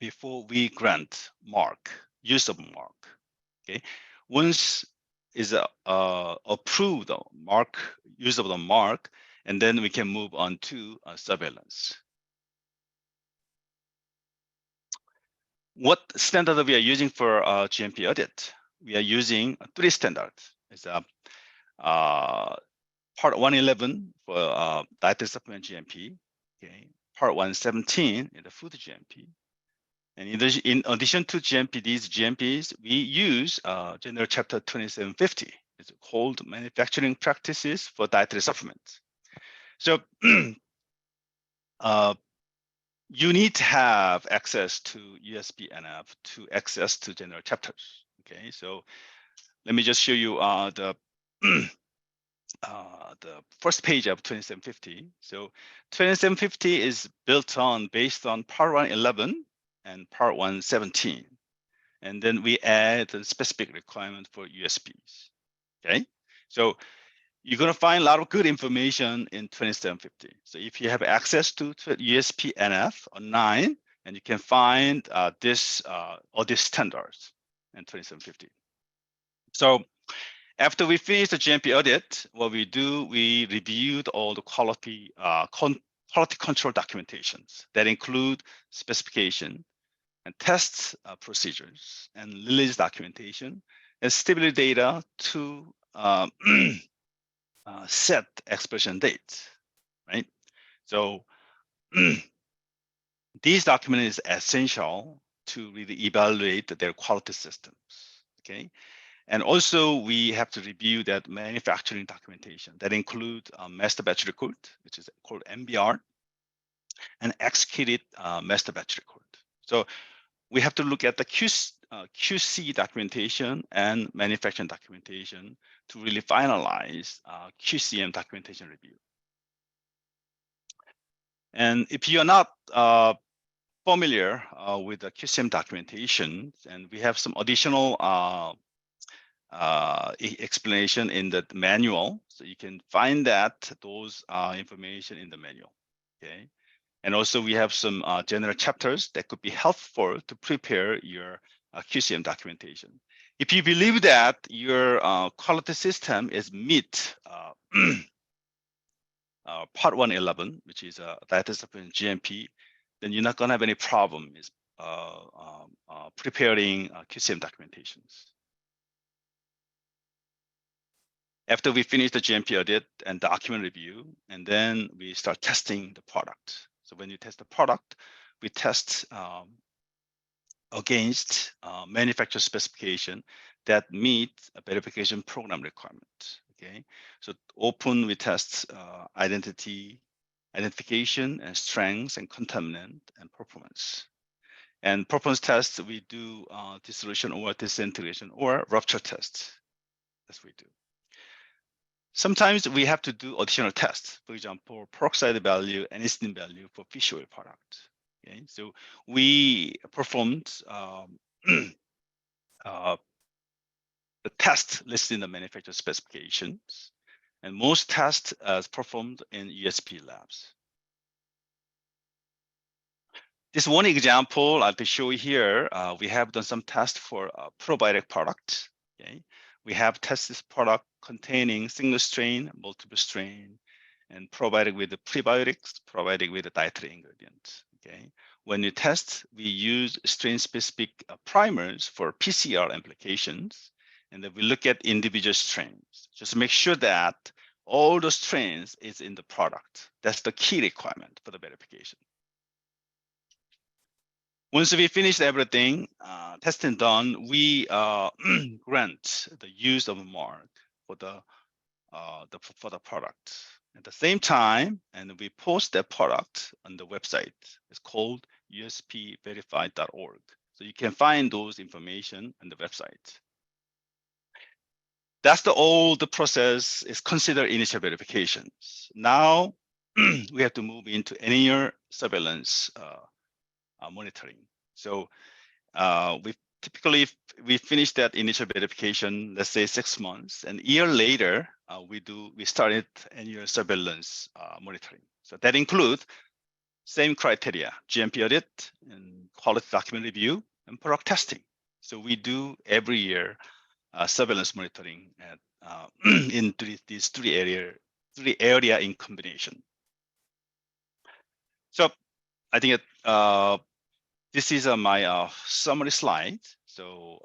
before we grant mark, use of mark. Okay, once is approved mark, use of the mark, and then we can move on to surveillance. What standard we are using for GMP audit? We are using 3 standards. It's part 111 for dietary supplement GMP, okay, part 117 in the food GMP. And in addition to GMP, these GMPs, we use General Chapter 2750. It's called Manufacturing Practices for Dietary Supplements. So you need to have access to USB NF to access to general chapters. Okay, so let me just show you the first page of 2750. So 2750 is built on based on part 111 and part 117. And then we add the specific requirement for USPs. Okay, so you're going to find a lot of good information in 2750. So if you have access to USP NF or 9, and you can find this standards in 2750. So after we finish the GMP audit, what we do, we reviewed all the quality control documentations that include specification and test procedures and release documentation and stability data to set expiration dates, right? So these documents is essential to really evaluate their quality systems, okay? And also we have to review that manufacturing documentation that include master batch record, which is called MBR, and executed master batch record. So we have to look at the QC documentation and manufacturing documentation to really finalize QCM documentation review. And if you're not familiar with the QCM documentation, and we have some additional explanation in the manual, so you can find those information in the manual. Okay, and also we have some general chapters that could be helpful to prepare your QCM documentation. If you believe that your quality system is meet Part 111, which is dietary supplement GMP, then you're not going to have any problem is preparing QCM documentations. After we finish the GMP audit and document review, and then we start testing the product. So when you test the product, we test against manufacturer specification that meet a verification program requirement. Okay, so open we test identification and strengths and contaminant and performance. And performance tests we do dissolution or disintegration or rupture tests. That's what we do. Sometimes we have to do additional tests, for example, peroxide value and anisine value for fish oil product. Okay, so we performed the test listed in the manufacturer specifications, and most tests are performed in USP labs. This one example I'll show you here. We have done some tests for probiotic product. Okay, we have tested this product containing single strain, multiple strain, and probiotic with the prebiotics, probiotic with the dietary ingredients. Okay, when you test, we use strain-specific primers for PCR applications, and then we look at individual strains. Just make sure that all the strains is in the product. That's the key requirement for the verification. Once we finish everything, testing done, we grant the use of a mark for the product. At the same time, and we post that product on the website. It's called uspverified.org. So you can find those information on the website. That's the process is considered initial verifications. Now we have to move into annual surveillance monitoring. So we typically we finish that initial verification, let's say 6 months, and a year later we started annual surveillance monitoring. So that includes same criteria: GMP audit and quality document review and product testing. So we do every year surveillance monitoring at, in these three area in combination. So I think this is my summary slide. So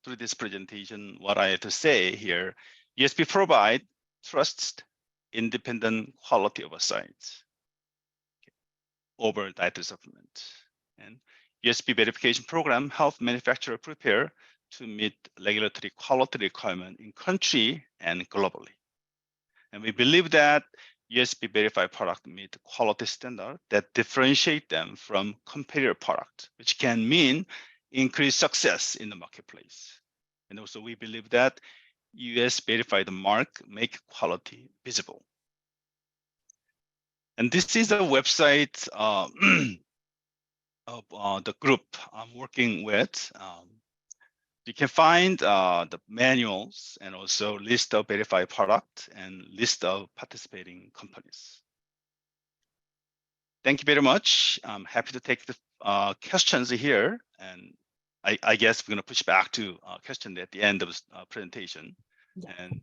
through this presentation, what I have to say here, USP provide trust, independent quality oversight over dietary supplement. And USP verification program help manufacturer prepare to meet regulatory quality requirement in country and globally. And we believe that USP verified product meet quality standard that differentiate them from competitor product, which can mean increased success in the marketplace. And also we believe that US verified mark make quality visible. And this is a website of the group I'm working with. You can find the manuals and also list of verified product and list of participating companies. Thank you very much. I'm happy to take the questions here, and I guess we're going to push back to questions at the end of this presentation. Yeah. And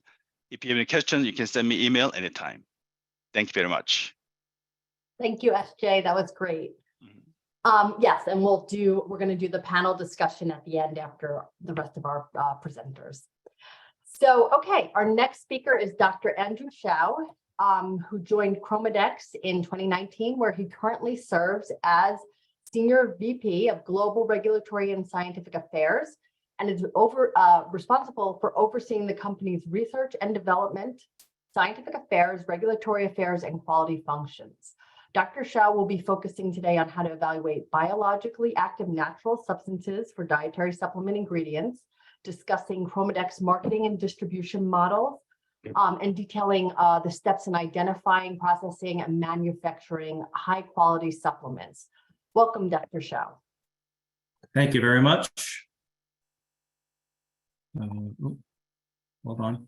if you have any questions, you can send me email anytime. Thank you very much. Thank you, SJ. That was great. Yes, and we're going to do the panel discussion at the end after the rest of our presenters. So, okay, our next speaker is Dr. Andrew Shao, who joined ChromaDex in 2019, where he currently serves as Senior VP of Global Regulatory and Scientific Affairs, and is responsible for overseeing the company's research and development, scientific affairs, regulatory affairs, and quality functions. Dr. Shao will be focusing today on how to evaluate biologically active natural substances for dietary supplement ingredients, discussing ChromaDex marketing and distribution models, and detailing the steps in identifying, processing, and manufacturing high-quality supplements. Welcome, Dr. Shao. Thank you very much. Hold on.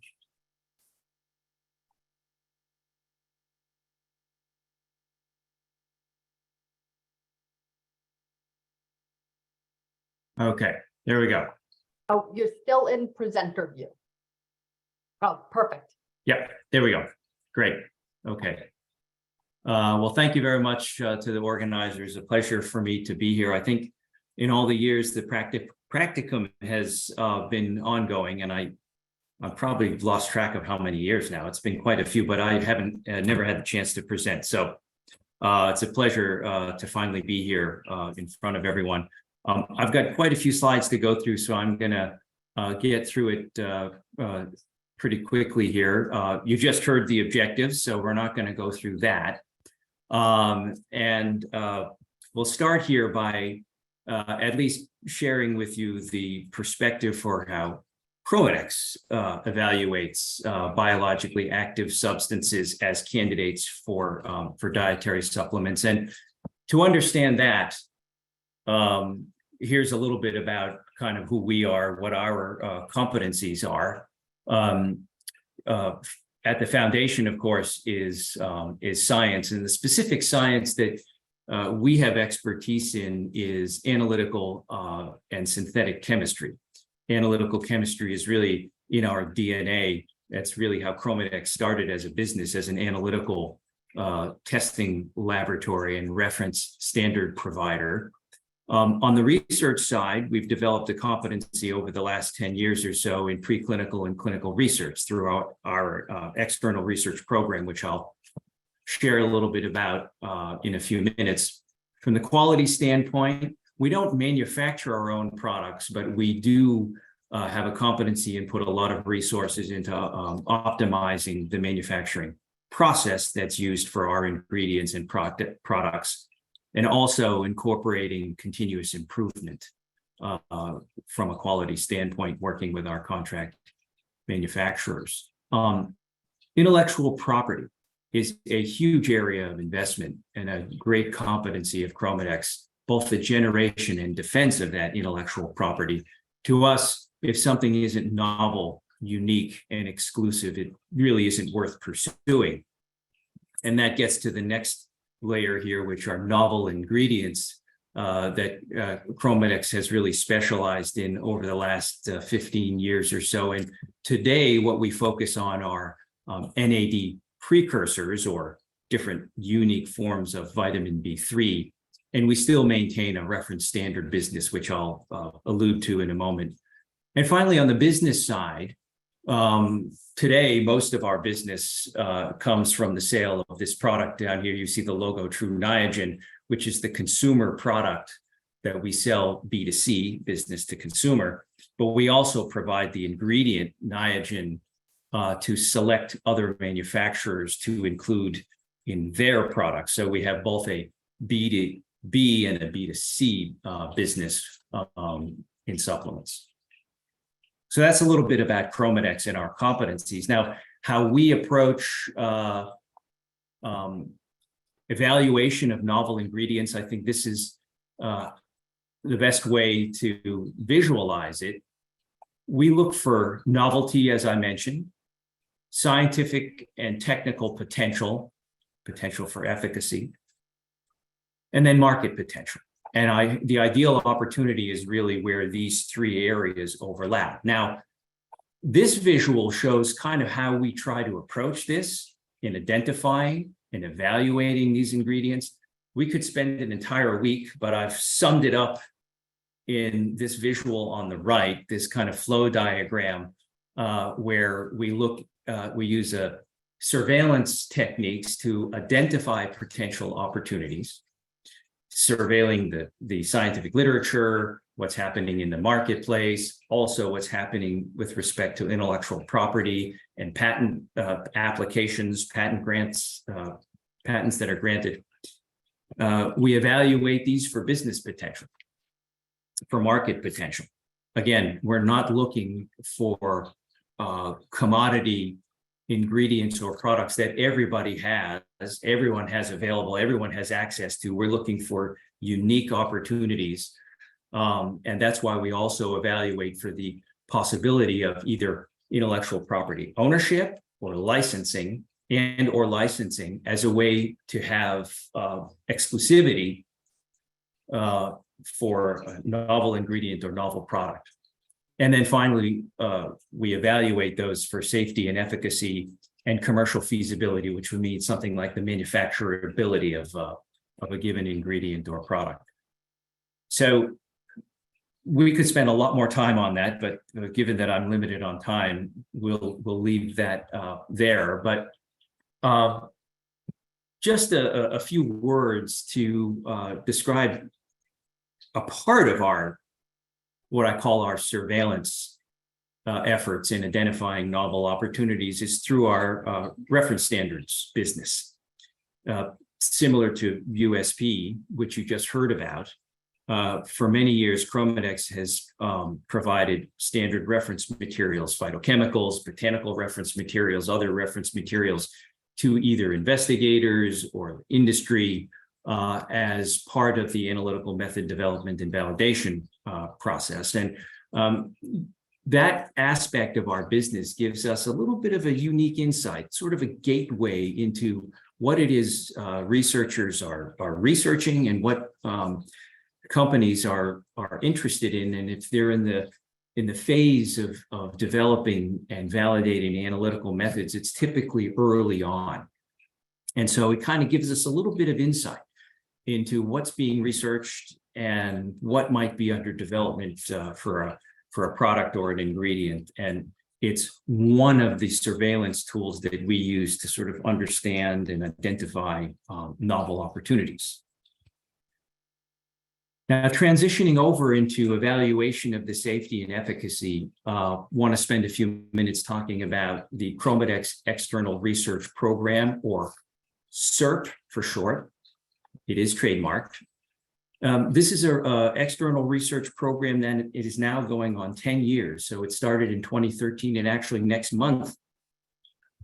Okay, there we go. Oh, you're still in presenter view. Oh, perfect. Yep, there we go. Great. Okay. Well, thank you very much to the organizers. A pleasure for me to be here. I think in all the years the Practicum has been ongoing, and I've probably lost track of how many years now. It's been quite a few, but I haven't never had the chance to present. So it's a pleasure to finally be here in front of everyone. I've got quite a few slides to go through, so I'm going to get through it pretty quickly here. You just heard the objectives, so we're not going to go through that. We'll start here by at least sharing with you the perspective for how ChromaDex evaluates biologically active substances as candidates for dietary supplements. And to understand that, here's a little bit about kind of who we are, what our competencies are. At the foundation, of course, is science, and the specific science that we have expertise in is analytical and synthetic chemistry. Analytical chemistry is really in our DNA. That's really how ChromaDex started as a business, as an analytical testing laboratory and reference standard provider. On the research side, we've developed a competency over the last 10 years or so in preclinical and clinical research through our external research program, which I'll share a little bit about in a few minutes. From the quality standpoint, we don't manufacture our own products, but we do have a competency and put a lot of resources into optimizing the manufacturing process that's used for our ingredients and products, and also incorporating continuous improvement from a quality standpoint, working with our contract manufacturers. Intellectual property is a huge area of investment and a great competency of ChromaDex, both the generation and defense of that intellectual property. To us, if something isn't novel, unique, and exclusive, it really isn't worth pursuing. And that gets to the next layer here, which are novel ingredients that ChromaDex has really specialized in over the last 15 years or so. And today, what we focus on are NAD precursors, or different unique forms of vitamin B3. And we still maintain a reference standard business, which I'll allude to in a moment. And finally, on the business side, today, most of our business comes from the sale of this product down here. You see the logo True Niagen, which is the consumer product that we sell B2C, business to consumer. But we also provide the ingredient Niagen to select other manufacturers to include in their products. So we have both a B2B and a B2C business in supplements. So that's a little bit about ChromaDex and our competencies. Now, how we approach evaluation of novel ingredients, I think this is the best way to visualize it. We look for novelty, as I mentioned, scientific and technical potential for efficacy, and then market potential. And the ideal opportunity is really where these three areas overlap. Now, this visual shows kind of how we try to approach this in identifying and evaluating these ingredients. We could spend an entire week, but I've summed it up in this visual on the right, this kind of flow diagram where we use surveillance techniques to identify potential opportunities, surveilling the scientific literature, what's happening in the marketplace, also what's happening with respect to intellectual property and patent applications, patent grants, patents that are granted. We evaluate these for business potential, for market potential. Again, we're not looking for commodity ingredients or products that everybody has, everyone has available, everyone has access to. We're looking for unique opportunities. And that's why we also evaluate for the possibility of either intellectual property ownership or licensing or licensing as a way to have exclusivity for a novel ingredient or novel product. And then finally, we evaluate those for safety and efficacy and commercial feasibility, which would mean something like the manufacturability of a given ingredient or product. So we could spend a lot more time on that, but given that I'm limited on time, we'll leave that there. But just a few words to describe a part of what I call our surveillance efforts in identifying novel opportunities is through our reference standards business. Similar to USP, which you just heard about, for many years, ChromaDex has provided standard reference materials, phytochemicals, botanical reference materials, other reference materials to either investigators or industry as part of the analytical method development and validation process. And that aspect of our business gives us a little bit of a unique insight, sort of a gateway into what it is researchers are researching and what companies are interested in, and if they're in the phase of developing and validating analytical methods, it's typically early on. And so it kind of gives us a little bit of insight into what's being researched and what might be under development for a product or an ingredient. And it's one of the surveillance tools that we use to sort of understand and identify novel opportunities. Now, transitioning over into evaluation of the safety and efficacy, want to spend a few minutes talking about the ChromaDex External Research Program, or CERP for short. It is trademarked. This is an external research program that it is now going on 10 years. So it started in 2013, and actually next month,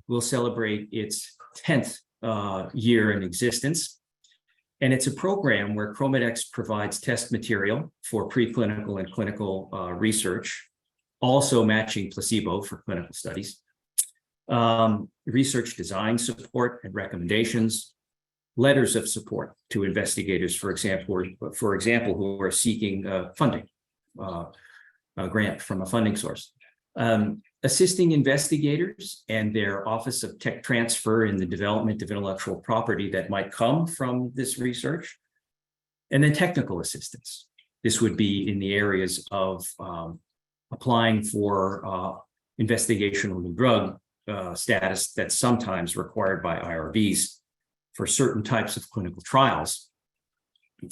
we'll celebrate its 10th year in existence. And it's a program where ChromaDex provides test material for preclinical and clinical research, also matching placebo for clinical studies, research design support and recommendations, letters of support to investigators, for example, who are seeking funding, a grant from a funding source. Assisting investigators and their Office of Tech Transfer in the development of intellectual property that might come from this research, and then technical assistance. This would be in the areas of applying for investigational new drug status that's sometimes required by IRBs for certain types of clinical trials,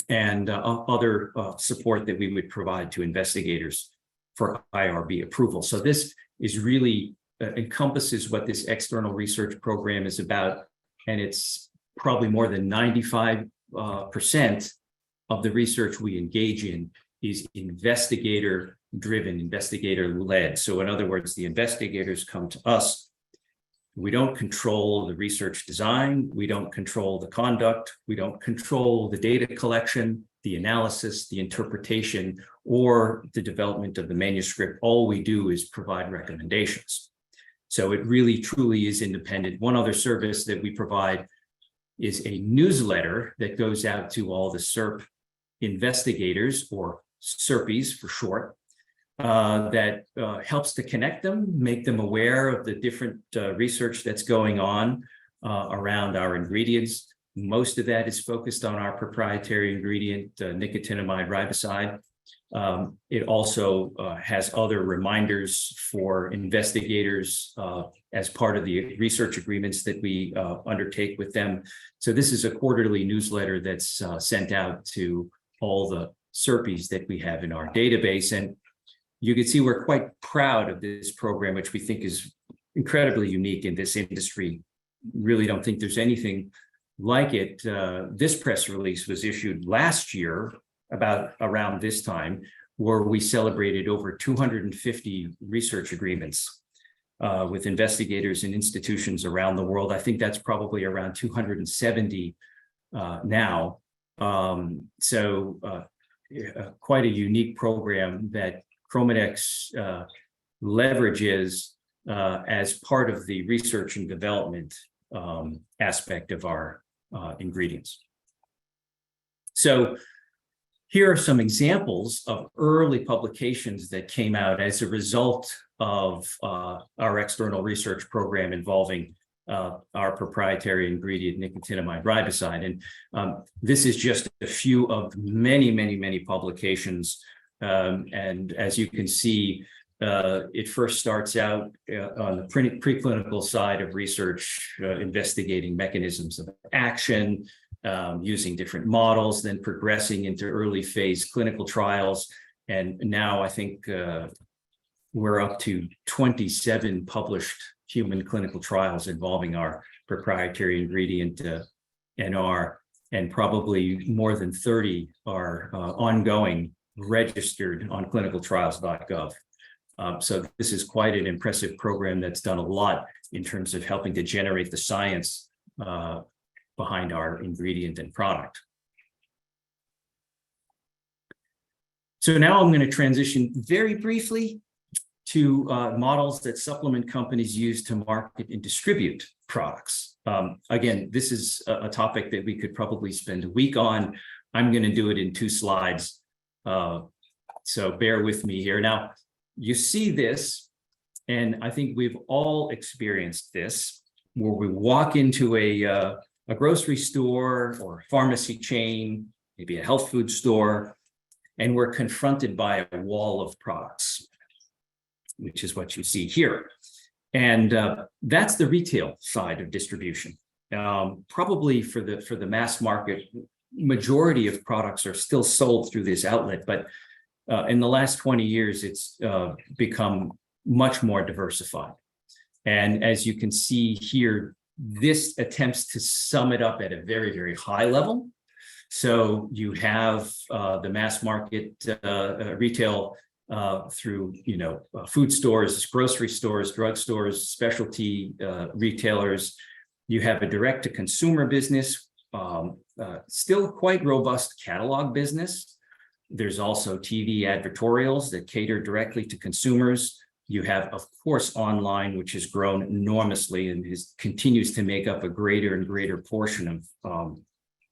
and other support that we would provide to investigators for IRB approval. So this is really encompasses what this external research program is about, and it's probably more than 95% of the research we engage in is investigator-driven, investigator-led. So in other words, the investigators come to us. We don't control the research design, we don't control the conduct, we don't control the data collection, the analysis, the interpretation, or the development of the manuscript. All we do is provide recommendations. So it really, truly is independent. One other service that we provide is a newsletter that goes out to all the CERP investigators, or CERPs for short, that helps to connect them, make them aware of the different research that's going on around our ingredients. Most of that is focused on our proprietary ingredient, nicotinamide riboside. It also has other reminders for investigators as part of the research agreements that we undertake with them. So this is a quarterly newsletter that's sent out to all the CERPs that we have in our database. And you can see we're quite proud of this program, which we think is incredibly unique in this industry. Really don't think there's anything like it. This press release was issued last year, around this time, where we celebrated over 250 research agreements with investigators and institutions around the world. I think that's probably around 270 now. Quite a unique program that ChromaDex leverages as part of the research and development aspect of our ingredients. So here are some examples of early publications that came out as a result of our external research program involving our proprietary ingredient, nicotinamide riboside. And this is just a few of many publications. And as you can see, it first starts out on the preclinical side of research, investigating mechanisms of action, using different models, then progressing into early phase clinical trials. And now I think we're up to 27 published human clinical trials involving our proprietary ingredient NR, and probably more than 30 are ongoing, registered on clinicaltrials.gov. So this is quite an impressive program that's done a lot in terms of helping to generate the science behind our ingredient and product. So now I'm going to transition very briefly to models that supplement companies use to market and distribute products. Again, this is a topic that we could probably spend a week on. I'm going to do it in 2 slides. So bear with me here. Now, you see this, and I think we've all experienced this, where we walk into a grocery store or a pharmacy chain, maybe a health food store, and we're confronted by a wall of products, which is what you see here. And that's the retail side of distribution. Probably for the mass market, majority of products are still sold through this outlet, but in the last 20 years, it's become much more diversified. And as you can see here, this attempts to sum it up at a very high level. So you have the mass market retail through food stores, grocery stores, drug stores, specialty retailers. You have a direct-to-consumer business, still quite robust catalog business. There's also TV advertorials that cater directly to consumers. You have, of course, online, which has grown enormously and continues to make up a greater and greater portion of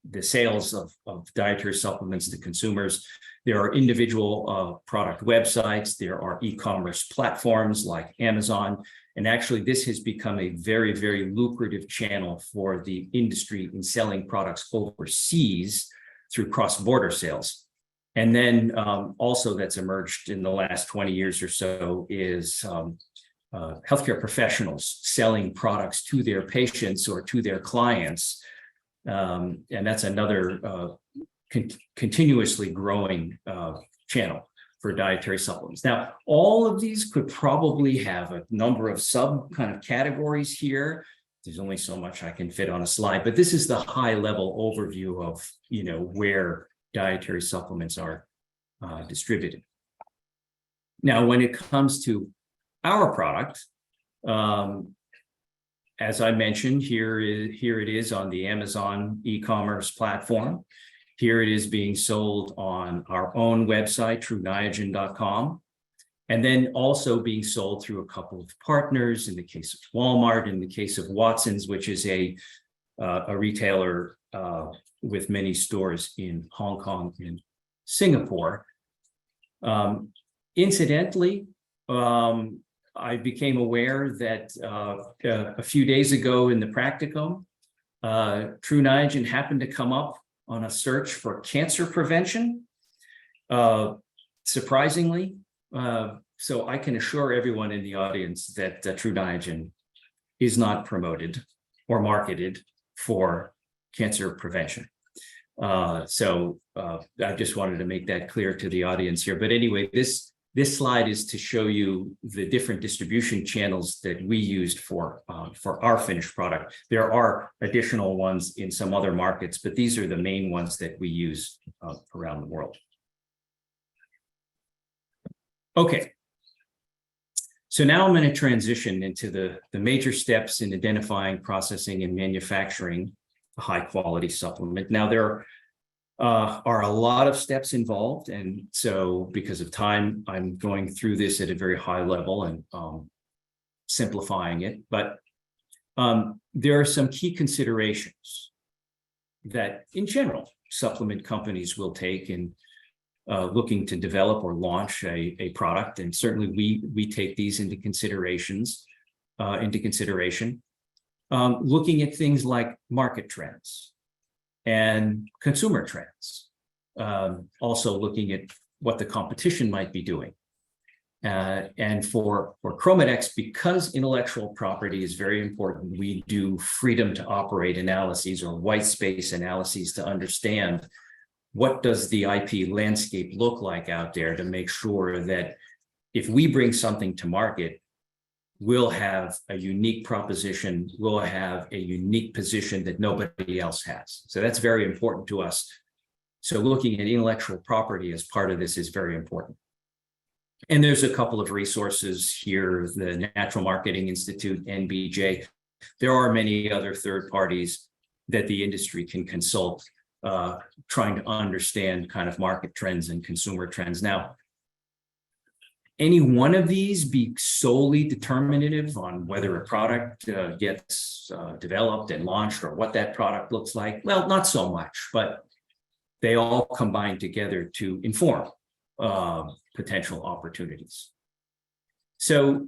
the sales of dietary supplements to consumers. There are individual product websites. There are e-commerce platforms like Amazon. And actually, this has become a very lucrative channel for the industry in selling products overseas through cross-border sales. And then also that's emerged in the last 20 years or so is healthcare professionals selling products to their patients or to their clients. And that's another continuously growing channel for dietary supplements. Now, all of these could probably have a number of sub kind of categories here. There's only so much I can fit on a slide, but this is the high level overview of where dietary supplements are distributed. Now, when it comes to our product, as I mentioned, here it is on the Amazon e-commerce platform. Here it is being sold on our own website, TrueNiagen.com, and then also being sold through a couple of partners, in the case of Walmart, in the case of Watson's, which is a retailer with many stores in Hong Kong and Singapore. Incidentally, I became aware that a few days ago in the Practicum, True Niagen happened to come up on a search for cancer prevention, surprisingly. So I can assure everyone in the audience that True Niagen is not promoted or marketed for cancer prevention. So I just wanted to make that clear to the audience here. But anyway, this This slide is to show you the different distribution channels that we used for our finished product. There are additional ones in some other markets, but these are the main ones that we use around the world. Okay. So now I'm going to transition into the major steps in identifying, processing, and manufacturing a high-quality supplement. Now, there are a lot of steps involved, and so because of time, I'm going through this at a very high level and simplifying it. But there are some key considerations that, in general, supplement companies will take in looking to develop or launch a product, and certainly we take these into consideration. Looking at things like market trends and consumer trends, also looking at what the competition might be doing. And for ChromaDex, because intellectual property is very important, we do freedom to operate analyses or white space analyses to understand what does the IP landscape look like out there, to make sure that if we bring something to market, we'll have a unique proposition, we'll have a unique position that nobody else has. So that's very important to us. So looking at intellectual property as part of this is very important. And there's a couple of resources here, the Natural Marketing Institute, NBJ. There are many other third parties that the industry can consult, trying to understand kind of market trends and consumer trends. Now, any one of these be solely determinative on whether a product gets developed and launched or what that product looks like? Well, not so much, but they all combine together to inform potential opportunities. So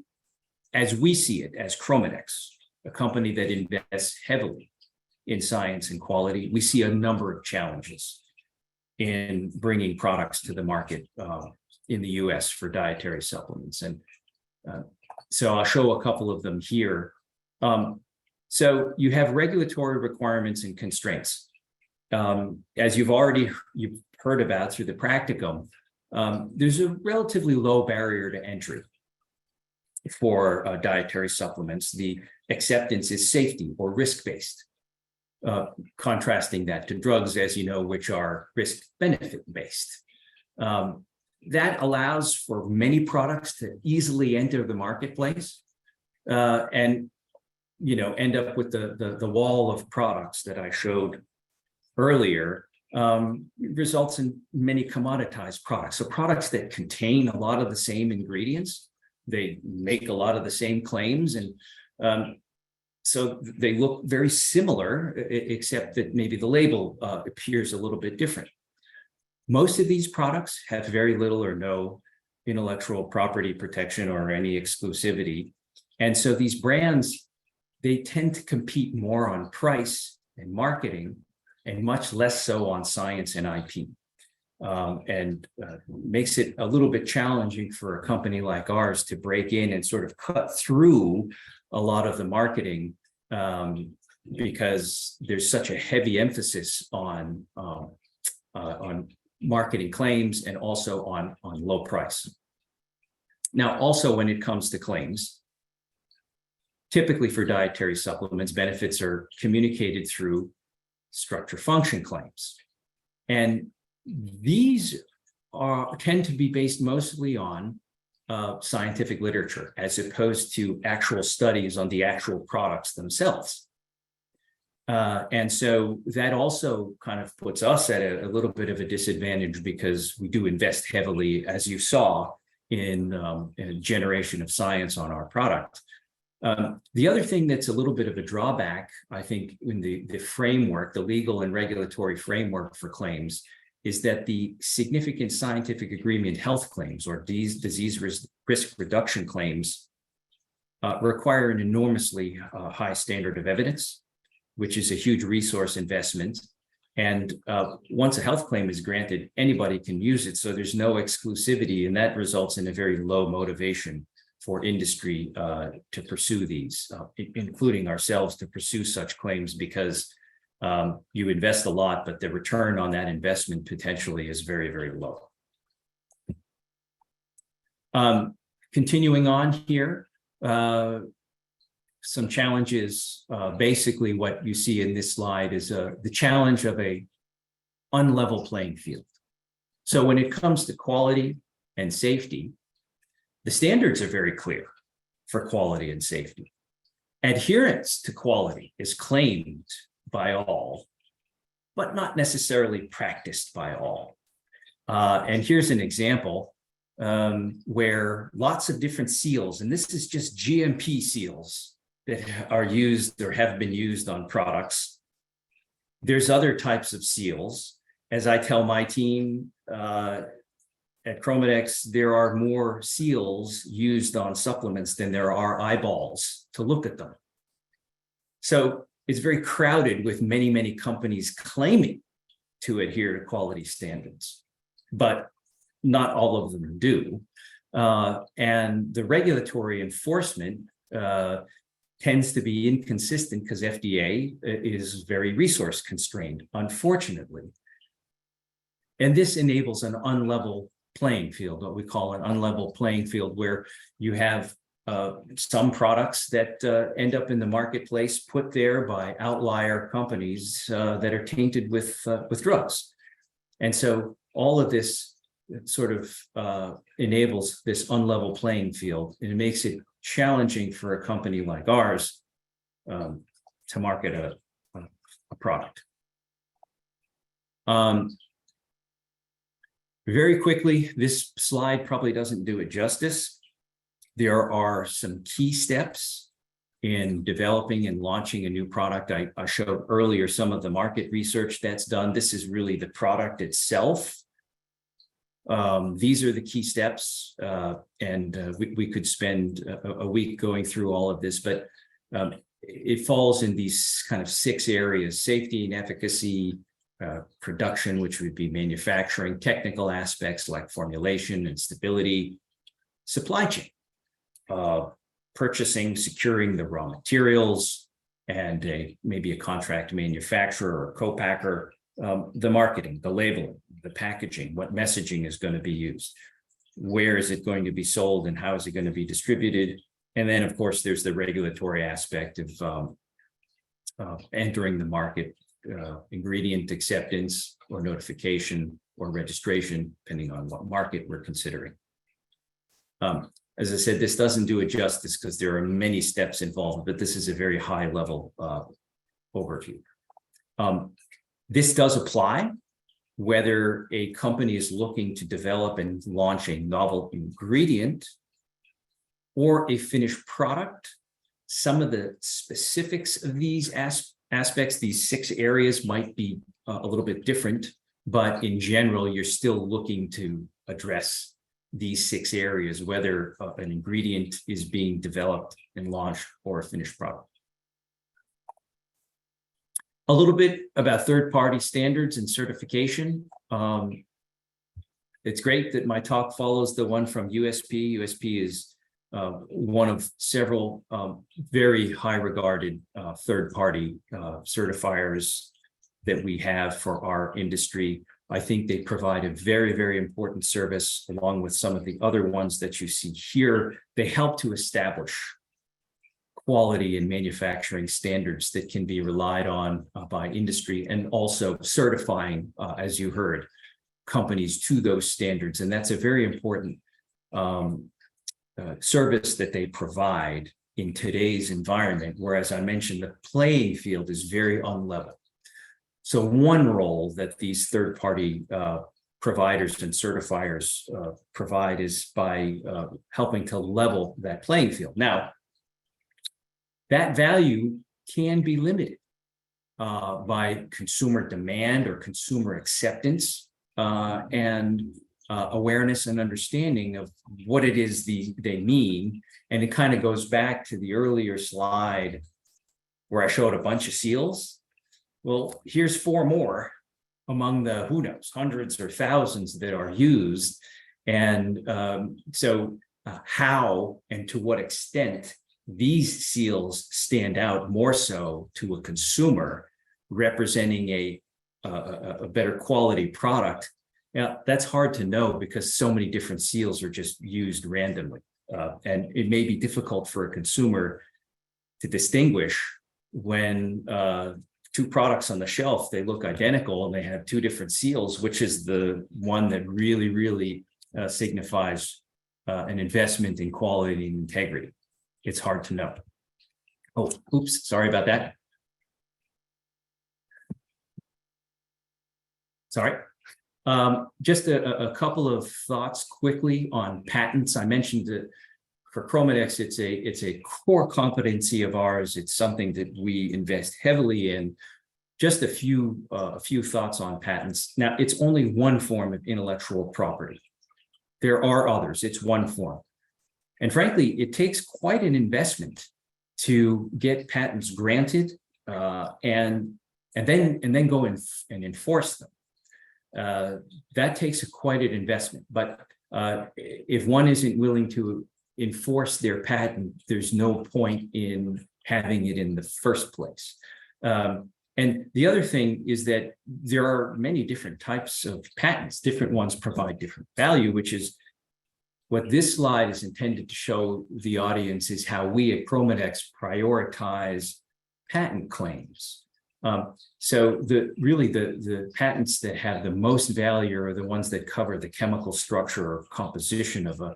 as we see it, as ChromaDex, a company that invests heavily in science and quality, we see a number of challenges in bringing products to the market in the US for dietary supplements. And so I'll show a couple of them here. So you have regulatory requirements and constraints. As you've heard about through the Practicum, there's a relatively low barrier to entry for dietary supplements. The acceptance is safety or risk-based, contrasting that to drugs, as you know, which are risk-benefit based. That allows for many products to easily enter the marketplace and end up with the wall of products that I showed earlier. Results in many commoditized products. So products that contain a lot of the same ingredients, they make a lot of the same claims, and so they look very similar, except that maybe the label appears a little bit different. Most of these products have very little or no intellectual property protection or any exclusivity. And so these brands, they tend to compete more on price and marketing and much less so on science and IP. Makes it a little bit challenging for a company like ours to break in and sort of cut through a lot of the marketing because there's such a heavy emphasis on marketing claims and also on low price. Now, also when it comes to claims, typically for dietary supplements, benefits are communicated through structure function claims. And these tend to be based mostly on scientific literature as opposed to actual studies on the actual products themselves. And so that also kind of puts us at a little bit of a disadvantage because we do invest heavily, as you saw, in a generation of science on our product. The other thing that's a little bit of a drawback, I think, in the framework, the legal and regulatory framework for claims, is that the significant scientific agreement health claims or disease risk reduction claims require an enormously high standard of evidence, which is a huge resource investment. And once a health claim is granted, anybody can use it. So there's no exclusivity, and that results in a very low motivation for industry to pursue these, including ourselves, to pursue such claims, because you invest a lot, but the return on that investment potentially is very, very low. Continuing on here, some challenges. Basically, what you see in this slide is the challenge of a unlevel playing field. So when it comes to quality and safety, the standards are very clear for quality and safety. Adherence to quality is claimed by all, but not necessarily practiced by all. And here's an example where lots of different seals, and this is just GMP seals that are used or have been used on products. There's other types of seals. As I tell my team at ChromaDex, there are more seals used on supplements than there are eyeballs to look at them. So it's very crowded with many, many companies claiming to adhere to quality standards, but not all of them do. And the regulatory enforcement tends to be inconsistent because FDA is very resource constrained, unfortunately. And this enables an unlevel playing field, what we call an unlevel playing field, where you have some products that end up in the marketplace put there by outlier companies that are tainted with drugs. And so all of this sort of enables this unlevel playing field, and it makes it challenging for a company like ours to market a product. Very quickly, this slide probably doesn't do it justice. There are some key steps in developing and launching a new product. I showed earlier some of the market research that's done. This is really the product itself. These are the key steps, and we could spend a week going through all of this, but it falls in these kind of 6 areas: safety and efficacy, production, which would be manufacturing, technical aspects like formulation and stability, supply chain, purchasing, securing the raw materials, and maybe a contract manufacturer or co-packer, the marketing, the labeling, the packaging, what messaging is going to be used, where is it going to be sold, and how is it going to be distributed. And then, of course, there's the regulatory aspect of entering the market, ingredient acceptance or notification or registration, depending on what market we're considering. As I said, this doesn't do it justice because there are many steps involved, but this is a very high level overview. This does apply whether a company is looking to develop and launch a novel ingredient or a finished product. Some of the specifics of these aspects, these 6 areas, might be a little bit different, but in general, you're still looking to address these 6 areas, whether an ingredient is being developed and launched or a finished product. A little bit about third-party standards and certification. It's great that my talk follows the one from USP. USP is one of several very high-regarded third-party certifiers that we have for our industry. I think they provide a very, very important service, along with some of the other ones that you see here. They help to establish quality and manufacturing standards that can be relied on by industry, and also certifying, as you heard, companies to those standards. And that's a very important service that they provide in today's environment, where, as I mentioned, the playing field is very unlevel. So one role that these third-party providers and certifiers provide is by helping to level that playing field. Now, that value can be limited by consumer demand or consumer acceptance and awareness and understanding of what it is they mean. And it kind of goes back to the earlier slide where I showed a bunch of seals. Well, here's 4 more among the, who knows, hundreds or thousands that are used. And so how and to what extent these seals stand out more so to a consumer representing a better quality product Now, that's hard to know because so many different seals are just used randomly. And it may be difficult for a consumer to distinguish when two products on the shelf, they look identical and they have two different seals, which is the one that really signifies an investment in quality and integrity. It's hard to know. Oh, oops, sorry about that. Sorry. Just a couple of thoughts quickly on patents. I mentioned that for ChromaDex, it's a core competency of ours. It's something that we invest heavily in. Just a few thoughts on patents. Now, it's only one form of intellectual property. There are others. It's one form, and frankly, it takes quite an investment to get patents granted and then go and enforce them. That takes quite an investment. But if one isn't willing to enforce their patent, there's no point in having it in the first place. And the other thing is that there are many different types of patents. Different ones provide different value, which is what this slide is intended to show the audience is how we at ChromaDex prioritize patent claims. So the patents that have the most value are the ones that cover the chemical structure or composition of a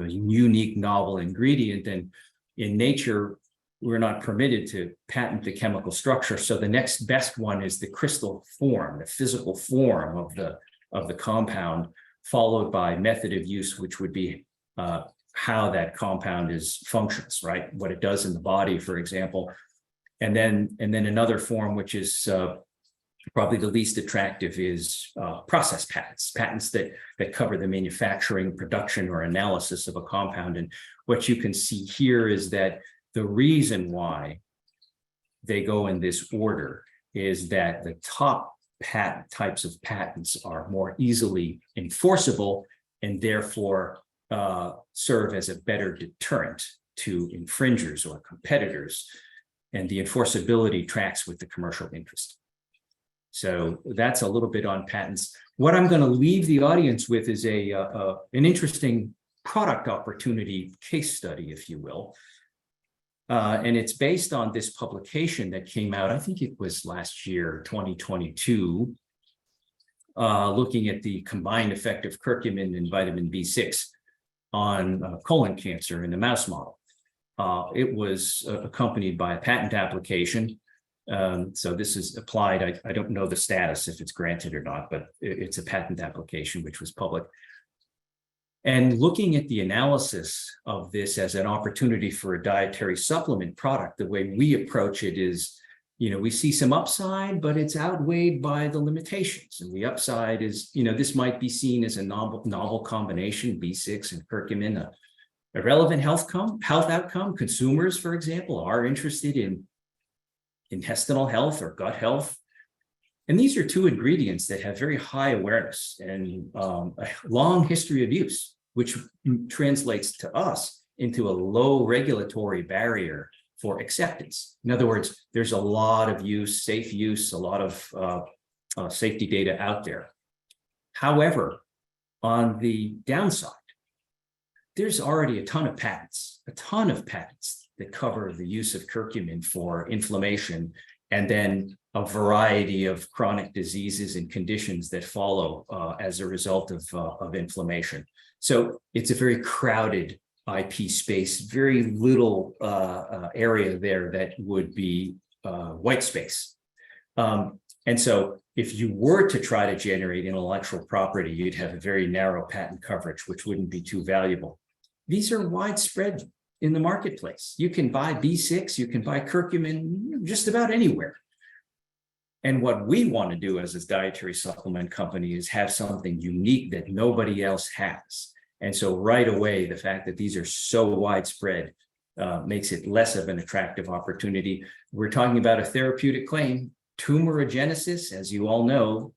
unique novel ingredient. And in nature, we're not permitted to patent the chemical structure. So the next best one is the crystal form, the physical form of the compound, followed by method of use, which would be how that compound functions, right? What it does in the body, for example. And then another form, which is probably the least attractive, is process patents that cover the manufacturing, production, or analysis of a compound. And what you can see here is that the reason why they go in this order is that the top types of patents are more easily enforceable and therefore serve as a better deterrent to infringers or competitors. And the enforceability tracks with the commercial interest. So that's a little bit on patents. What I'm going to leave the audience with is an interesting product opportunity case study, if you will. And it's based on this publication that came out, I think it was last year, 2022, looking at the combined effect of curcumin and vitamin B6 on colon cancer in the mouse model. It was accompanied by a patent application. So this is applied. I don't know the status if it's granted or not, but it's a patent application which was public. And looking at the analysis of this as an opportunity for a dietary supplement product, the way we approach it is, we see some upside, but it's outweighed by the limitations. And the upside is, this might be seen as a novel combination, B6 and curcumin, a relevant health outcome. Consumers, for example, are interested in intestinal health or gut health. And these are two ingredients that have very high awareness and a long history of use, which translates to us into a low regulatory barrier for acceptance. In other words, there's a lot of use, safe use, a lot of safety data out there. However, on the downside, there's already a ton of patents that cover the use of curcumin for inflammation and then a variety of chronic diseases and conditions that follow as a result of inflammation. So it's a very crowded IP space, very little area there that would be white space. And so if you were to try to generate intellectual property, you'd have a very narrow patent coverage, which wouldn't be too valuable. These are widespread in the marketplace. You can buy B6, you can buy curcumin just about anywhere. And what we want to do as a dietary supplement company is have something unique that nobody else has. And so right away, the fact that these are so widespread makes it less of an attractive opportunity. We're talking about a therapeutic claim, tumorigenesis. As you all know,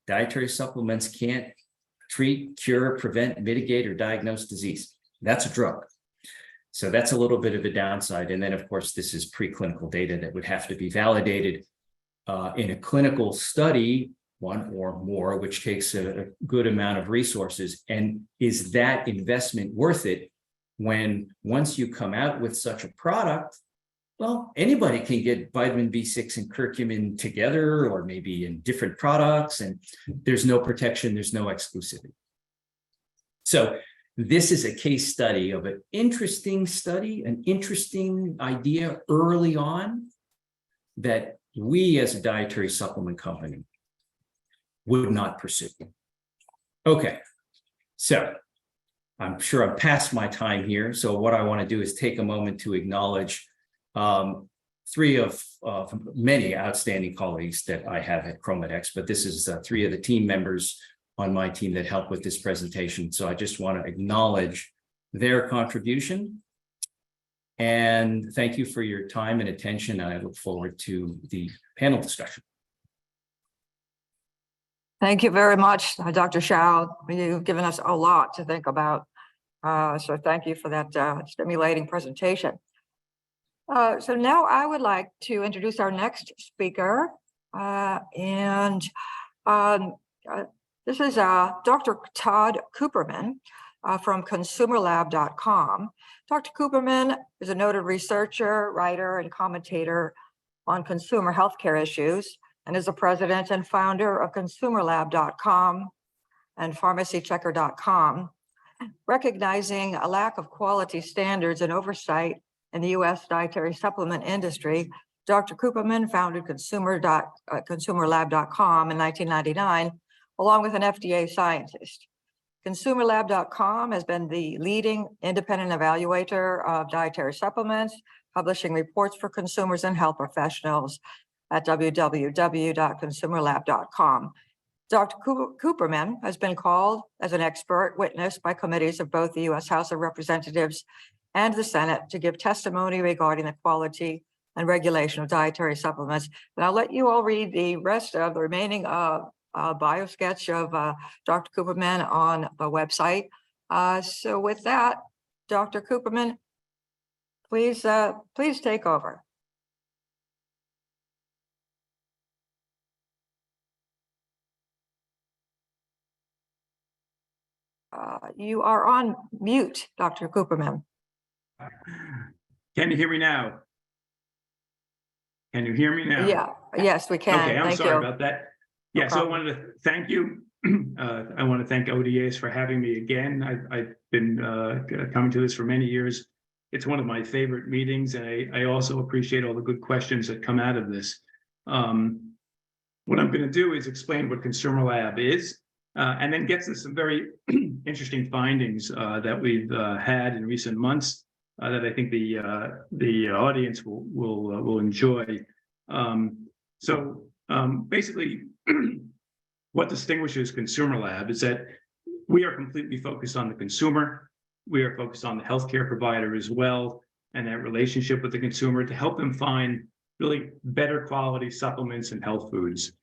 dietary supplements can't treat, cure, prevent, mitigate, or diagnose disease. That's a drug. So that's a little bit of a downside. And then, of course, this is preclinical data that would have to be validated. In a clinical study, one or more, which takes a good amount of resources. And is that investment worth it when once you come out with such a product, well, anybody can get vitamin B6 and curcumin together, or maybe in different products, and there's no protection, there's no exclusivity. So this is a case study of an interesting study, an interesting idea early on that we as a dietary supplement company would not pursue. Okay, so I'm sure I'm past my time here. So what I want to do is take a moment to acknowledge three of many outstanding colleagues that I have at ChromaDex, but this is three of the team members on my team that helped with this presentation. So I just want to acknowledge their contribution. And thank you for your time and attention. I look forward to the panel discussion. Thank you very much, Dr. Shao. You've given us a lot to think about. So thank you for that stimulating presentation. So now I would like to introduce our next speaker. This is Dr. Tod Cooperman from consumerlab.com. Dr. Cooperman is a noted researcher, writer, and commentator on consumer healthcare issues, and is the president and founder of consumerlab.com and pharmacychecker.com. Recognizing a lack of quality standards and oversight in the U.S. dietary supplement industry, Dr. Cooperman founded consumerlab.com in 1999, along with an FDA scientist. Consumerlab.com has been the leading independent evaluator of dietary supplements, publishing reports for consumers and health professionals at www.consumerlab.com. Dr. Cooperman has been called as an expert witness by committees of both the U.S. House of Representatives and the Senate to give testimony regarding the quality and regulation of dietary supplements. And I'll let you all read the rest of the remaining bio sketch of Dr. Cooperman on the website. So with that, Dr. Cooperman, please take over. You are on mute, Dr. Cooperman. Can you hear me now? Can you hear me now? Yeah, yes, we can. Okay, I'm Thank sorry you. about that. No Yeah, so I problem. wanted to thank you. I want to thank ODS for having me again. I've been coming to this for many years. It's one of my favorite meetings, and I also appreciate all the good questions that come out of this. What I'm going to do is explain what Consumer Lab is, and then get to some very interesting findings that we've had in recent months that I think the audience will enjoy. Basically, what distinguishes Consumer Lab is that we are completely focused on the consumer. We are focused on the healthcare provider as well, and that relationship with the consumer to help them find really better quality supplements and health foods.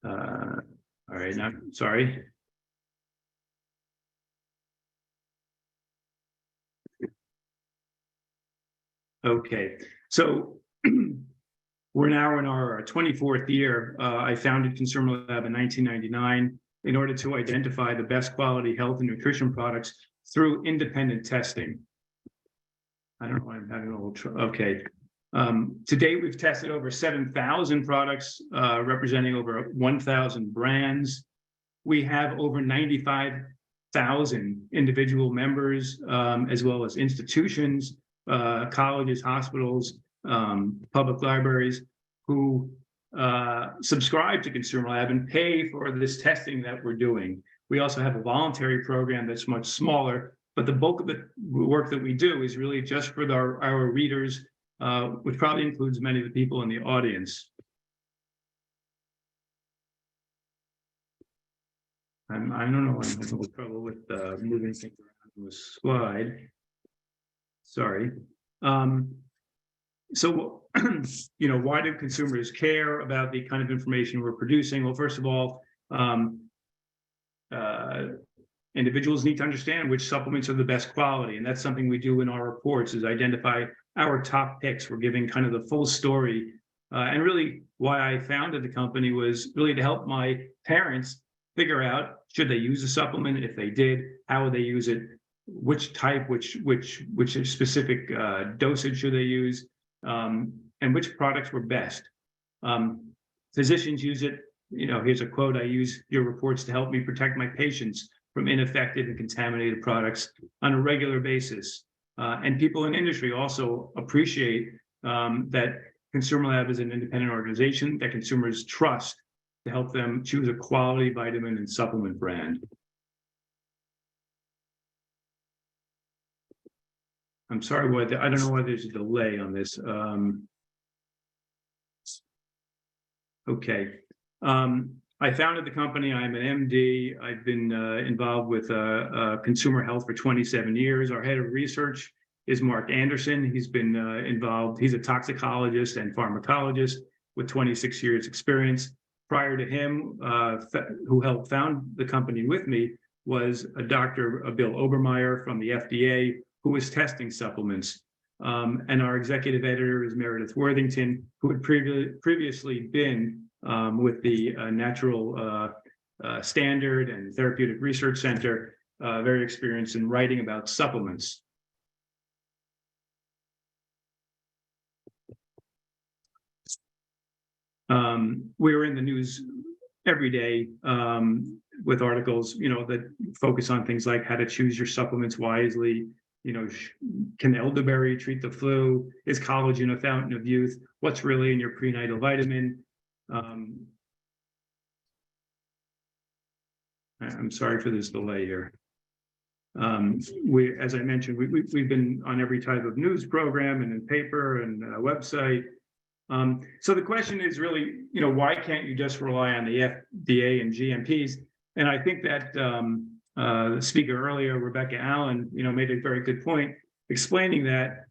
All right, now, sorry. Okay, so we're now in our 24th year. I founded Consumer Lab in 1999 in order to identify the best quality health and nutrition products through independent testing. I don't know why I'm having a little trouble. Okay. To date, we've tested over 7,000 products, representing over 1,000 brands. We have over 95,000 individual members, as well as institutions, colleges, hospitals, public libraries who subscribe to Consumer Lab and pay for this testing that we're doing. We also have a voluntary program that's much smaller, but the bulk of the work that we do is really just for our readers, which probably includes many of the people in the audience. I don't know, I'm having a little trouble with moving things around on the slide. Sorry. So, why do consumers care about the kind of information we're producing? Well, first of all, individuals need to understand which supplements are the best quality, and that's something we do in our reports, is identify our top picks. We're giving kind of the full story And really why I founded the company was really to help my parents figure out, should they use a supplement? If they did, how would they use it? Which type, which specific dosage should they use? And which products were best? Physicians use it. Here's a quote: "I use your reports to help me protect my patients from ineffective and contaminated products on a regular basis." And people in industry also appreciate that Consumer Lab is an independent organization that consumers trust to help them choose a quality vitamin and supplement brand. I'm sorry, I don't know why there's a delay on this. Okay. I founded the company. I'm an MD. I've been involved with consumer health for 27 years. Our head of research is Mark Anderson. He's been involved. He's a toxicologist and pharmacologist with 26 years experience. Prior to him, who helped found the company with me, was a Dr. Bill Obermeyer from the FDA, who was testing supplements. And our executive editor is Meredith Worthington, who had previously been with the Natural Standard and Therapeutic Research Center, very experienced in writing about supplements. We were in the news every day with articles, that focus on things like how to choose your supplements wisely. Can elderberry treat the flu? Is collagen a fountain of youth? What's really in your prenatal vitamin? I'm sorry for this delay here. As I mentioned, we've been on every type of news program and in paper and website. So the question is really, why can't you just rely on the FDA and GMPs? And I think that the speaker earlier, Rebecca Allen, made a very good point, explaining that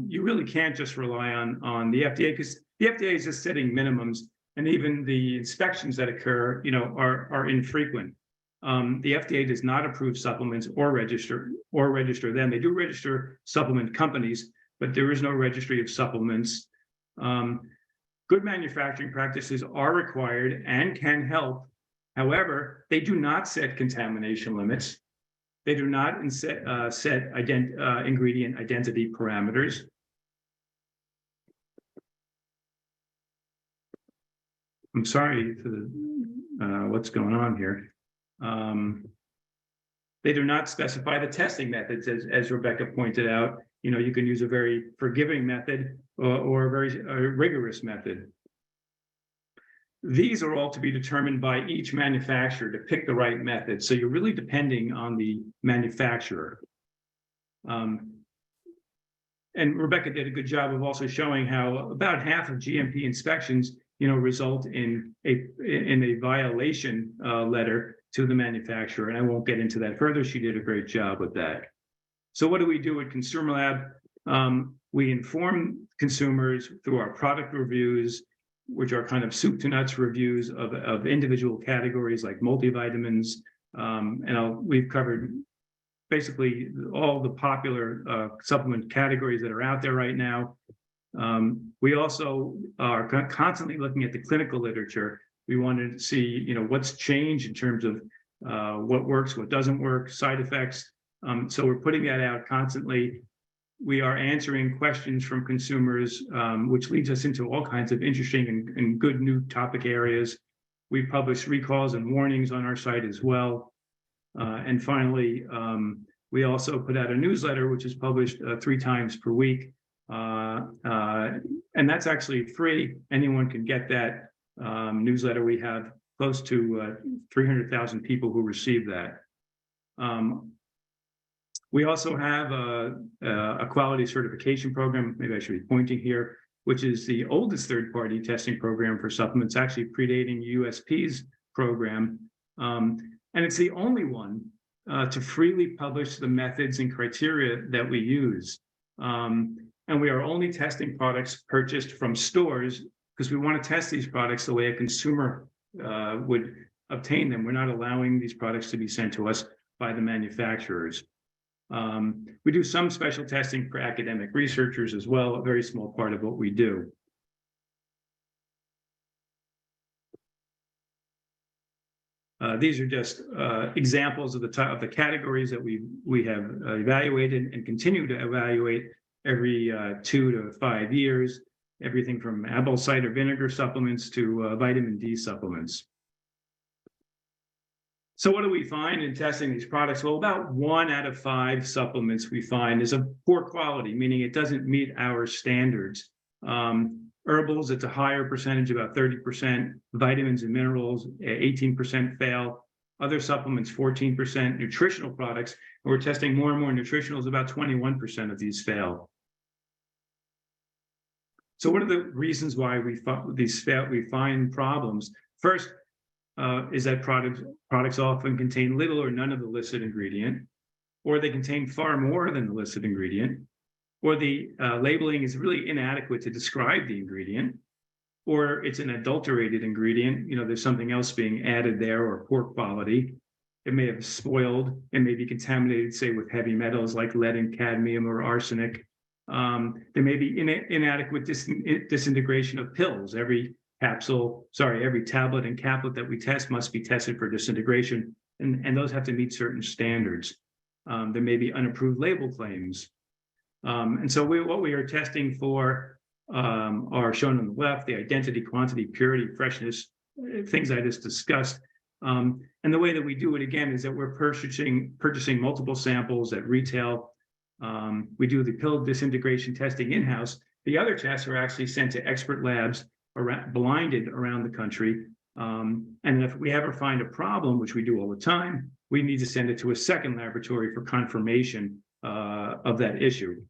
you really can't just rely on the FDA, because the FDA is just setting minimums, and even the inspections that occur, are infrequent. The FDA does not approve supplements or register them. They do register supplement companies, but there is no registry of supplements. Good manufacturing practices are required and can help. However, they do not set contamination limits. They do not set ingredient identity parameters. I'm sorry for what's going on here. They do not specify the testing methods, as Rebecca pointed out. You can use a very forgiving method or a very rigorous method. These are all to be determined by each manufacturer to pick the right method. So you're really depending on the manufacturer. And Rebecca did a good job of also showing how about half of GMP inspections, result in a violation letter to the manufacturer. And I won't get into that further. She did a great job with that. So what do we do at Consumer Lab? We inform consumers through our product reviews, which are kind of soup to nuts reviews of individual categories like multivitamins. We've covered basically all the popular supplement categories that are out there right now. We also are constantly looking at the clinical literature. We wanted to see, what's changed in terms of what works, what doesn't work, side effects. So we're putting that out constantly. We are answering questions from consumers, which leads us into all kinds of interesting and good new topic areas. We publish recalls and warnings on our site as well. And finally, we also put out a newsletter, which is published 3 times per week. And that's actually free. Anyone can get that newsletter. We have close to 300,000 people who receive that. We also have a quality certification program, maybe I should be pointing here, which is the oldest third-party testing program for supplements, actually predating USP's program. And it's the only one to freely publish the methods and criteria that we use. And we are only testing products purchased from stores because we want to test these products the way a consumer would obtain them. We're not allowing these products to be sent to us by the manufacturers. We do some special testing for academic researchers as well, a very small part of what we do. These are just examples of the type of the categories that we have evaluated and continue to evaluate every 2 to 5 years. Everything from apple cider vinegar supplements to vitamin D supplements. So what do we find in testing these products? Well, about 1 out of 5 supplements we find is of poor quality, meaning it doesn't meet our standards. Herbals, it's a higher percentage, about 30%. Vitamins and minerals, 18% fail. Other supplements, 14%. Nutritional products, and we're testing more and more nutritionals, about 21% of these fail. So what are the reasons why we find problems? First, is that products often contain little or none of the listed ingredient, or they contain far more than the listed ingredient, or the labeling is really inadequate to describe the ingredient, or it's an adulterated ingredient. You know, there's something else being added there, or poor quality. It may have spoiled and may be contaminated, say, with heavy metals like lead and cadmium or arsenic. There may be inadequate disintegration of pills. Every tablet and caplet that we test must be tested for disintegration, and those have to meet certain standards. There may be unapproved label claims. And so what we are testing for are shown on the left: the identity, quantity, purity, freshness, things I just discussed. And the way that we do it, again, is that we're purchasing multiple samples at retail. We do the pill disintegration testing in-house. The other tests are actually sent to expert labs blinded around the country. And if we ever find a problem, which we do all the time, we need to send it to a second laboratory for confirmation of that issue.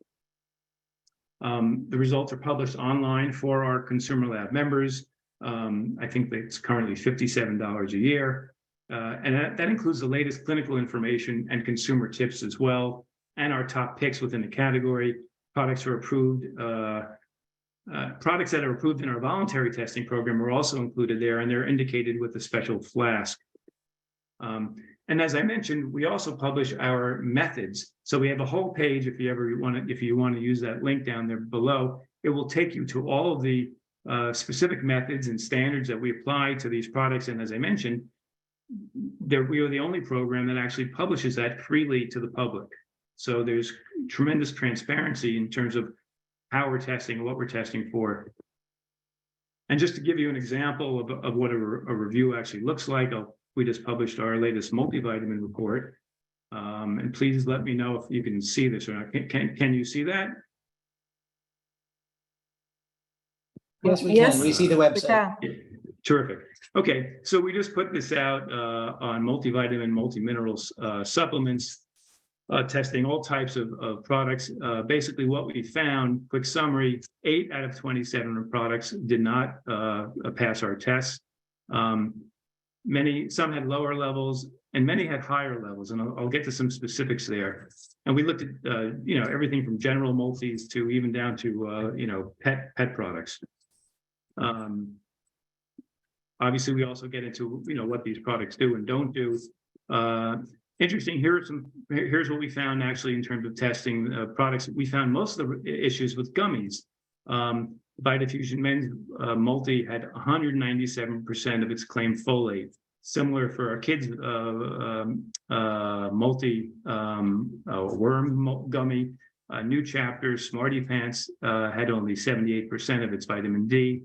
The results are published online for our consumer lab members. I think that it's currently $57 a year. And that includes the latest clinical information and consumer tips as well, and our top picks within the category. Products are approved. Products that are approved in our voluntary testing program are also included there, and they're indicated with a special flask. And as I mentioned, we also publish our methods. So we have a whole page. If you want to use that link down there below, it will take you to all of the specific methods and standards that we apply to these products. And as I mentioned, we are the only program that actually publishes that freely to the public. So there's tremendous transparency in terms of how we're testing and what we're testing for. And just to give you an example of what a review actually looks like, we just published our latest multivitamin report. And please let me know if you can see this or not. Can you see that? Yes, we can. We see the website. Terrific. Okay, so we just put this out on multivitamin, multiminerals supplements, testing all types of products. Basically, what we found, quick summary: 8 out of 27 products did not pass our tests. Some had lower levels, and many had higher levels, and I'll get to some specifics there. And we looked at everything from general multis to even down to pet products. Obviously, we also get into what these products do and don't do. Interesting. Here's what we found actually in terms of testing products. We found most of the issues with gummies. Vitafusion Men's Multi had 197% of its claimed folate. Similar for our kids' multi worm gummy. New Chapter Smarty Pants had only 78% of its vitamin D.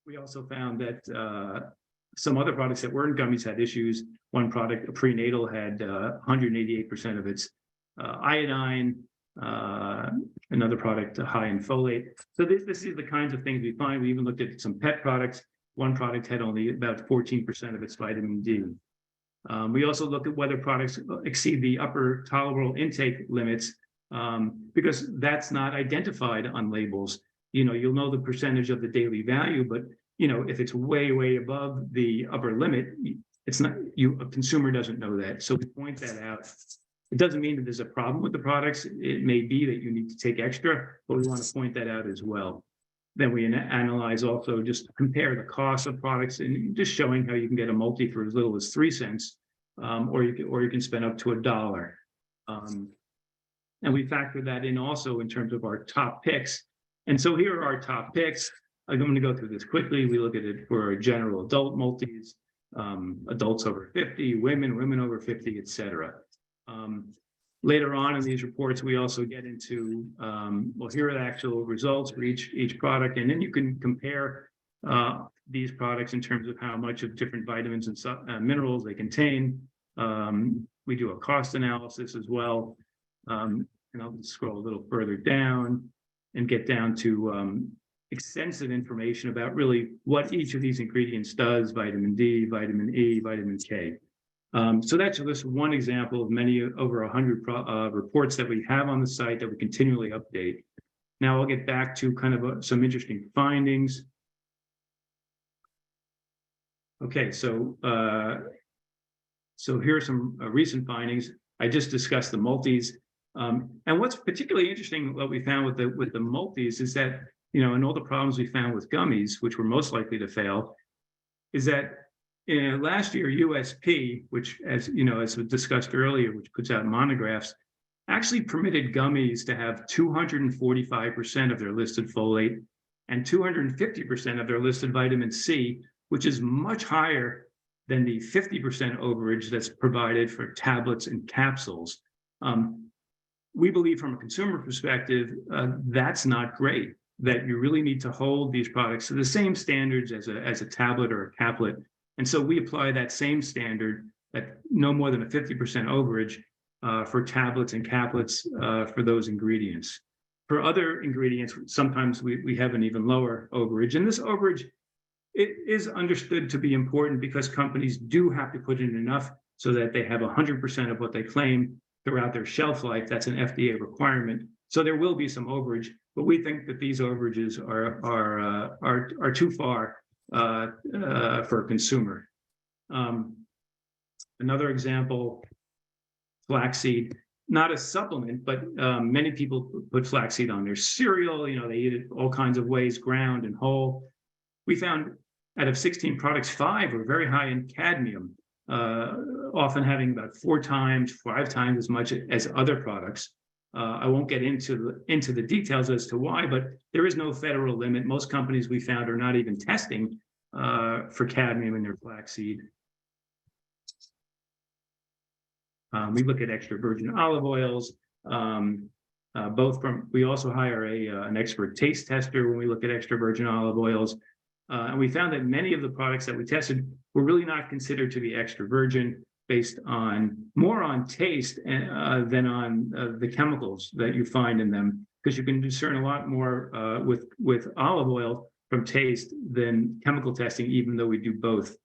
We also found that some other products that weren't gummies had issues. One product, a prenatal, had 188% of its iodine. Another product high in folate. So this is the kinds of things we find. We even looked at some pet products. One product had only about 14% of its vitamin D. We also looked at whether products exceed the upper tolerable intake limits, because that's not identified on labels. You'll know the percentage of the daily value, but if it's way above the upper limit, it's not. A consumer doesn't know that, so we point that out. It doesn't mean that there's a problem with the products. It may be that you need to take extra, but we want to point that out as well. Then we analyze also, just compare the cost of products and just showing how you can get a multi for as little as 3 cents, or you can spend up to $1. And we factor that in also in terms of our top picks. And so here are our top picks. I'm going to go through this quickly. We look at it for general adult multis. adults over 50, women over 50, et cetera. Later on in these reports, we also get into, well, here are the actual results for each product, and then you can compare these products in terms of how much of different vitamins and minerals they contain. We do a cost analysis as well. And I'll just scroll a little further down and get down to extensive information about really what each of these ingredients does: vitamin D, vitamin E, vitamin K. So that's just one example of many, over 100 reports that we have on the site that we continually update. Now I'll get back to kind of some interesting findings. Okay, so here are some recent findings. I just discussed the multis. And what's particularly interesting, what we found with the multis, is that, you know, and all the problems we found with gummies, which were most likely to fail, is that last year, USP, which, as you know, as we discussed earlier, which puts out monographs, actually permitted gummies to have 245% of their listed folate and 250% of their listed vitamin C, which is much higher than the 50% overage that's provided for tablets and capsules. We believe from a consumer perspective, that's not great, that you really need to hold these products to the same standards as a tablet or a caplet. And so we apply that same standard, at no more than a 50% overage for tablets and caplets for those ingredients. For other ingredients, sometimes we have an even lower overage. And this overage, it is understood to be important because companies do have to put in enough so that they have 100% of what they claim throughout their shelf life. That's an FDA requirement. So there will be some overage, but we think that these overages are too far for a consumer. Another example, flaxseed, not a supplement, but many people put flaxseed on their cereal. You know, they eat it all kinds of ways, ground and whole. We found out of 16 products, 5 were very high in cadmium, often having about 5 times as much as other products. I won't get into the details as to why, but there is no federal limit. Most companies we found are not even testing for cadmium in their flaxseed. We look at extra virgin olive oils, we also hire an expert taste tester when we look at extra virgin olive oils. And we found that many of the products that we tested were really not considered to be extra virgin, based more on taste than on the chemicals that you find in them, because you can discern a lot more with olive oil from taste than chemical testing, even though we do both.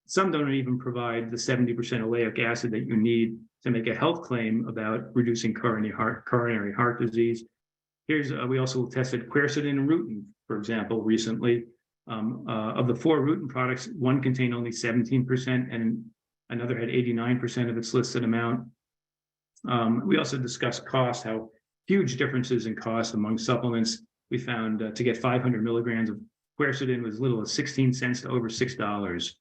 Some don't even provide the 70% oleic acid that you need to make a health claim about reducing coronary heart disease. We also tested quercetin and rutin, for example, recently. Of the 4 rutin products, one contained only 17% and another had 89% of its listed amount. We also discussed cost, how huge differences in cost among supplements. We found to get 500 milligrams of quercetin was as little as 16 cents to over $6.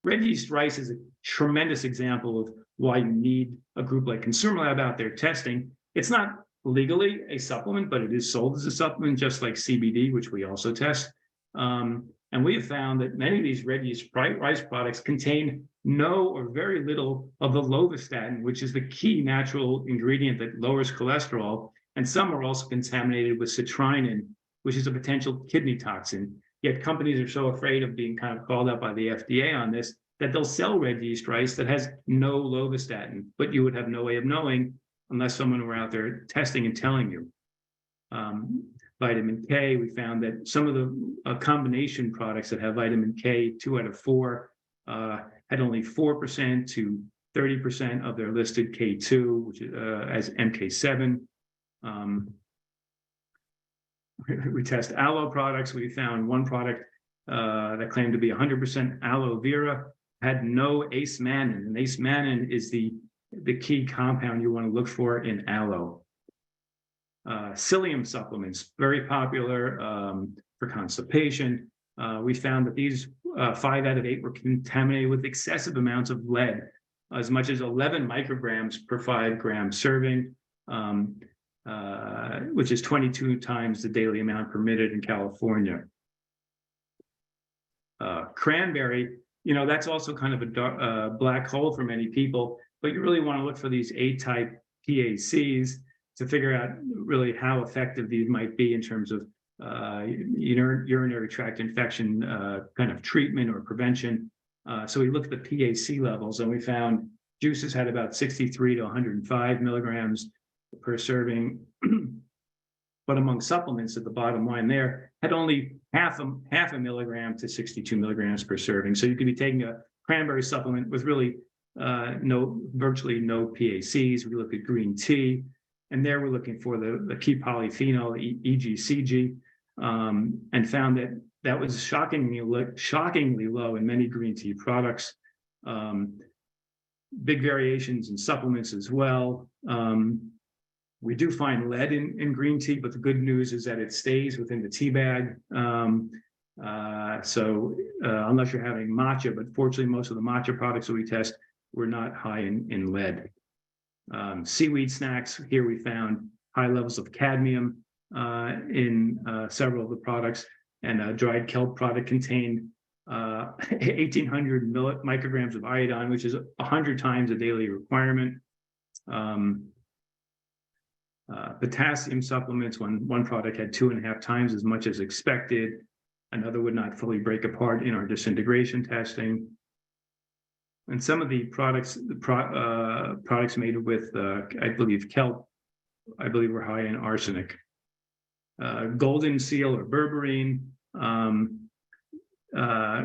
Red yeast rice is a tremendous example of why you need a group like Consumer Lab out there testing. It's not legally a supplement, but it is sold as a supplement, just like CBD, which we also test. And we have found that many of these red yeast rice products contain no or very little of the lovastatin, which is the key natural ingredient that lowers cholesterol. And some are also contaminated with citrinin, which is a potential kidney toxin. Yet companies are so afraid of being kind of called out by the FDA on this that they'll sell red yeast rice that has no lovastatin, but you would have no way of knowing unless someone were out there testing and telling you. Vitamin K, we found that some of the combination products that have vitamin K, 2 out of 4, had only 4% to 30% of their listed K2, which is as MK7. We test aloe products. We found one product that claimed to be 100% aloe vera, had no ace-mannan, and ace-mannan is the key compound you want to look for in aloe. Psyllium supplements, very popular for constipation. We found that these 5 out of 8 were contaminated with excessive amounts of lead, as much as 11 micrograms per 5 gram serving, which is 22 times the daily amount permitted in California. Cranberry that's also kind of a black hole for many people, but you really want to look for these A-type PACs to figure out really how effective these might be in terms of urinary tract infection kind of treatment or prevention. So we looked at the PAC levels, and we found juices had about 63 to 105 milligrams per serving. But among supplements, at the bottom line there, had only half a milligram to 62 milligrams per serving. So you could be taking a cranberry supplement with really virtually no PACs. We look at green tea, and there we're looking for the key polyphenol, EGCG, and found that was shockingly low in many green tea products. Big variations in supplements as well. We do find lead in green tea, but the good news is that it stays within the tea bag. So unless you're having matcha, but fortunately most of the matcha products that we test were not high in lead. Seaweed snacks, here we found high levels of cadmium in several of the products, and a dried kelp product contained 1,800 micrograms of iodine, which is 100 times a daily requirement. Potassium supplements, one product had 2.5 times as much as expected. Another would not fully break apart in our disintegration testing. And some of the products made with, I believe, kelp, were high in arsenic. Golden seal or berberine.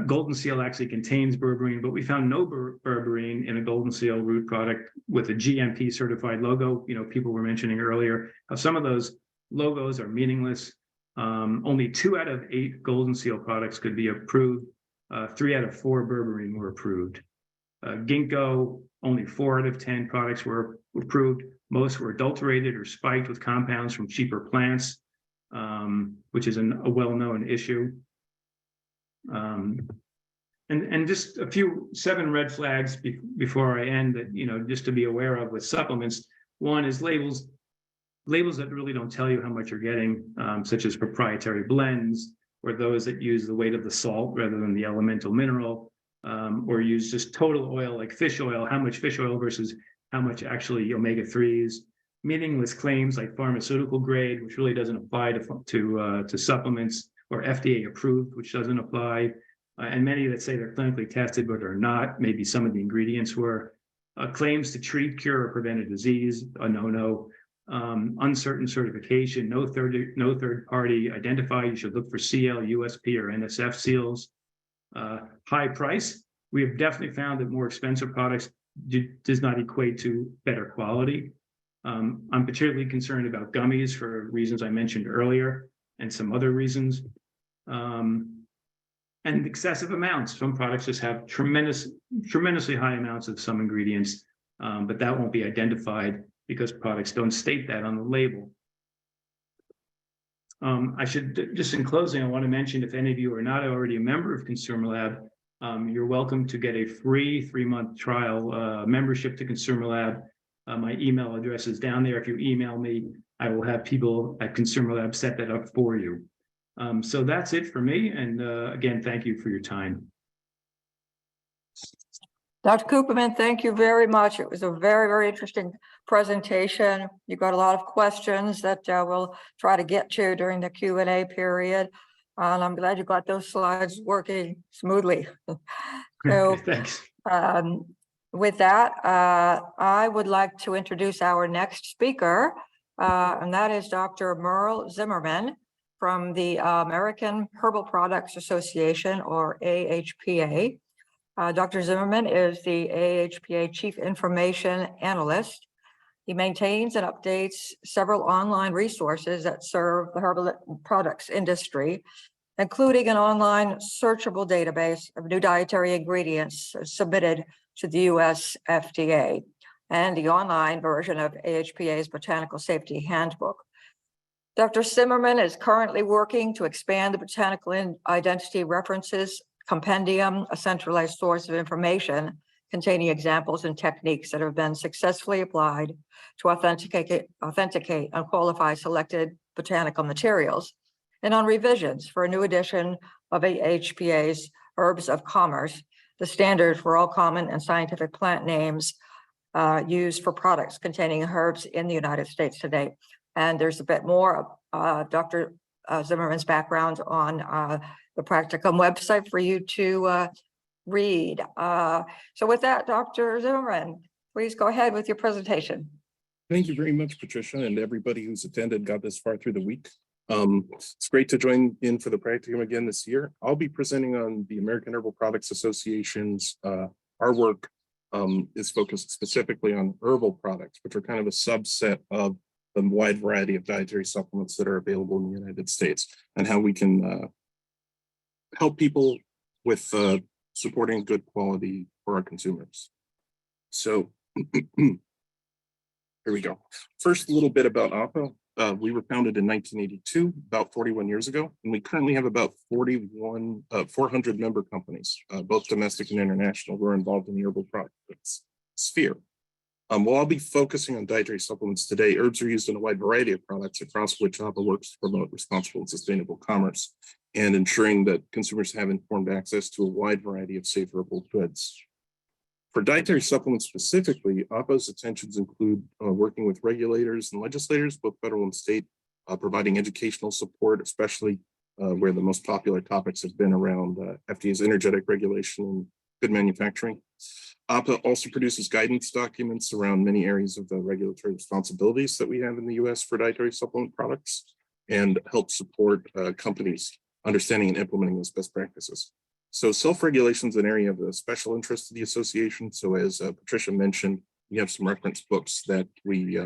Golden seal actually contains berberine, but we found no berberine in a golden seal root product with a GMP certified logo. People were mentioning earlier how some of those logos are meaningless. Only 2 out of 8 golden seal products could be approved. 3 out of 4 berberine were approved. Ginkgo, only 4 out of 10 products were approved. Most were adulterated or spiked with compounds from cheaper plants, which is a well-known issue. And just 7 red flags before I end that, just to be aware of with supplements. One is labels that really don't tell you how much you're getting, such as proprietary blends, or those that use the weight of the salt rather than the elemental mineral, or use just total oil like fish oil, how much fish oil versus how much actually omega-3s. Meaningless claims like pharmaceutical grade, which really doesn't apply to supplements, or FDA approved, which doesn't apply. And many that say they're clinically tested, but are not. Maybe some of the ingredients were. Claims to treat, cure, or prevent a disease, a no-no. Uncertain certification, no third party identified. You should look for CL, USP, or NSF seals. High price. We have definitely found that more expensive products does not equate to better quality. I'm particularly concerned about gummies for reasons I mentioned earlier, and some other reasons. And excessive amounts. Some products just have tremendously high amounts of some ingredients, but that won't be identified because products don't state that on the label. I should, just in closing, I want to mention, if any of you are not already a member of Consumer Lab, you're welcome to get a free 3-month trial membership to Consumer Lab. My email address is down there. If you email me, I will have people at Consumer Lab set that up for you. So that's it for me. And again, thank you for your time. Dr. Cooperman, thank you very much. It was a very, very interesting presentation. You got a lot of questions that we'll try to get to during the Q&A period. And I'm glad you got those slides working smoothly. So thanks. With that, I would like to introduce our next speaker, and that is Dr. Merle Zimmermann from the American Herbal Products Association, or AHPA. Dr. Zimmermann is the AHPA Chief Information Analyst. He maintains and updates several online resources that serve the herbal products industry, including an online searchable database of new dietary ingredients submitted to the US FDA, and the online version of AHPA's Botanical Safety Handbook. Dr. Zimmermann is currently working to expand the Botanical Identity References Compendium, a centralized source of information containing examples and techniques that have been successfully applied to authenticate and qualify selected botanical materials, and on revisions for a new edition of AHPA's Herbs of Commerce, the standard for all common and scientific plant names used for products containing herbs in the United States today. And there's a bit more of Dr. Zimmermann's background on the Practicum website for you to read. So with that, Dr. Zimmermann, please go ahead with your presentation. Thank you very much, Patricia, and everybody who's attended got this far through the week. It's great to join in for the Practicum again this year. I'll be presenting on the American Herbal Products Association's, our work is focused specifically on herbal products, which are kind of a subset of the wide variety of dietary supplements that are available in the United States, and how we can help people with supporting good quality for our consumers. So here we go. First, a little bit about AHPA. We were founded in 1982, about 41 years ago, and we currently have about 400 member companies, both domestic and international, who are involved in the herbal products sphere. While I'll be focusing on dietary supplements today, herbs are used in a wide variety of products, across which AHPA works to promote responsible and sustainable commerce and ensuring that consumers have informed access to a wide variety of safe herbal goods. For dietary supplements specifically, AHPA's intentions include working with regulators and legislators, both federal and state, providing educational support, especially where the most popular topics have been around FDA's energetic regulation and good manufacturing. AHPA also produces guidance documents around many areas of the regulatory responsibilities that we have in the US for dietary supplement products, and helps support companies understanding and implementing those best practices. So self-regulation is an area of special interest to the association. So as Patricia mentioned, we have some reference books that we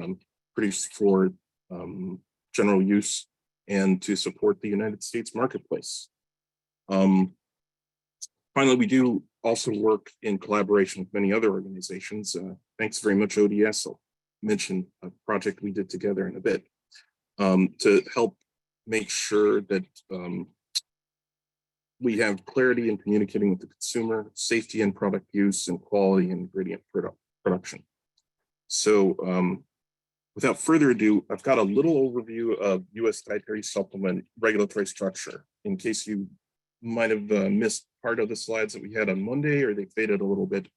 produce for general use and to support the United States marketplace. Finally, we do also work in collaboration with many other organizations. Thanks very much, ODS. I'll mention a project we did together in a bit to help make sure that we have clarity in communicating with the consumer, safety in product use, and quality in ingredient production. So without further ado, I've got a little overview of US dietary supplement regulatory structure, in case you might have missed part of the slides that we had on Monday, or they faded a little bit.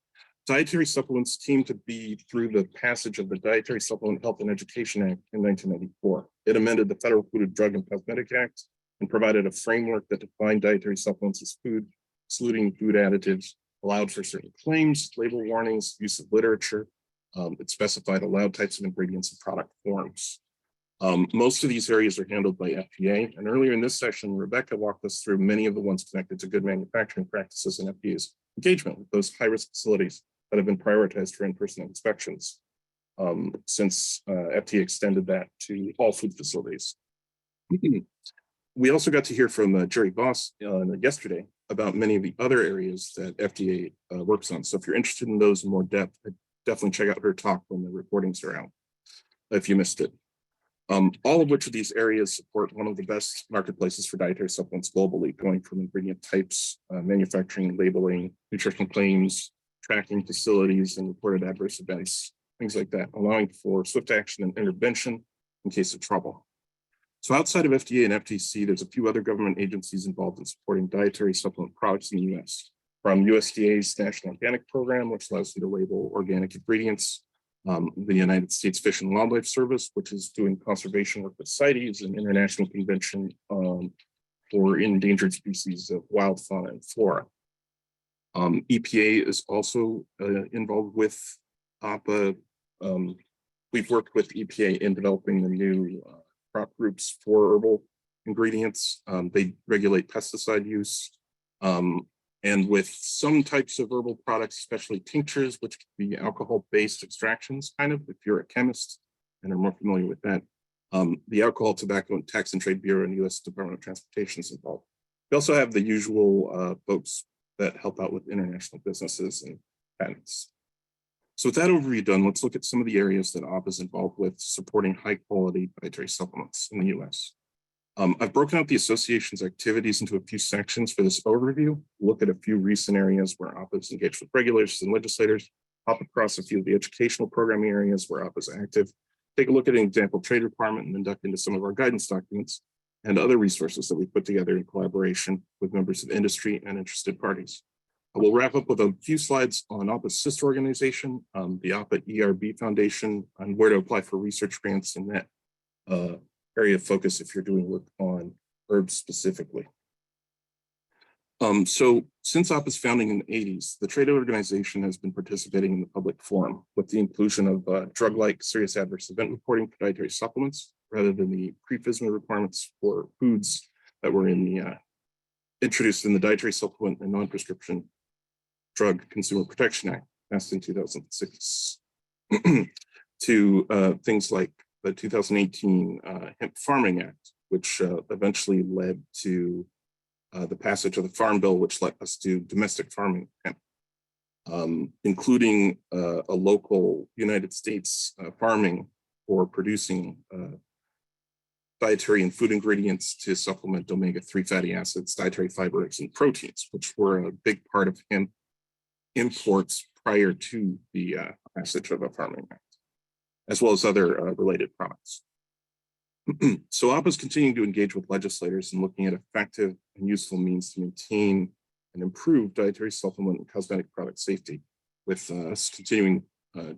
Dietary supplements came to be through the passage of the Dietary Supplement Health and Education Act in 1994. It amended the Federal Food, Drug, and Cosmetic Act and provided a framework that defined dietary supplements as food, excluding food additives, allowed for certain claims, label warnings, use of literature. It specified allowed types of ingredients and product forms. Most of these areas are handled by FDA. And earlier in this session, Rebecca walked us through many of the ones connected to good manufacturing practices and FDA's engagement with those high-risk facilities that have been prioritized for in-person inspections since FDA extended that to all food facilities. We also got to hear from Jerry Voss yesterday about many of the other areas that FDA works on. So if you're interested in those in more depth, definitely check out her talk when the recordings are out, if you missed it. All of which of these areas support one of the best marketplaces for dietary supplements globally, going from ingredient types, manufacturing, labeling, nutritional claims, tracking facilities, and reported adverse events, things like that, allowing for swift action and intervention in case of trouble. So outside of FDA and FTC, there's a few other government agencies involved in supporting dietary supplement products in the US, from USDA's National Organic Program, which allows you to label organic ingredients, the United States Fish and Wildlife Service, which is doing conservation work with CITES, an international convention for endangered species of wild fauna and flora. EPA is also involved with AHPA. We've worked with EPA in developing the new crop groups for herbal ingredients. They regulate pesticide use. And with some types of herbal products, especially tinctures, which can be alcohol-based extractions, kind of, if you're a chemist and are more familiar with that, the Alcohol, Tobacco, and Tax and Trade Bureau and U.S. Department of Transportation is involved. We also have the usual folks that help out with international businesses and patents. So with that overview done, let's look at some of the areas that AHPA is involved with supporting high-quality dietary supplements in the U.S. I've broken out the association's activities into a few sections for this overview. Look at a few recent areas where AHPA is engaged with regulators and legislators, hop across a few of the educational programming areas where AHPA is active, take a look at an example trade requirement, and then duck into some of our guidance documents and other resources that we put together in collaboration with members of industry and interested parties. We'll wrap up with a few slides on AHPA's sister organization, the AHPA ERB Foundation, and where to apply for research grants in that area of focus if you're doing work on herbs specifically. So since AHPA's founding in the 80s, the trade organization has been participating in the public forum with the inclusion of drug-like serious adverse event reporting for dietary supplements, rather than the pre-FSMA requirements for foods that were in the introduced in the Dietary Supplement and Non-Prescription Drug Consumer Protection Act, passed in 2006, to things like the 2018 Hemp Farming Act, which eventually led to the passage of the Farm Bill, which let us do domestic farming hemp, including a local United States farming for producing dietary and food ingredients to supplement omega-3 fatty acids, dietary fibers, and proteins, which were a big part of hemp imports prior to the passage of the Farming Act, as well as other related products. So AHPA is continuing to engage with legislators in looking at effective and useful means to maintain and improve dietary supplement and cosmetic product safety, with us continuing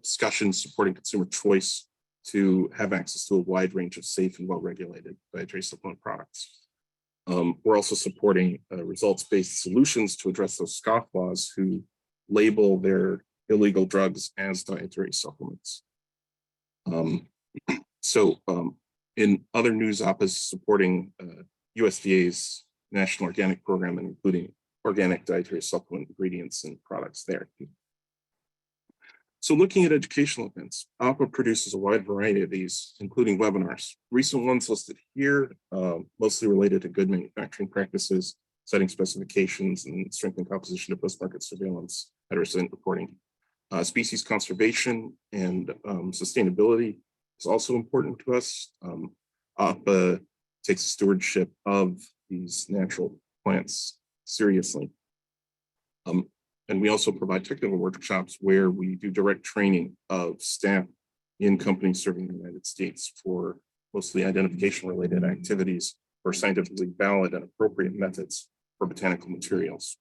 discussions supporting consumer choice to have access to a wide range of safe and well-regulated dietary supplement products. We're also supporting results-based solutions to address those scofflaws who label their illegal drugs as dietary supplements. In other news, AHPA is supporting USDA's National Organic Program, and including organic dietary supplement ingredients and products there. So looking at educational events, AHPA produces a wide variety of these, including webinars. Recent ones listed here, mostly related to good manufacturing practices, setting specifications, and strengthening composition of post-market surveillance, adverse event reporting. Species conservation and sustainability is also important to us. AHPA takes stewardship of these natural plants seriously. And we also provide technical workshops where we do direct training of staff in companies serving the United States for mostly identification-related activities or scientifically valid and appropriate methods for botanical materials.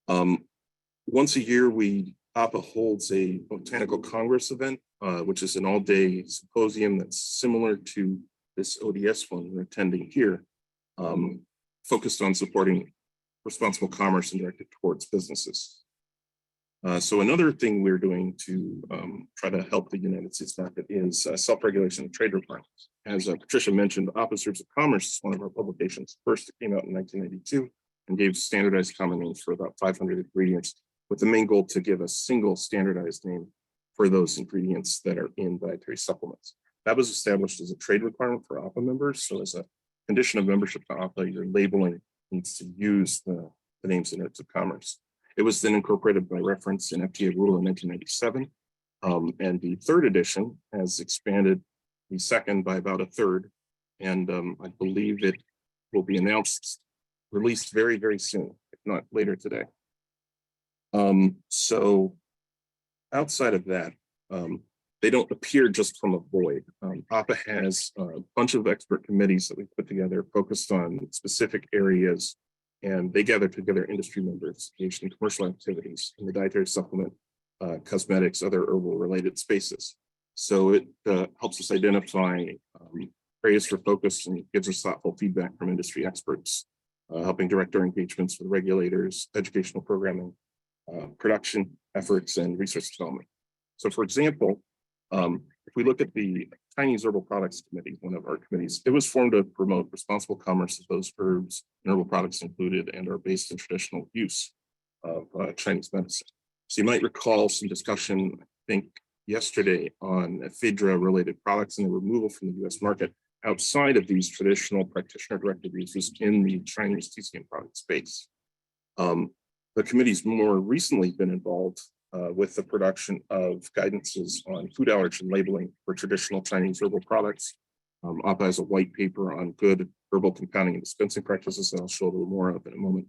Once a year, AHPA holds a Botanical Congress event, which is an all-day symposium that's similar to this ODS one we're attending here, focused on supporting responsible commerce and directed towards businesses. So another thing we're doing to try to help the United States market is self-regulation of trade requirements. As Patricia mentioned, AHPA Serves of Commerce is one of our publications. First, it came out in 1992 and gave standardized common names for about 500 ingredients, with the main goal to give a single standardized name for those ingredients that are in dietary supplements. That was established as a trade requirement for AHPA members. So as a condition of membership to AHPA, your labeling needs to use the names in terms of commerce. It was then incorporated by reference in FDA rule in 1997. And the third edition has expanded the second by about a third. And I believe it will be released very, very soon, if not later today. So outside of that, they don't appear just from a void. AHPA has a bunch of expert committees that we put together focused on specific areas, and they gather together industry members engaged in commercial activities in the dietary supplement, cosmetics, other herbal related spaces. So it helps us identify areas for focus and gives us thoughtful feedback from industry experts, helping direct our engagements with regulators, educational programming, production efforts, and research development. So for example, if we look at the Chinese Herbal Products Committee, one of our committees, it was formed to promote responsible commerce of those herbs and herbal products included and are based in traditional use of Chinese medicine. So you might recall some discussion, I think yesterday, on ephedra related products and the removal from the US market outside of these traditional practitioner-directed uses in the Chinese TCM product space. The committee's more recently been involved with the production of guidances on food allergen labeling for traditional Chinese herbal products. AHPA has a white paper on good herbal compounding and dispensing practices that I'll show a little more of in a moment.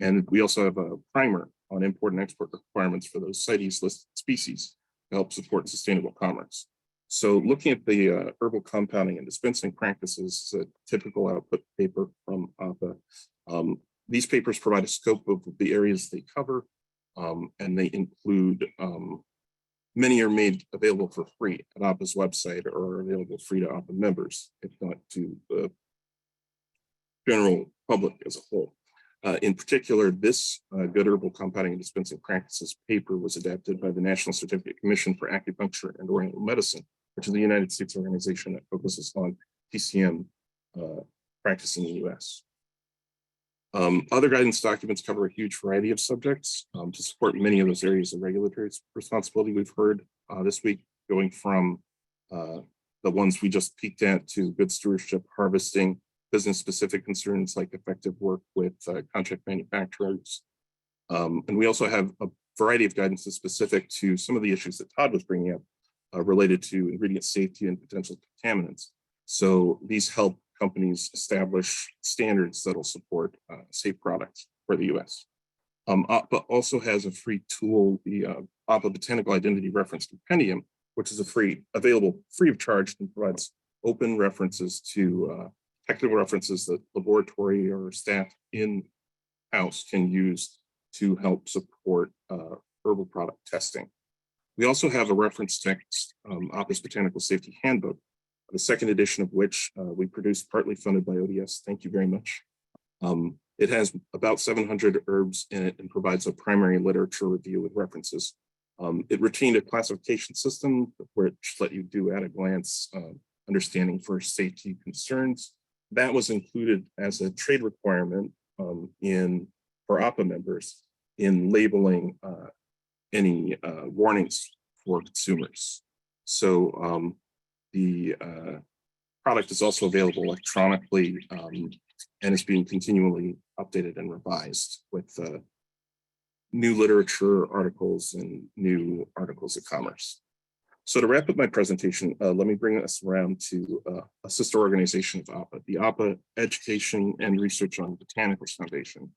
And we also have a primer on import and export requirements for those CITES listed species to help support sustainable commerce. So looking at the herbal compounding and dispensing practices, a typical output paper from AHPA, These papers provide a scope of the areas they cover, and they include, many are made available for free at AHPA's website or are available free to AHPA members, if not to the general public as a whole. In particular, this Good Herbal Compounding and Dispensing Practices paper was adapted by the National Certificate Commission for Acupuncture and Oriental Medicine, which is a United States organization that focuses on TCM practice in the US. Other guidance documents cover a huge variety of subjects to support many of those areas of regulatory responsibility we've heard this week, going from the ones we just peeked at to good stewardship, harvesting, business-specific concerns like effective work with contract manufacturers. And we also have a variety of guidances specific to some of the issues that Todd was bringing up related to ingredient safety and potential contaminants. So these help companies establish standards that'll support safe products for the US. AHPA also has a free tool, the AHPA Botanical Identity Reference Compendium, which is available free of charge and provides open references to technical references that laboratory or staff in-house can use to help support herbal product testing. We also have a reference text, AHPA's Botanical Safety Handbook, the second edition of which we produced, partly funded by ODS. Thank you very much. It has about 700 herbs in it and provides a primary literature review with references. It retained a classification system which let you do at a glance understanding for safety concerns. That was included as a trade requirement for AHPA members in labeling any warnings for consumers. So the product is also available electronically and is being continually updated and revised with new literature articles and new articles of commerce. So to wrap up my presentation, let me bring us around to a sister organization of AHPA, the AHPA Education and Research on Botanicals Foundation.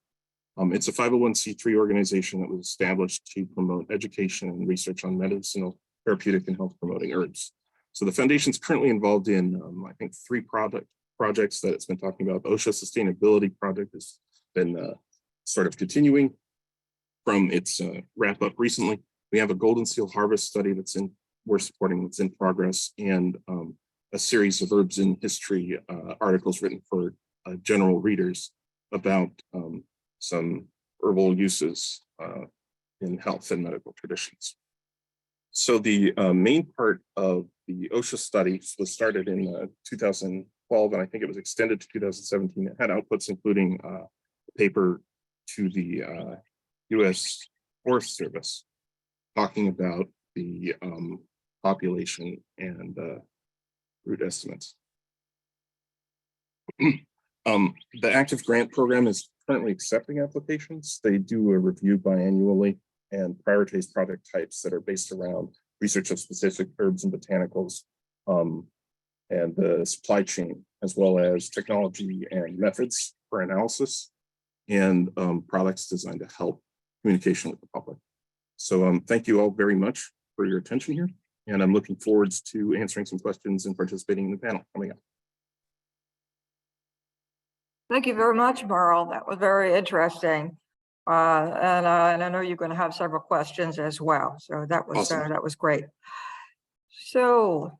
It's a 501c3 organization that was established to promote education and research on medicinal, therapeutic, and health promoting herbs. So the foundation is currently involved in, I think, 3 projects that it's been talking about. The OSHA Sustainability Project has been sort of continuing from its wrap up recently. We have a Golden Seal Harvest study we're supporting that's in progress, and a series of herbs in history articles written for general readers about some herbal uses in health and medical traditions. So the main part of the OSHA study was started in 2012, and I think it was extended to 2017. It had outputs including a paper to the US Forest Service talking about the population and root estimates. The active grant program is currently accepting applications. They do a review biannually and prioritize project types that are based around research of specific herbs and botanicals and the supply chain, as well as technology and methods for analysis and products designed to help communication with the public. So thank you all very much for your attention here. And I'm looking forward to answering some questions and participating in the panel coming up. Thank you very much, Merle. That was very interesting. And I know you're going to have several questions as well. So that was Awesome. That was great. So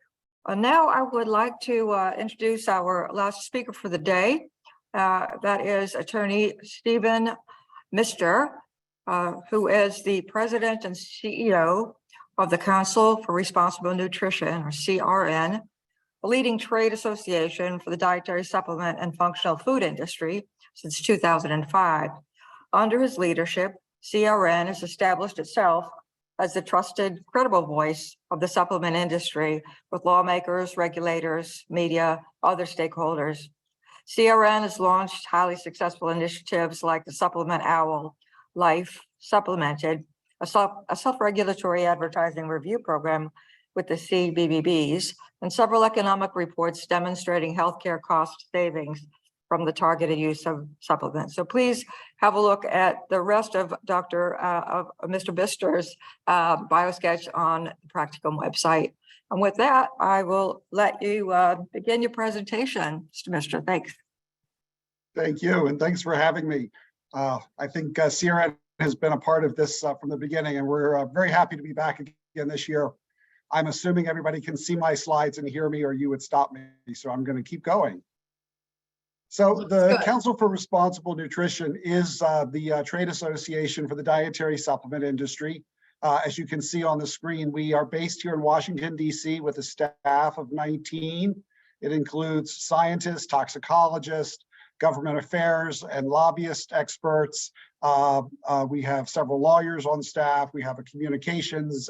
now I would like to introduce our last speaker for the day. That is Attorney Stephen Mister, who is the President and CEO of the Council for Responsible Nutrition, or CRN, a leading trade association for the dietary supplement and functional food industry since 2005. Under his leadership, CRN has established itself as the trusted, credible voice of the supplement industry with lawmakers, regulators, media, other stakeholders. CRN has launched highly successful initiatives like the Supplement Owl, Life Supplemented, a self-regulatory advertising review program with the CBBBs, and several economic reports demonstrating healthcare cost savings from the targeted use of supplements. So please have a look at the rest of Mr. Bister's biosketch on the Practicum website. And with that, I will let you begin your presentation, Mr. Mister. Thanks. Thank you, and thanks for having me. I think CRN has been a part of this from the beginning, and we're very happy to be back again this year. I'm assuming everybody can see my slides and hear me, or you would stop me. So I'm going to keep going. So the Council for Responsible Nutrition is the trade association for the dietary supplement industry. As you can see on the screen, we are based here in Washington, D.C. with a staff of 19. It includes scientists, toxicologists, government affairs, and lobbyist experts. We have several lawyers on staff. We have a communications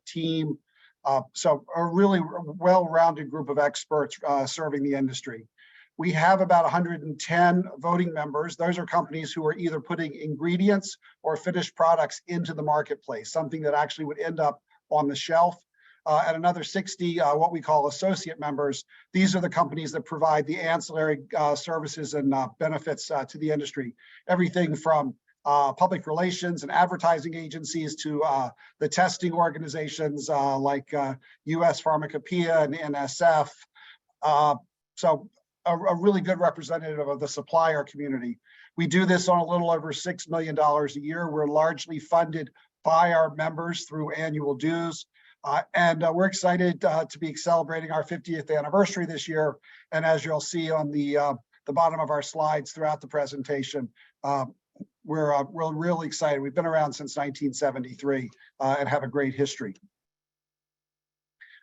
team. So a really well-rounded group of experts serving the industry. We have about 110 voting members. Those are companies who are either putting ingredients or finished products into the marketplace, something that actually would end up on the shelf. And another 60, what we call associate members. These are the companies that provide the ancillary services and benefits to the industry. Everything from public relations and advertising agencies to the testing organizations like US Pharmacopoeia and NSF. So a really good representative of the supplier community. We do this on a little over $6 million a year. We're largely funded by our members through annual dues. And we're excited to be celebrating our 50th anniversary this year. And as you'll see on the bottom of our slides throughout the presentation, we're really excited. We've been around since 1973 and have a great history.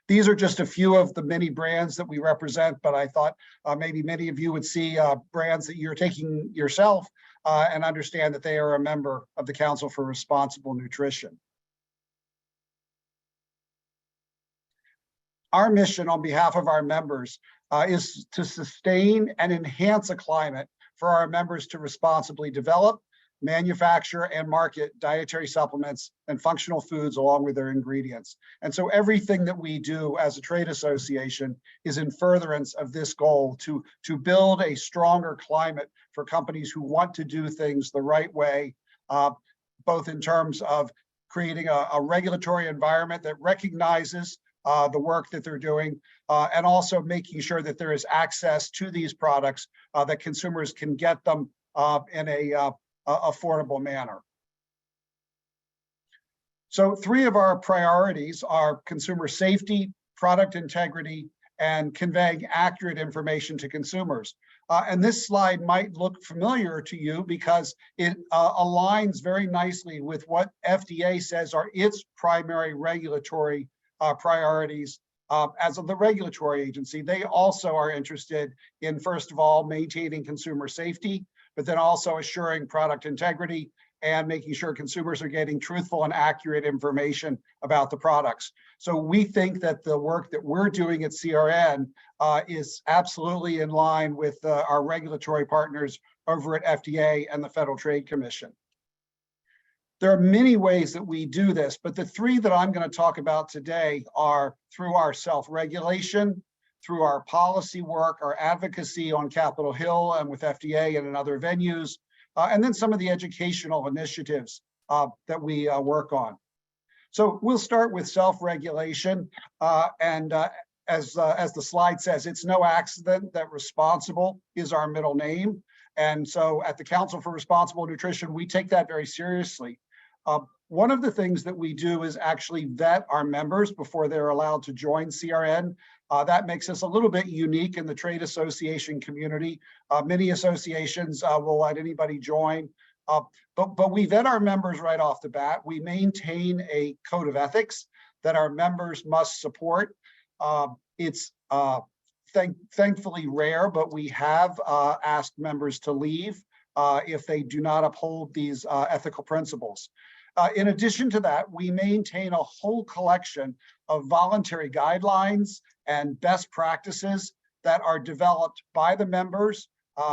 These are just a few of the many brands that we represent, but I thought maybe many of you would see brands that you're taking yourself and understand that they are a member of the Council for Responsible Nutrition. Our mission on behalf of our members is to sustain and enhance a climate for our members to responsibly develop, manufacture, and market dietary supplements and functional foods along with their ingredients. And so everything that we do as a trade association is in furtherance of this goal to build a stronger climate for companies who want to do things the right way, both in terms of creating a regulatory environment that recognizes the work that they're doing, and also making sure that there is access to these products, that consumers can get them in a affordable manner. So 3 of our priorities are consumer safety, product integrity, and conveying accurate information to consumers. And this slide might look familiar to you because it aligns very nicely with what FDA says are its primary regulatory priorities. As of the regulatory agency, they also are interested in, first of all, maintaining consumer safety, but then also assuring product integrity and making sure consumers are getting truthful and accurate information about the products. So we think that the work that we're doing at CRN is absolutely in line with our regulatory partners over at FDA and the Federal Trade Commission. There are many ways that we do this, but the 3 that I'm going to talk about today are through our self-regulation, through our policy work, our advocacy on Capitol Hill and with FDA and in other venues, and then some of the educational initiatives that we work on. So we'll start with self-regulation, and as the slide says, it's no accident that responsible is our middle name. And so at the Council for Responsible Nutrition, we take that very seriously. One of the things that we do is actually vet our members before they're allowed to join CRN. That makes us a little bit unique in the trade association community. Many associations will let anybody join, but we vet our members right off the bat. We maintain a code of ethics that our members must support. It's thankfully rare, but we have asked members to leave if they do not uphold these ethical principles. In addition to that, we maintain a whole collection of voluntary guidelines and best practices that are developed by the members.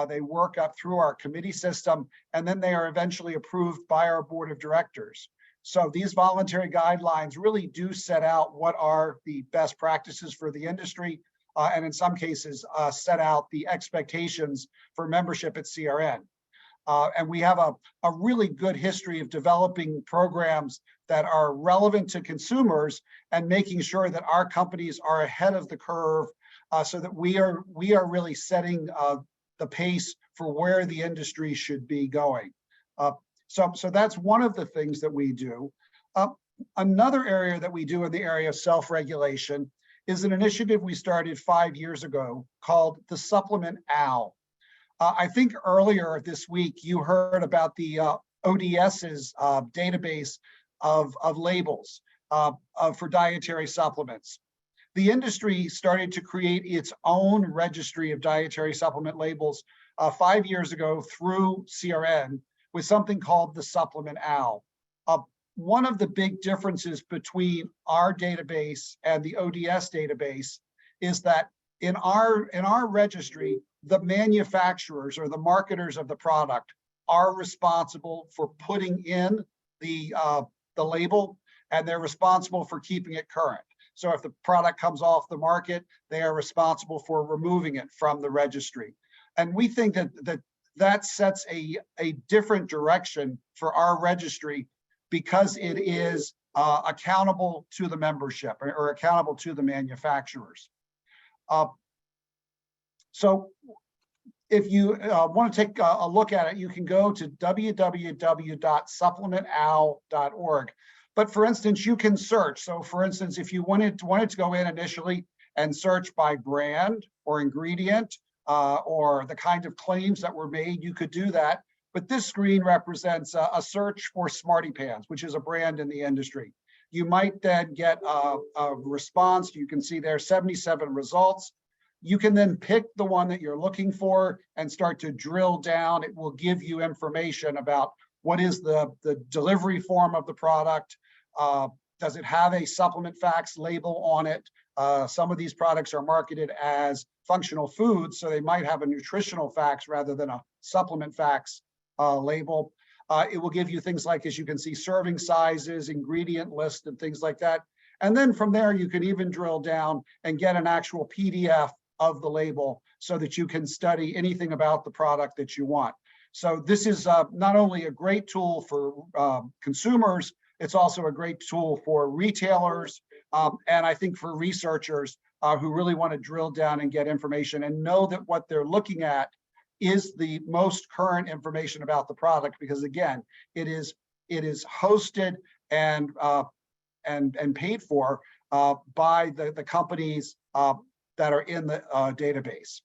They work up through our committee system, and then they are eventually approved by our board of directors. So these voluntary guidelines really do set out what are the best practices for the industry, and in some cases set out the expectations for membership at CRN. And we have a really good history of developing programs that are relevant to consumers and making sure that our companies are ahead of the curve, so that we are really setting the pace for where the industry should be going. So that's one of the things that we do. Another area that we do in the area of self-regulation is an initiative we started 5 years ago called the Supplement OWL. I think earlier this week you heard about the ODS's database of labels for dietary supplements. The industry started to create its own registry of dietary supplement labels 5 years ago through CRN with something called the Supplement OWL. One of the big differences between our database and the ODS database is that in our registry, the manufacturers or the marketers of the product are responsible for putting in the label, and they're responsible for keeping it current. So if the product comes off the market, they are responsible for removing it from the registry. And we think that sets a different direction for our registry because it is accountable to the membership or accountable to the manufacturers. So if you want to take a look at it, you can go to www.supplementowl.org. But for instance, you can search. So for instance, if you wanted to go in initially and search by brand or ingredient or the kind of claims that were made, you could do that. But this screen represents a search for Smarty Pans, which is a brand in the industry. You might then get a response. You can see there 77 results. You can then pick the one that you're looking for and start to drill down. It will give you information about what is the delivery form of the product. Does it have a supplement facts label on it? Some of these products are marketed as functional foods, so they might have a nutritional facts rather than a supplement facts label. It will give you things like, as you can see, serving sizes, ingredient list, and things like that. And then from there, you can even drill down and get an actual PDF of the label so that you can study anything about the product that you want. So this is not only a great tool for consumers, it's also a great tool for retailers, and I think for researchers who really want to drill down and get information and know that what they're looking at is the most current information about the product, because again, it is hosted and paid for by the companies that are in the database.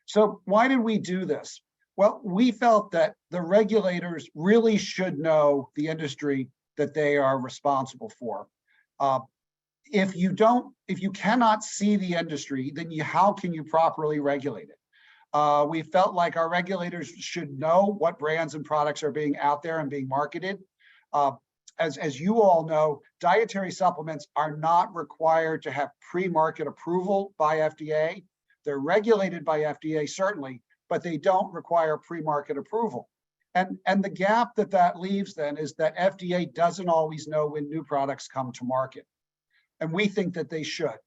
So why did we do this? Well, we felt that the regulators really should know the industry that they are responsible for. If you cannot see the industry, then how can you properly regulate it? We felt like our regulators should know what brands and products are being out there and being marketed. As you all know, dietary supplements are not required to have pre-market approval by FDA. They're regulated by FDA, certainly, but they don't require pre-market approval. And the gap that leaves then is that FDA doesn't always know when new products come to market. And we think that they should.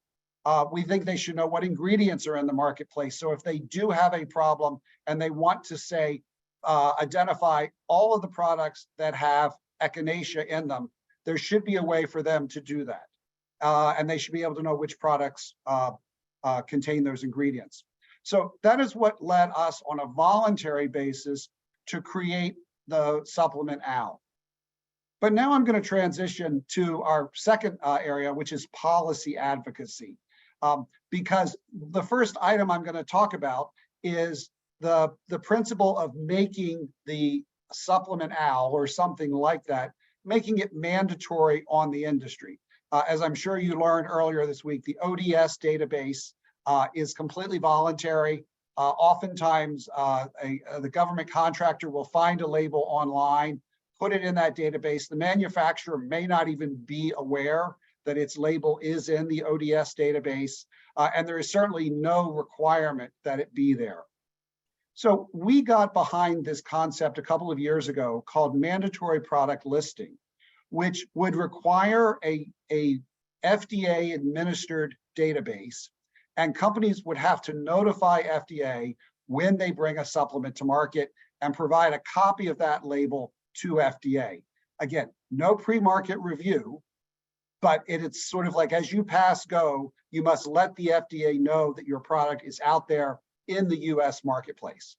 We think they should know what ingredients are in the marketplace. So if they do have a problem and they want to say, identify all of the products that have Echinacea in them, there should be a way for them to do that. And they should be able to know which products contain those ingredients. So that is what led us on a voluntary basis to create the Supplement OWL. But now I'm going to transition to our second area, which is policy advocacy. Because the first item I'm going to talk about is the principle of making the Supplement OWL or something like that, making it mandatory on the industry. As I'm sure you learned earlier this week, the ODS database is completely voluntary. Oftentimes, the government contractor will find a label online, put it in that database. The manufacturer may not even be aware that its label is in the ODS database, and there is certainly no requirement that it be there. So we got behind this concept a couple of years ago called mandatory product listing, which would require a FDA-administered database, and companies would have to notify FDA when they bring a supplement to market and provide a copy of that label to FDA. Again, no pre-market review, but it's sort of like as you pass go, you must let the FDA know that your product is out there in the US marketplace.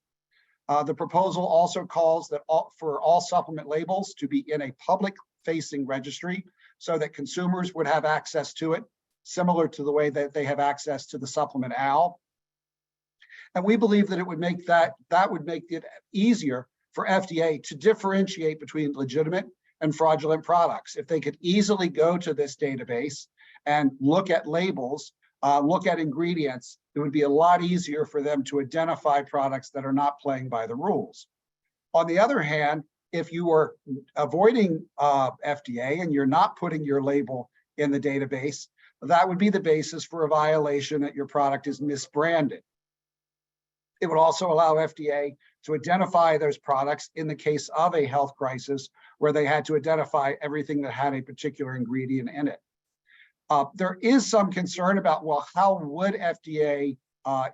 The proposal also calls for all supplement labels to be in a public-facing registry so that consumers would have access to it, similar to the way that they have access to the supplement OWL. And we believe that it would make that would make it easier for FDA to differentiate between legitimate and fraudulent products. If they could easily go to this database and look at labels, look at ingredients, it would be a lot easier for them to identify products that are not playing by the rules. On the other hand, if you are avoiding FDA and you're not putting your label in the database, that would be the basis for a violation that your product is misbranded. It would also allow FDA to identify those products in the case of a health crisis where they had to identify everything that had a particular ingredient in it. There is some concern about, well, how would FDA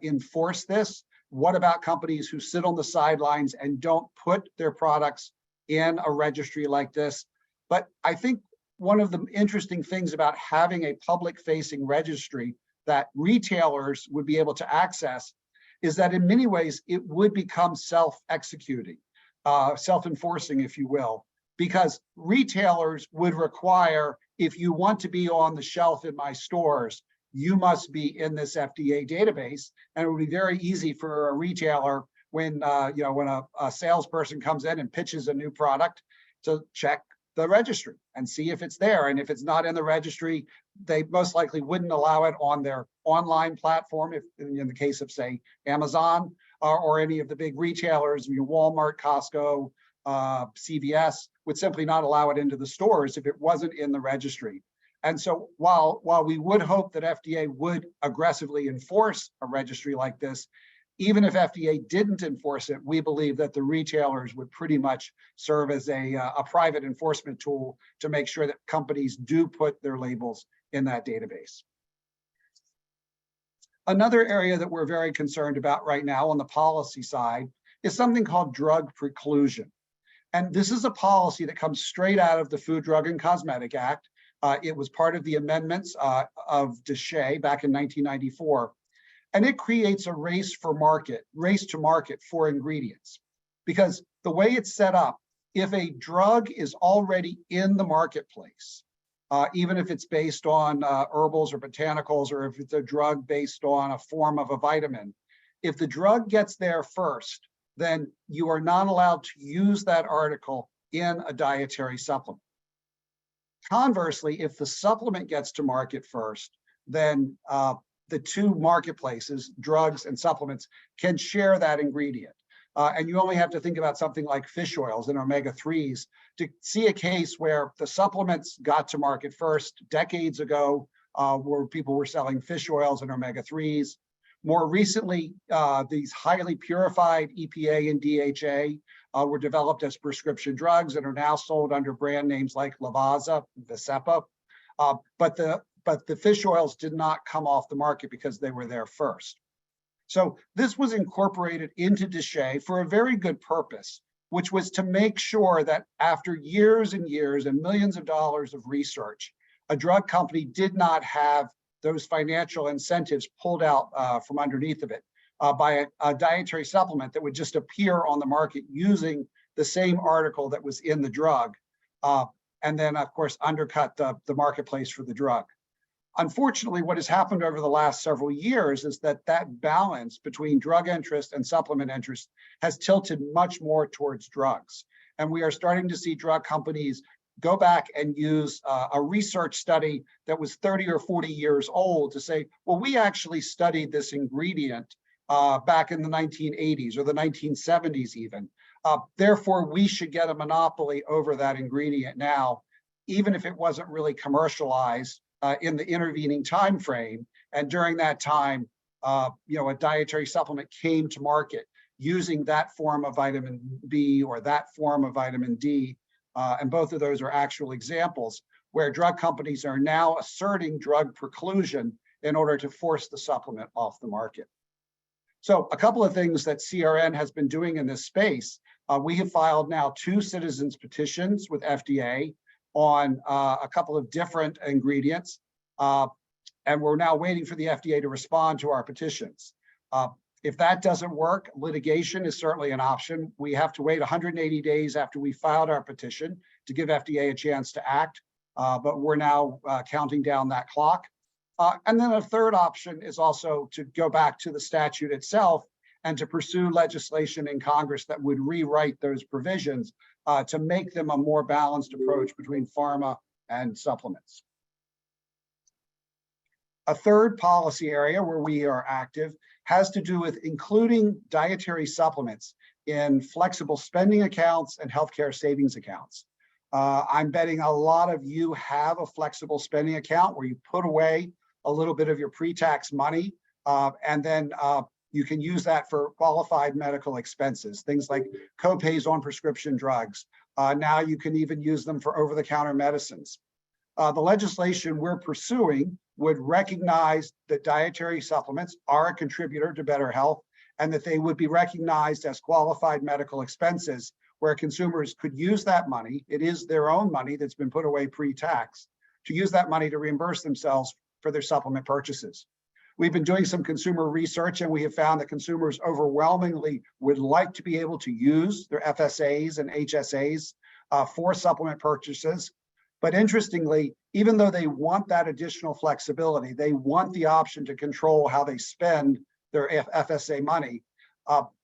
enforce this? What about companies who sit on the sidelines and don't put their products in a registry like this? But I think one of the interesting things about having a public-facing registry that retailers would be able to access is that in many ways it would become self-executing, self-enforcing, if you will, because retailers would require, if you want to be on the shelf in my stores, you must be in this FDA database. And it would be very easy for a retailer when a salesperson comes in and pitches a new product to check the registry and see if it's there. And if it's not in the registry, they most likely wouldn't allow it on their online platform, if in the case of, say, Amazon or any of the big retailers, Walmart, Costco, CVS, would simply not allow it into the stores if it wasn't in the registry. And so while we would hope that FDA would aggressively enforce a registry like this, even if FDA didn't enforce it, we believe that the retailers would pretty much serve as a private enforcement tool to make sure that companies do put their labels in that database. Another area that we're very concerned about right now on the policy side is something called drug preclusion. And this is a policy that comes straight out of the Food, Drug, and Cosmetic Act. It was part of the amendments of Gahche back in 1994. And it creates a race to market for ingredients. Because the way it's set up, if a drug is already in the marketplace, even if it's based on herbals or botanicals, or if it's a drug based on a form of a vitamin, if the drug gets there first, then you are not allowed to use that article in a dietary supplement. Conversely, if the supplement gets to market first, then the two marketplaces, drugs and supplements, can share that ingredient. And you only have to think about something like fish oils and omega-3s to see a case where the supplements got to market first decades ago, where people were selling fish oils and omega-3s. More recently, these highly purified EPA and DHA were developed as prescription drugs and are now sold under brand names like Lavazza, Vasepa. But the fish oils did not come off the market because they were there first. So this was incorporated into Gahche for a very good purpose, which was to make sure that after years and years and millions of dollars of research, a drug company did not have those financial incentives pulled out from underneath of it by a dietary supplement that would just appear on the market using the same article that was in the drug, and then, of course, undercut the marketplace for the drug. Unfortunately, what has happened over the last several years is that balance between drug interest and supplement interest has tilted much more towards drugs. And we are starting to see drug companies go back and use a research study that was 30 or 40 years old to say, well, we actually studied this ingredient back in the 1980s or the 1970s even. Therefore, we should get a monopoly over that ingredient now, even if it wasn't really commercialized in the intervening time frame. And during that time, a dietary supplement came to market using that form of vitamin B or that form of vitamin D. And both of those are actual examples where drug companies are now asserting drug preclusion in order to force the supplement off the market. So a couple of things that CRN has been doing in this space. We have filed now 2 citizens petitions with FDA on a couple of different ingredients. And we're now waiting for the FDA to respond to our petitions. If that doesn't work, litigation is certainly an option. We have to wait 180 days after we filed our petition to give FDA a chance to act, but we're now counting down that clock. And then a third option is also to go back to the statute itself and to pursue legislation in Congress that would rewrite those provisions to make them a more balanced approach between pharma and supplements. A third policy area where we are active has to do with including dietary supplements in flexible spending accounts and healthcare savings accounts. I'm betting a lot of you have a flexible spending account where you put away a little bit of your pre-tax money, and then you can use that for qualified medical expenses, things like co-pays on prescription drugs. Now you can even use them for over-the-counter medicines. The legislation we're pursuing would recognize that dietary supplements are a contributor to better health and that they would be recognized as qualified medical expenses where consumers could use that money. It is their own money that's been put away pre-tax to use that money to reimburse themselves for their supplement purchases. We've been doing some consumer research and we have found that consumers overwhelmingly would like to be able to use their FSAs and HSAs for supplement purchases. But interestingly, even though they want that additional flexibility, they want the option to control how they spend their FSA money,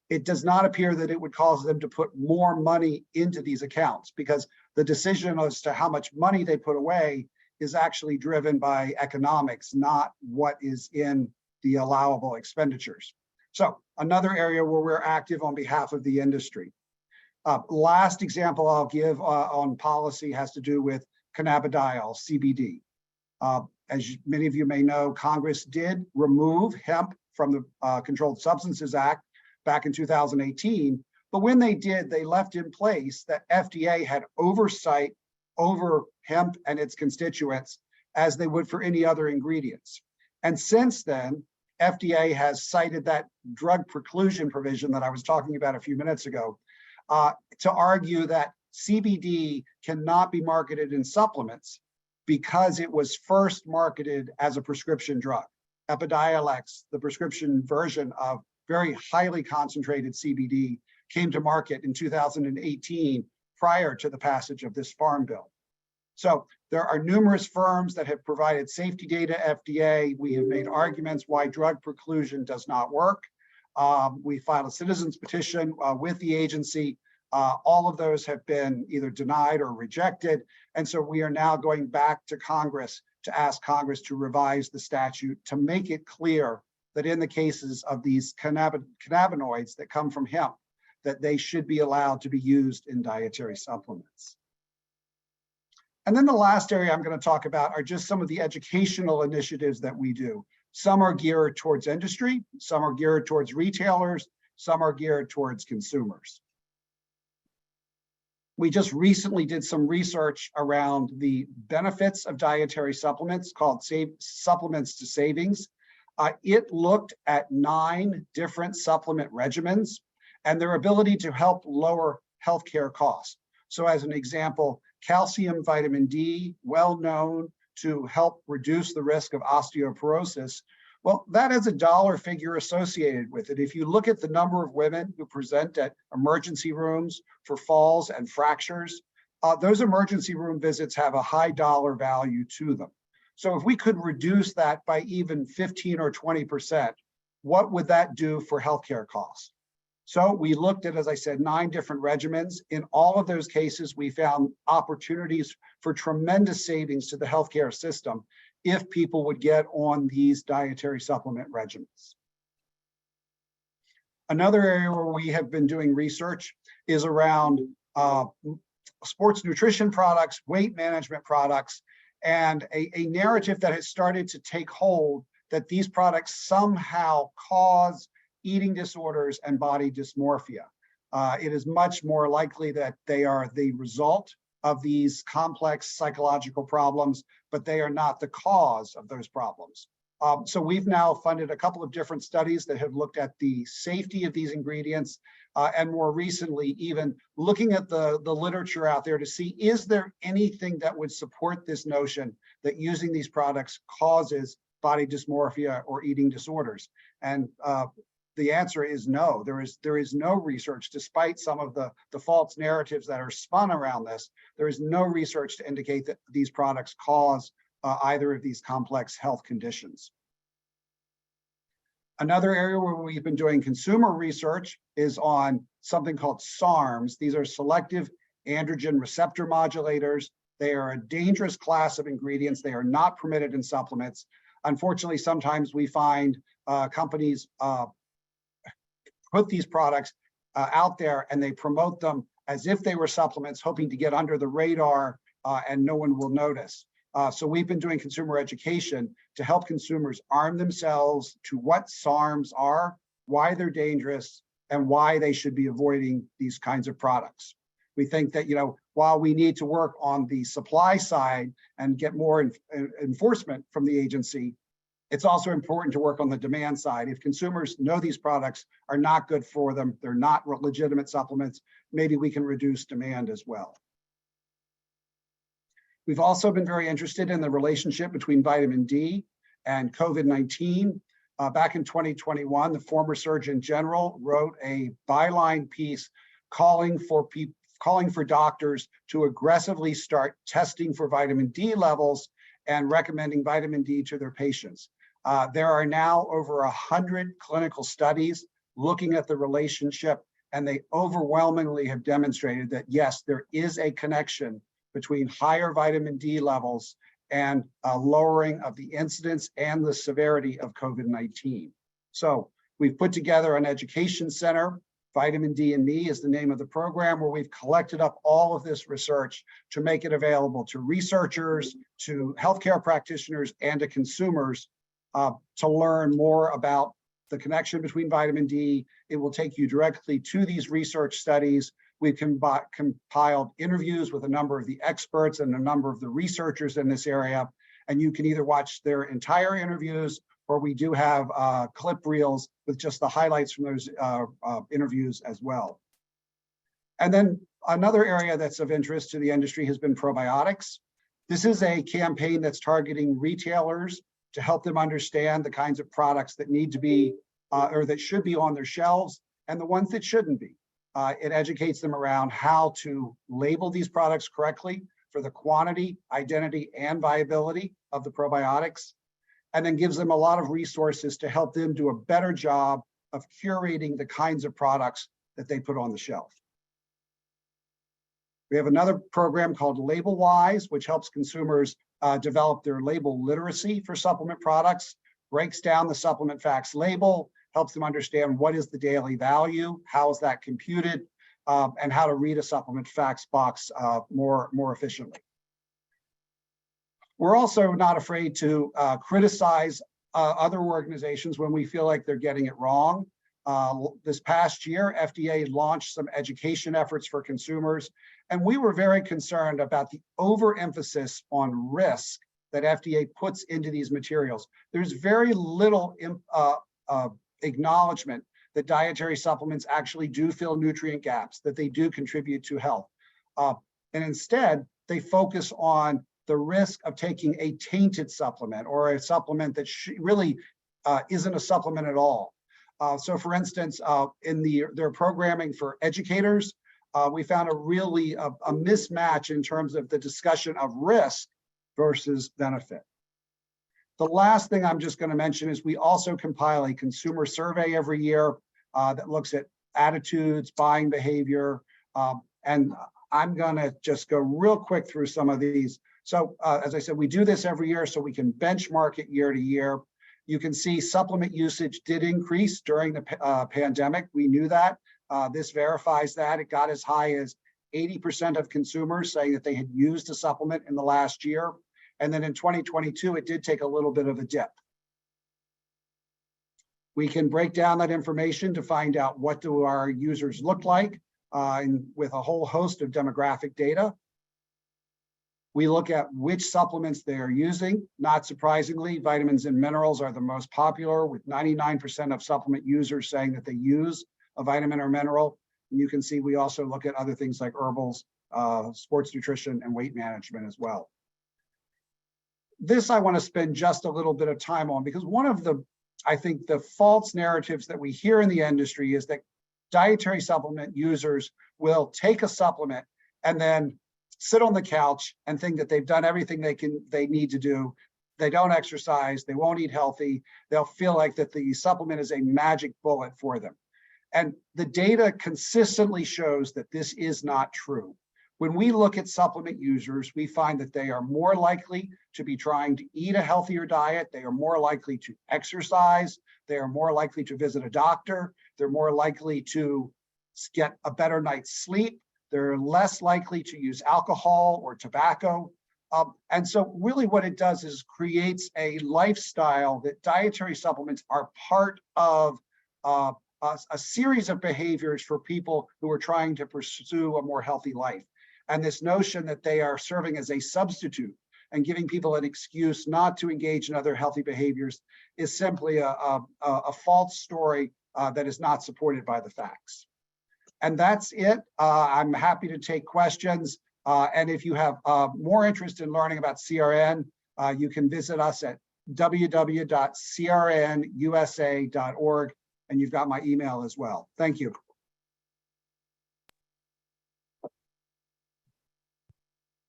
it does not appear that it would cause them to put more money into these accounts because the decision as to how much money they put away is actually driven by economics, not what is in the allowable expenditures. So another area where we're active on behalf of the industry. Last example I'll give on policy has to do with cannabidiol, CBD. As many of you may know, Congress did remove hemp from the Controlled Substances Act back in 2018. But when they did, they left in place that FDA had oversight over hemp and its constituents as they would for any other ingredients. And since then, FDA has cited that drug preclusion provision that I was talking about a few minutes ago to argue that CBD cannot be marketed in supplements because it was first marketed as a prescription drug. Epidiolex, the prescription version of very highly concentrated CBD, came to market in 2018 prior to the passage of this Farm Bill. So there are numerous firms that have provided safety data to FDA. We have made arguments why drug preclusion does not work. We filed a citizens petition with the agency. All of those have been either denied or rejected. And so we are now going back to Congress to ask Congress to revise the statute to make it clear that in the cases of these cannabinoids that come from hemp, that they should be allowed to be used in dietary supplements. And then the last area I'm going to talk about are just some of the educational initiatives that we do. Some are geared towards industry, some are geared towards retailers, some are geared towards consumers. We just recently did some research around the benefits of dietary supplements called Supplements to Savings. It looked at 9 different supplement regimens and their ability to help lower healthcare costs. So as an example, calcium, vitamin D, well known to help reduce the risk of osteoporosis. Well, that has a dollar figure associated with it. If you look at the number of women who present at emergency rooms for falls and fractures, those emergency room visits have a high dollar value to them. So if we could reduce that by even 15 or 20%, what would that do for healthcare costs? So we looked at, as I said, 9 different regimens. In all of those cases, we found opportunities for tremendous savings to the healthcare system if people would get on these dietary supplement regimens. Another area where we have been doing research is around sports nutrition products, weight management products, and a narrative that has started to take hold that these products somehow cause eating disorders and body dysmorphia. It is much more likely that they are the result of these complex psychological problems, but they are not the cause of those problems. So we've now funded a couple of different studies that have looked at the safety of these ingredients, and more recently, even looking at the literature out there to see, is there anything that would support this notion that using these products causes body dysmorphia or eating disorders? And the answer is no. There is no research, despite some of the false narratives that are spun around this. There is no research to indicate that these products cause either of these complex health conditions. Another area where we've been doing consumer research is on something called SARMs. These are selective androgen receptor modulators. They are a dangerous class of ingredients. They are not permitted in supplements. Unfortunately, sometimes we find companies put these products out there and they promote them as if they were supplements, hoping to get under the radar and no one will notice. So we've been doing consumer education to help consumers arm themselves to what SARMs are, why they're dangerous, and why they should be avoiding these kinds of products. We think that, while we need to work on the supply side and get more enforcement from the agency, it's also important to work on the demand side. If consumers know these products are not good for them, they're not legitimate supplements, maybe we can reduce demand as well. We've also been very interested in the relationship between vitamin D and COVID-19. Back in 2021, the former Surgeon General wrote a byline piece calling for doctors to aggressively start testing for vitamin D levels and recommending vitamin D to their patients. There are now over 100 clinical studies looking at the relationship, and they overwhelmingly have demonstrated that, yes, there is a connection between higher vitamin D levels and lowering of the incidence and the severity of COVID-19. So we've put together an education center. Vitamin D and Me is the name of the program, where we've collected up all of this research to make it available to researchers, to healthcare practitioners, and to consumers to learn more about the connection between vitamin D. It will take you directly to these research studies. We've compiled interviews with a number of the experts and a number of the researchers in this area, and you can either watch their entire interviews, or we do have clip reels with just the highlights from those interviews as well. And then another area that's of interest to the industry has been probiotics. This is a campaign that's targeting retailers to help them understand the kinds of products that need to be or that should be on their shelves and the ones that shouldn't be. It educates them around how to label these products correctly for the quantity, identity, and viability of the probiotics, and then gives them a lot of resources to help them do a better job of curating the kinds of products that they put on the shelf. We have another program called LabelWise, which helps consumers develop their label literacy for supplement products, breaks down the supplement facts label, helps them understand what is the daily value, how is that computed, and how to read a supplement facts box more efficiently. We're also not afraid to criticize other organizations when we feel like they're getting it wrong. This past year, FDA launched some education efforts for consumers, and we were very concerned about the overemphasis on risk that FDA puts into these materials. There's very little acknowledgement that dietary supplements actually do fill nutrient gaps, that they do contribute to health. And instead, they focus on the risk of taking a tainted supplement or a supplement that really isn't a supplement at all. So for instance, in their programming for educators, we found a mismatch in terms of the discussion of risk versus benefit. The last thing I'm just going to mention is we also compile a consumer survey every year that looks at attitudes, buying behavior, and I'm going to just go real quick through some of these. So as I said, we do this every year so we can benchmark it year to year. You can see supplement usage did increase during the pandemic. We knew that. This verifies that. It got as high as 80% of consumers saying that they had used a supplement in the last year. And then in 2022, it did take a little bit of a dip. We can break down that information to find out what do our users look like with a whole host of demographic data. We look at which supplements they are using. Not surprisingly, vitamins and minerals are the most popular, with 99% of supplement users saying that they use a vitamin or mineral. And you can see we also look at other things like herbals, sports nutrition, and weight management as well. This I want to spend just a little bit of time on because one of the I think the false narratives that we hear in the industry is that dietary supplement users will take a supplement and then sit on the couch and think that they've done everything they need to do. They don't exercise, they won't eat healthy, they'll feel like that the supplement is a magic bullet for them. And the data consistently shows that this is not true. When we look at supplement users, we find that they are more likely to be trying to eat a healthier diet, they are more likely to exercise, they are more likely to visit a doctor, they're more likely to get a better night's sleep, they're less likely to use alcohol or tobacco. And so really what it does is creates a lifestyle that dietary supplements are part of a series of behaviors for people who are trying to pursue a more healthy life. And this notion that they are serving as a substitute and giving people an excuse not to engage in other healthy behaviors is simply a false story that is not supported by the facts. And that's it. I'm happy to take questions. And if you have more interest in learning about CRN, you can visit us at www.crnusa.org, and you've got my email as well. Thank you.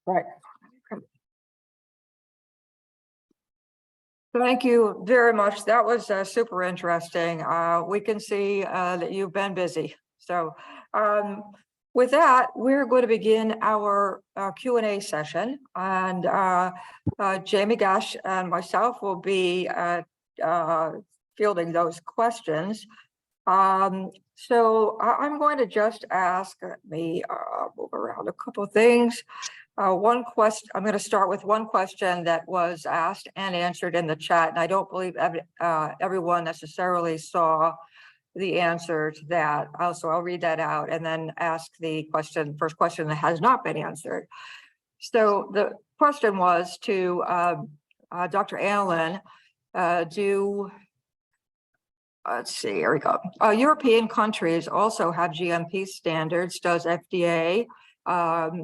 Right. Thank you very much. That was super interesting. We can see that you've been busy. So with that, we're going to begin our Q&A session, and Jaime, Gahche, and myself will be fielding those questions. So I'm going to just ask, let me move around a couple of things. One question, I'm going to start with one question that was asked and answered in the chat, and I don't believe everyone necessarily saw the answer to that. So I'll read that out and then ask the first question that has not been answered. So the question was to Dr. Allen, let's see, here we go. European countries also have GMP standards. Does FDA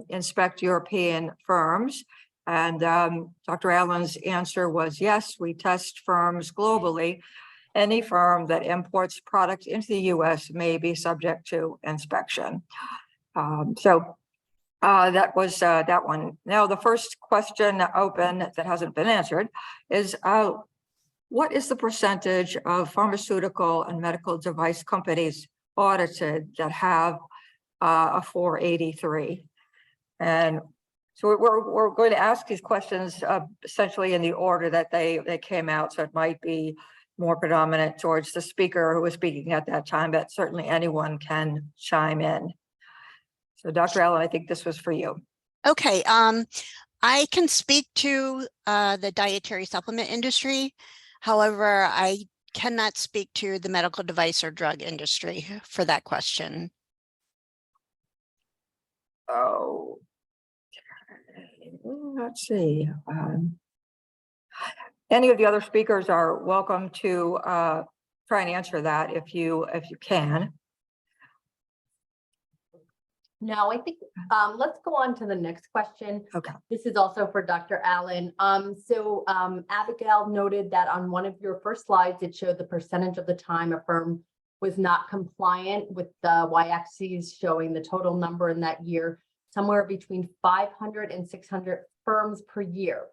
inspect European firms? And Dr. Allen's answer was yes, we test firms globally. Any firm that imports products into the US may be subject to inspection. So that was that one. Now, the first question open that hasn't been answered is, what is the percentage of pharmaceutical and medical device companies audited that have a 483? And so we're going to ask these questions essentially in the order that they came out. So it might be more predominant towards the speaker who was speaking at that time, but certainly anyone can chime in. So Dr. Allen, I think this was for you. Okay, I can speak to the dietary supplement industry. However, I cannot speak to the medical device or drug industry for that question. Oh, let's see. Any of the other speakers are welcome to try and answer that if you can. No, I think let's go on to the next question. Okay. This is also for Dr. Allen. So Abigail noted that on one of your first slides, it showed the percentage of the time a firm was not compliant with the y-axis showing the total number in that year, somewhere between 500 and 600 firms per year.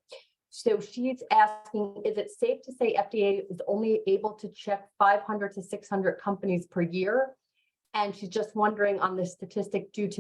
So she's asking, is it safe to say FDA is only able to check 500 to 600 companies per year? And she's just wondering on this statistic due to